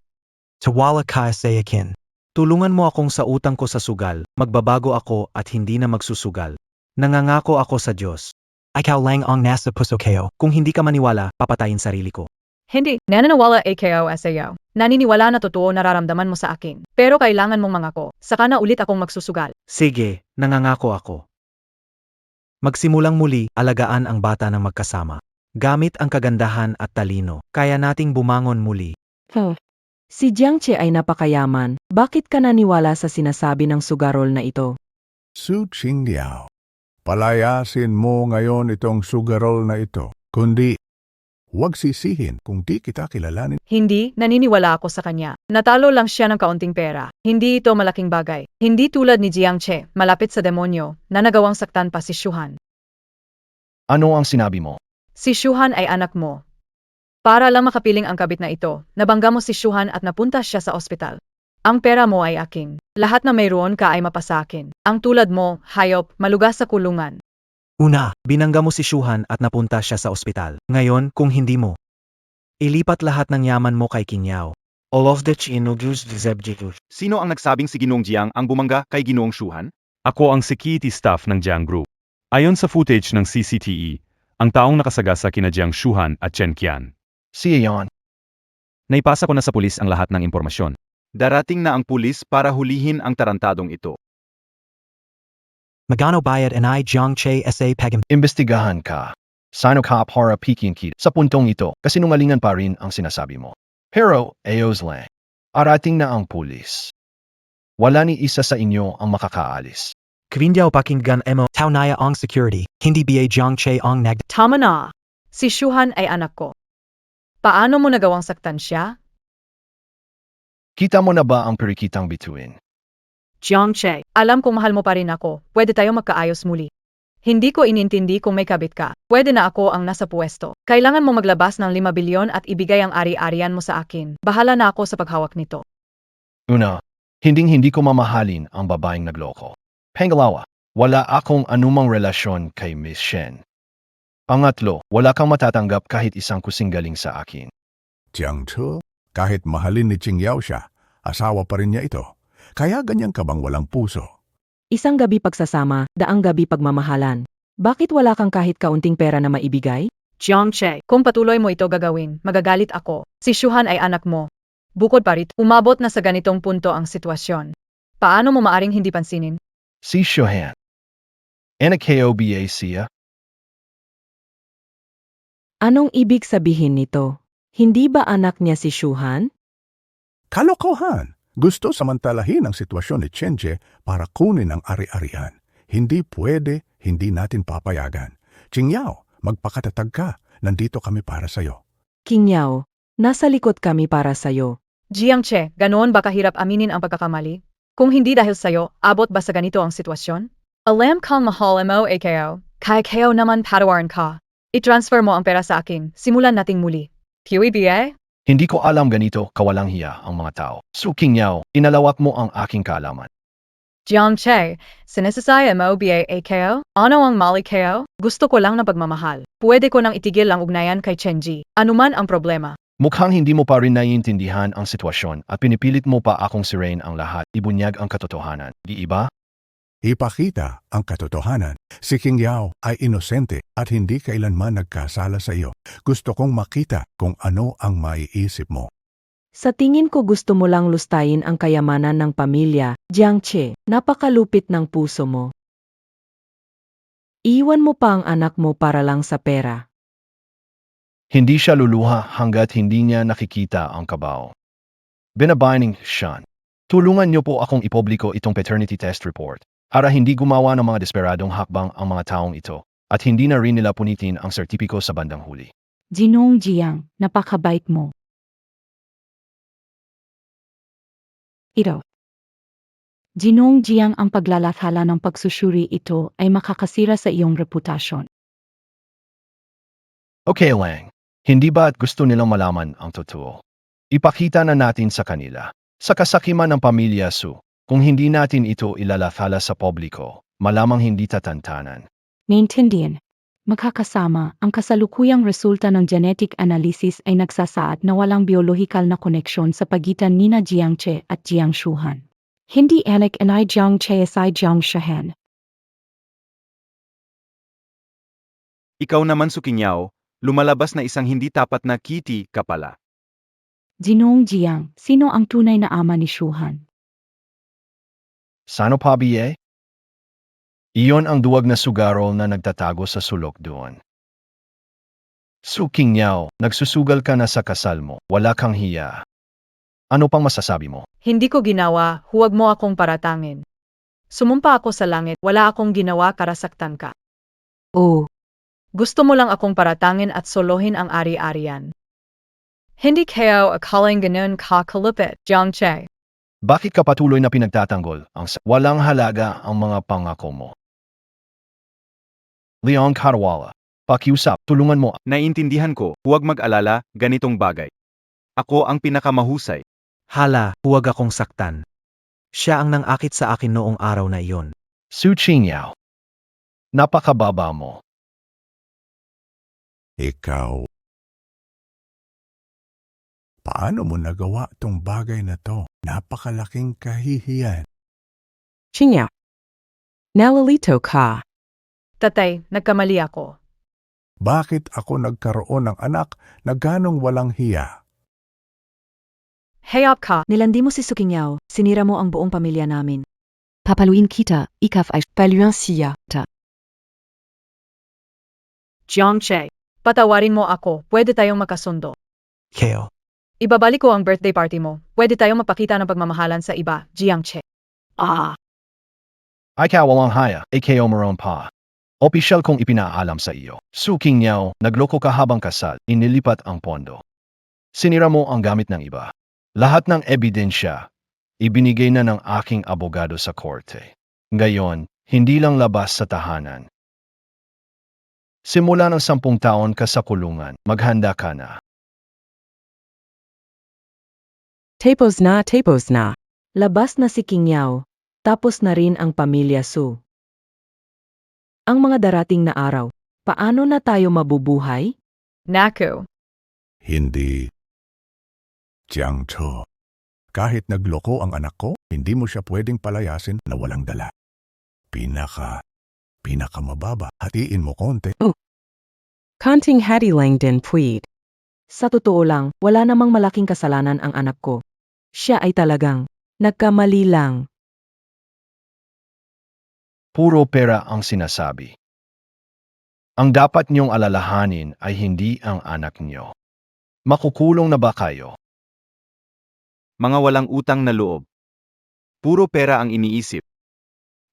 [SPEAKER 4] Tawala ka sa akin. Tulungan mo akong sa utang ko sa sugal, magbabago ako at hindi na magsusugal. Nangangako ako sa Diyos. Ikaw lang ang nasa puso kayo. Kung hindi ka maniwala, papatayin sarili ko.
[SPEAKER 3] Hindi, naniniwala AKO SAO. Naniniwala na totoo nararamdaman mo sa akin. Pero kailangan mong mangako. Saka na ulit akong magsusugal.
[SPEAKER 4] Sige, nangangako ako. Magsimulang muli, alagaan ang bata ng magkasama. Gamit ang kagandahan at talino, kaya nating bumangon muli.
[SPEAKER 10] Si Jiang Che ay napakayaman. Bakit ka naniwala sa sinasabi ng sugarol na ito?
[SPEAKER 11] Su Qingyaw. Palayasin mo ngayon itong sugarol na ito. Kundi, huwag sisihin kung di kita kilalanin.
[SPEAKER 3] Hindi, naniniwala ako sa kanya. Natalo lang siya ng kaunting pera. Hindi ito malaking bagay. Hindi tulad ni Jiang Che, malapit sa demonyo, na nagawang saktan pa si Shuhan.
[SPEAKER 2] Ano ang sinabi mo?
[SPEAKER 3] Si Shuhan ay anak mo. Para lang makapiling ang kabit na ito, nabangga mo si Shuhan at napunta siya sa ospital. Ang pera mo ay akin. Lahat na mayroon ka ay mapasakin. Ang tulad mo, hayop, malugas sa kulungan.
[SPEAKER 4] Una, binangga mo si Shuhan at napunta siya sa ospital. Ngayon, kung hindi mo, ilipat lahat ng yaman mo kay Qingyaw. All of the chinugus dizebjigus.
[SPEAKER 13] Sino ang nagsabing si Ginong Jiang ang bumangga kay Ginoong Shuhan?
[SPEAKER 1] Ako ang security staff ng Jiang Group. Ayon sa footage ng CCTV, ang taong nakasagasa kina Jiang Shuhan at Chen Qian.
[SPEAKER 2] Si Aeon.
[SPEAKER 1] Naipasa ko na sa pulis ang lahat ng impormasyon.
[SPEAKER 13] Darating na ang pulis para hulihin ang tarantadong ito.
[SPEAKER 4] Magano bayad and I Jiang Che sa pagam.
[SPEAKER 2] Imbestigahan ka. Sino ka para pikin kita sa puntong ito kasi nungalingan pa rin ang sinasabi mo. Pero, ayos lang. Arating na ang pulis. Wala ni isa sa inyo ang makakaalis.
[SPEAKER 4] Kwindiao pakinggan mo, tao naya ang security, hindi ba Jiang Che ang nag...
[SPEAKER 3] Tama na. Si Shuhan ay anak ko. Paano mo nagawang saktan siya?
[SPEAKER 2] Kita mo na ba ang perikitang bituin?
[SPEAKER 3] Jiang Che, alam kong mahal mo pa rin ako. Pwede tayo magkaayos muli. Hindi ko inintindi kung may kabit ka. Pwede na ako ang nasa puwesto. Kailangan mo maglabas ng 5 bilyon at ibigay ang ari-arian mo sa akin. Bahala na ako sa paghawak nito.
[SPEAKER 2] Una, hindi ko mamahalin ang babaeng nagloko. Pangalawa, wala akong anumang relasyon kay Miss Shen. Pangatlo, wala kang matatanggap kahit isang kusing galing sa akin.
[SPEAKER 11] Jiang Che, kahit mahalin ni Qingyao siya, asawa pa rin niya ito. Kaya ganyan ka bang walang puso?
[SPEAKER 10] Isang gabi pagsasama, daang gabi pagmamahalan. Bakit wala kang kahit kaunting pera na maibigay?
[SPEAKER 3] Jiang Che, kung patuloy mo ito gagawin, magagalit ako. Si Shuhan ay anak mo. Bukod pa rito, umabot na sa ganitong punto ang sitwasyon. Paano mo maaring hindi pansinin?
[SPEAKER 2] Si Shuhan. Anak KOBA siya?
[SPEAKER 10] Anong ibig sabihin nito? Hindi ba anak niya si Shuhan?
[SPEAKER 11] Kalokohan! Gusto samantalahin ang sitwasyon ni Chenje para kunin ang ari-arian. Hindi pwede, hindi natin papayagan. Qingyao, magpakatatag ka. Nandito kami para sa'yo.
[SPEAKER 10] Qingyao, nasa likod kami para sa'yo.
[SPEAKER 3] Jiang Che, ganoon ba kahirap aminin ang pagkakamali? Kung hindi dahil sa'yo, abot ba sa ganito ang sitwasyon? Alam kang mahal mo AKO, kaya kayo naman patawarin ka. I-transfer mo ang pera sa akin, simulan nating muli. QEBA?
[SPEAKER 2] Hindi ko alam ganito kawalang hiya ang mga tao. Su Qingyao, inalawak mo ang aking kaalaman.
[SPEAKER 3] Jiang Che, sinesasaya mo ba AKO? Ano ang mali kayo? Gusto ko lang na pagmamahal. Pwede ko nang itigil ang ugnayan kay Chenji. Anuman ang problema.
[SPEAKER 2] Mukhang hindi mo pa rin naiintindihan ang sitwasyon at pinipilit mo pa akong sirain ang lahat. Ibunyag ang katotohanan. Di ba?
[SPEAKER 11] Ipakita ang katotohanan. Si Qingyao ay inosente at hindi kailanman nagkasala sa iyo. Gusto kong makita kung ano ang maiisip mo.
[SPEAKER 10] Sa tingin ko gusto mo lang lustayin ang kayamanan ng pamilya, Jiang Che. Napakalupit ng puso mo. Iwan mo pa ang anak mo para lang sa pera.
[SPEAKER 2] Hindi siya luluha hanggat hindi niya nakikita ang kabaw. Binabaning Sean. Tulungan niyo po akong ipubliko itong paternity test report para hindi gumawa ng mga desperadong hakbang ang mga taong ito at hindi na rin nila punitin ang sertipiko sa bandang huli.
[SPEAKER 12] Ginong Jiang, napakabait mo. Ito. Ginong Jiang, ang paglalathala ng pagsusuri ito ay makakasira sa iyong reputasyon.
[SPEAKER 2] Okay lang. Hindi ba at gusto nilang malaman ang totoo? Ipakita na natin sa kanila. Sa kasakiman ng pamilya Su, kung hindi natin ito ilalathala sa publiko, malamang hindi tatantanan.
[SPEAKER 12] Naintindihan. Magkakasama, ang kasalukuyang resulta ng genetic analysis ay nagsasaad na walang biolohikal na koneksyon sa pagitan nina Jiang Che at Jiang Shuhan. Hindi anak ni Jiang Che ay Jiang Shuhan.
[SPEAKER 13] Ikaw naman Su Qingyao, lumalabas na isang hindi tapat na kitty ka pala.
[SPEAKER 12] Ginong Jiang, sino ang tunay na ama ni Shuhan?
[SPEAKER 2] Sano pa biye? Iyon ang duwag na sugarol na nagtatago sa sulok doon. Su Qingyao, nagsusugal ka na sa kasal mo, wala kang hiya. Ano pang masasabi mo?
[SPEAKER 3] Hindi ko ginawa, huwag mo akong paratangin. Sumumpa ako sa langit, wala akong ginawa karasaktan ka.
[SPEAKER 10] Oh,
[SPEAKER 3] Gusto mo lang akong paratangin at solohin ang ari-arian. Hindi kayo akaling ganun kakalupit, Jiang Che.
[SPEAKER 2] Bakit ka patuloy na pinagtatanggol walang halaga ang mga pangako mo? Leon Katawala, pakiusap, tulungan mo.
[SPEAKER 13] Naiintindihan ko, huwag mag-alala, ganitong bagay. Ako ang pinakamahusay.
[SPEAKER 4] Hala, huwag akong saktan. Siya ang nangakit sa akin noong araw na iyon.
[SPEAKER 2] Su Qingyao, napakababa mo.
[SPEAKER 11] Ikaw. Paano mo nagawa tong bagay na to? Napakalaking kahihiyan.
[SPEAKER 10] Qingyao. Nalalito ka.
[SPEAKER 3] Tatay, nagkamali ako.
[SPEAKER 11] Bakit ako nagkaroon ng anak na ganong walang hiya?
[SPEAKER 3] Hayop ka.
[SPEAKER 8] Nilandi mo si Su Qingyao, sinira mo ang buong pamilya namin.
[SPEAKER 6] Papaluin kita, ikaw ay
[SPEAKER 8] Paluan siya.
[SPEAKER 3] Jiang Che, patawarin mo ako, pwede tayong makasundo.
[SPEAKER 4] Keo.
[SPEAKER 3] Ibabalik ko ang birthday party mo, pwede tayong mapakita ng pagmamahalan sa iba, Jiang Che.
[SPEAKER 2] Ay kawalang haya, AKO Maroon pa. Opisyal kong ipinaalam sa iyo. Su Qingyao, nagloko ka habang kasal, inilipat ang pondo. Sinira mo ang gamit ng iba. Lahat ng ebidensya, ibinigay na ng aking abogado sa korte. Ngayon, hindi lang labas sa tahanan. Simula ng 10 taon ka sa kulungan, maghanda ka na.
[SPEAKER 10] Tapos na.
[SPEAKER 8] Labas na si King Yao, tapos na rin ang pamilya Su. Ang mga darating na araw, paano na tayo mabubuhay?
[SPEAKER 3] Naku.
[SPEAKER 11] Hindi. Jiang Cho, kahit nagloko ang anak ko, hindi mo siya pwedeng palayasin na walang dala. Pinakamababa, hatiin mo konti.
[SPEAKER 10] Konting hati lang din pwede.
[SPEAKER 8] Sa totoo lang, wala namang malaking kasalanan ang anak ko. Siya ay talagang nagkamali lang.
[SPEAKER 2] Puro pera ang sinasabi. Ang dapat niyong alalahanin ay hindi ang anak niyo. Makukulong na ba kayo?
[SPEAKER 13] Mga walang utang na loob. Puro pera ang iniisip.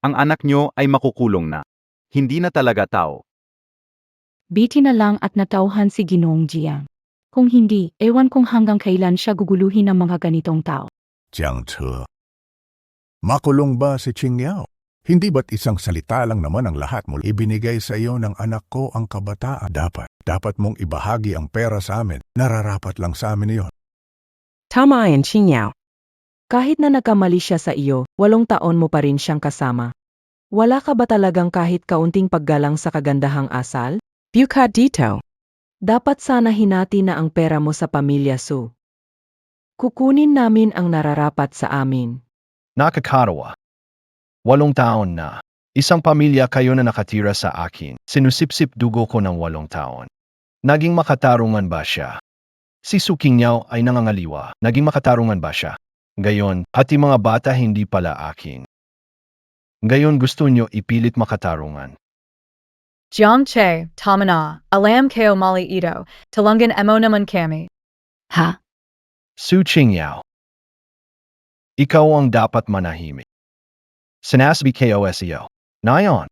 [SPEAKER 13] Ang anak nyo ay makukulong na. Hindi na talaga tao.
[SPEAKER 12] Biti na lang at natauhan si Ginoong Jiang. Kung hindi, ewan kung hanggang kailan siya guguluhin ng mga ganitong tao.
[SPEAKER 11] Jiang Cho, makulong ba si Qing Yao? Hindi ba't isang salita lang naman ang lahat mo ibinigay sa iyo ng anak ko ang kabataan? Dapat mong ibahagi ang pera sa amin. Nararapat lang sa amin iyon.
[SPEAKER 10] Tama yan, Qing Yao.
[SPEAKER 8] Kahit na nagkamali siya sa iyo, 8 taon mo pa rin siyang kasama. Wala ka ba talagang kahit kaunting paggalang sa kagandahang asal?
[SPEAKER 10] Buka dito.
[SPEAKER 8] Dapat sana hinati na ang pera mo sa pamilya Su. Kukunin namin ang nararapat sa amin.
[SPEAKER 2] Nakakatawa. 8 taon na. Isang pamilya kayo na nakatira sa akin. Sinusipsip dugo ko ng 8 taon. Naging makatarungan ba siya? Si Su Qingyao ay nangangaliwa. Naging makatarungan ba siya? Gayon, pati mga bata hindi pala akin. Gayon gusto nyo ipilit makatarungan.
[SPEAKER 3] Jiang Che, tama na. Alam kayo mali ito. Talungan mo naman kami.
[SPEAKER 6] Ha?
[SPEAKER 2] Su Qingyao. Ikaw ang dapat manahimik. Sinasabi kayo SEO. Ngayon.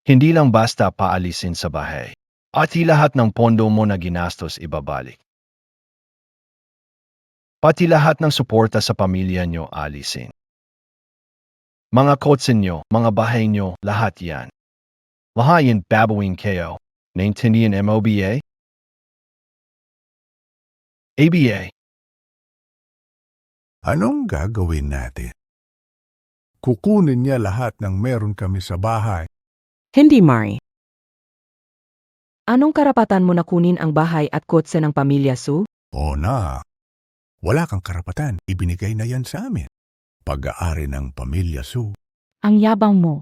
[SPEAKER 2] Hindi lang basta paalisin sa bahay. Pati lahat ng pondo mo na ginastos ibabalik. Pati lahat ng suporta sa pamilya nyo alisin. Mga kotse nyo, mga bahay nyo, lahat yan. Lahayin babuin kayo. Naintindihan MOBA? ABA.
[SPEAKER 11] Anong gagawin natin? Kukunin niya lahat ng meron kami sa bahay.
[SPEAKER 10] Hindi, Mari.
[SPEAKER 8] Anong karapatan mo na kunin ang bahay at kotse ng pamilya Su?
[SPEAKER 11] O na, wala kang karapatan. Ibinigay na yan sa amin. Pag-aari ng pamilya Su.
[SPEAKER 12] Ang yabang mo.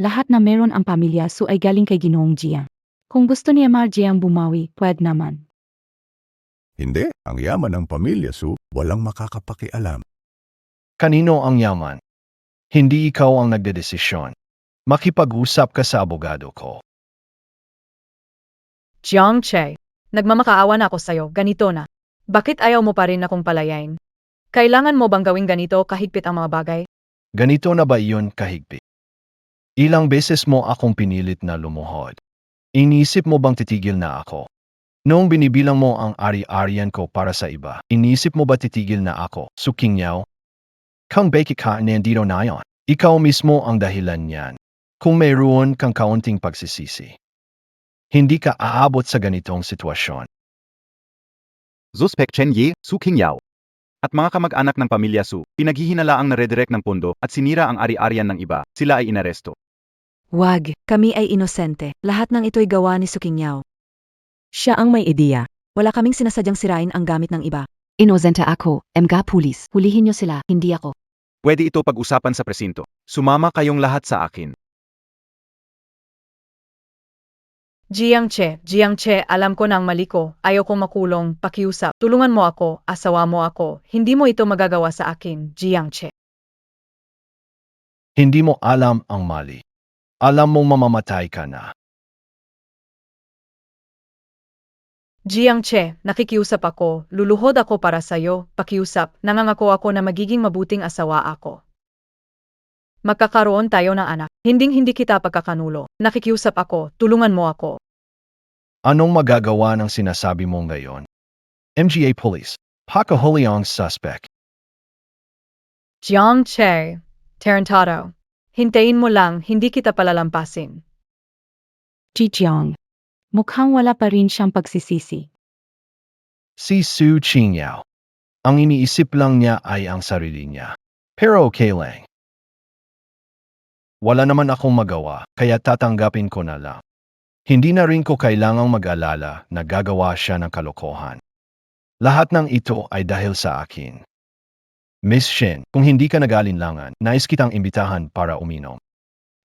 [SPEAKER 12] Lahat na meron ang pamilya Su ay galing kay Ginoong Jiang. Kung gusto ni Amar Jiang bumawi, pwede naman.
[SPEAKER 11] Hindi, ang yaman ng pamilya Su, walang makakapakialam.
[SPEAKER 2] Kanino ang yaman? Hindi ikaw ang nagdedesisyon. Makipag-usap ka sa abogado ko.
[SPEAKER 3] Jiang Che, nagmamakaawa na ako sa'yo. Ganito na. Bakit ayaw mo pa rin akong palayain? Kailangan mo bang gawing ganito kahigpit ang mga bagay?
[SPEAKER 2] Ganito na ba iyon kahigpit? Ilang beses mo akong pinilit na lumuhod. Inisip mo bang titigil na ako? Noong binibilang mo ang ari-arian ko para sa iba, inisip mo ba titigil na ako, Su Qingyao? Kung bakit ka nandito na yon, ikaw mismo ang dahilan niyan. Kung mayroon kang kaunting pagsisisi, hindi ka aabot sa ganitong sitwasyon.
[SPEAKER 13] Suspect Chen Ye, Su Qingyao. At mga kamag-anak ng pamilya Su, pinaghihinalaang naredirect ng pondo at sinira ang ari-arian ng iba, sila ay inaresto.
[SPEAKER 8] Wag, kami ay inosente. Lahat ng ito'y gawa ni Su Qingyao.
[SPEAKER 10] Siya ang may ideya.
[SPEAKER 8] Wala kaming sinasadyang sirain ang gamit ng iba.
[SPEAKER 6] Inosente ako, mga pulis. Hulihin niyo sila, hindi ako.
[SPEAKER 13] Pwede ito pag-usapan sa presinto. Sumama kayong lahat sa akin.
[SPEAKER 3] Jiang Che, alam ko na ang mali ko. Ayaw kong makulong, pakiusap. Tulungan mo ako, asawa mo ako. Hindi mo ito magagawa sa akin, Jiang Che.
[SPEAKER 2] Hindi mo alam ang mali. Alam mong mamamatay ka na.
[SPEAKER 3] Jiang Che, nakikiusap ako. Luluhod ako para sa'yo. Pakiusap, nangangako ako na magiging mabuting asawa ako. Magkakaroon tayo ng anak. Hinding-hindi kita pagkakanulo. Nakikiusap ako, tulungan mo ako.
[SPEAKER 2] Anong magagawa ng sinasabi mo ngayon? MGA Police, pakahuli ang suspect.
[SPEAKER 3] Jiang Che, Tarantado. Hintayin mo lang, hindi kita palalampasin.
[SPEAKER 12] Ji Jiang, Mukhang wala pa rin siyang pagsisisi.
[SPEAKER 2] Si Su Qingyao. Ang iniisip lang niya ay ang sarili niya. Pero okay lang. Wala naman akong magawa, kaya tatanggapin ko na lang. Hindi na rin ko kailangang mag-alala na gagawa siya ng kalokohan. Lahat ng ito ay dahil sa akin. Miss Shen, kung hindi ka nag-alinlangan, nais kitang imbitahan para uminom.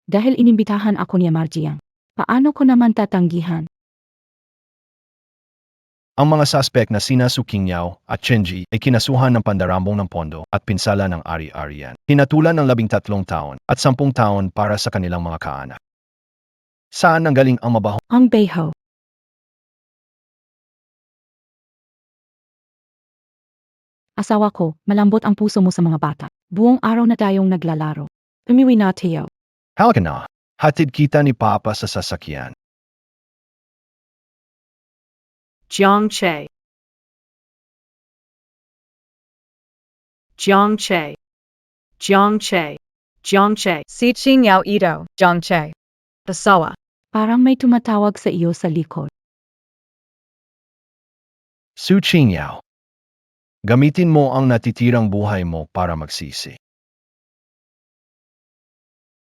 [SPEAKER 12] Dahil inimbitahan ako ni Marjiang, paano ko naman tatanggihan?
[SPEAKER 2] Ang mga suspect na sina Su Qingyao at Chen Ji ay kinasuhan ng pandarambong ng pondo at pinsala ng ari-arian. Hinatulan ng 13 taon at 10 taon para sa kanilang mga kaanak. Saan ang galing ang mabaho?
[SPEAKER 12] Ang beho. Asawa ko, malambot ang puso mo sa mga bata. Buong araw na tayong naglalaro. Umiwi na tayo.
[SPEAKER 2] Halika na, hatid kita ni Papa sa sasakyan.
[SPEAKER 3] Jiang Che. Jiang Che. Jiang Che. Jiang Che. Si Qingyao Ito. Jiang Che. Asawa.
[SPEAKER 12] Parang may tumatawag sa iyo sa likod.
[SPEAKER 2] Su Qingyao. Gamitin mo ang natitirang buhay mo para magsisi.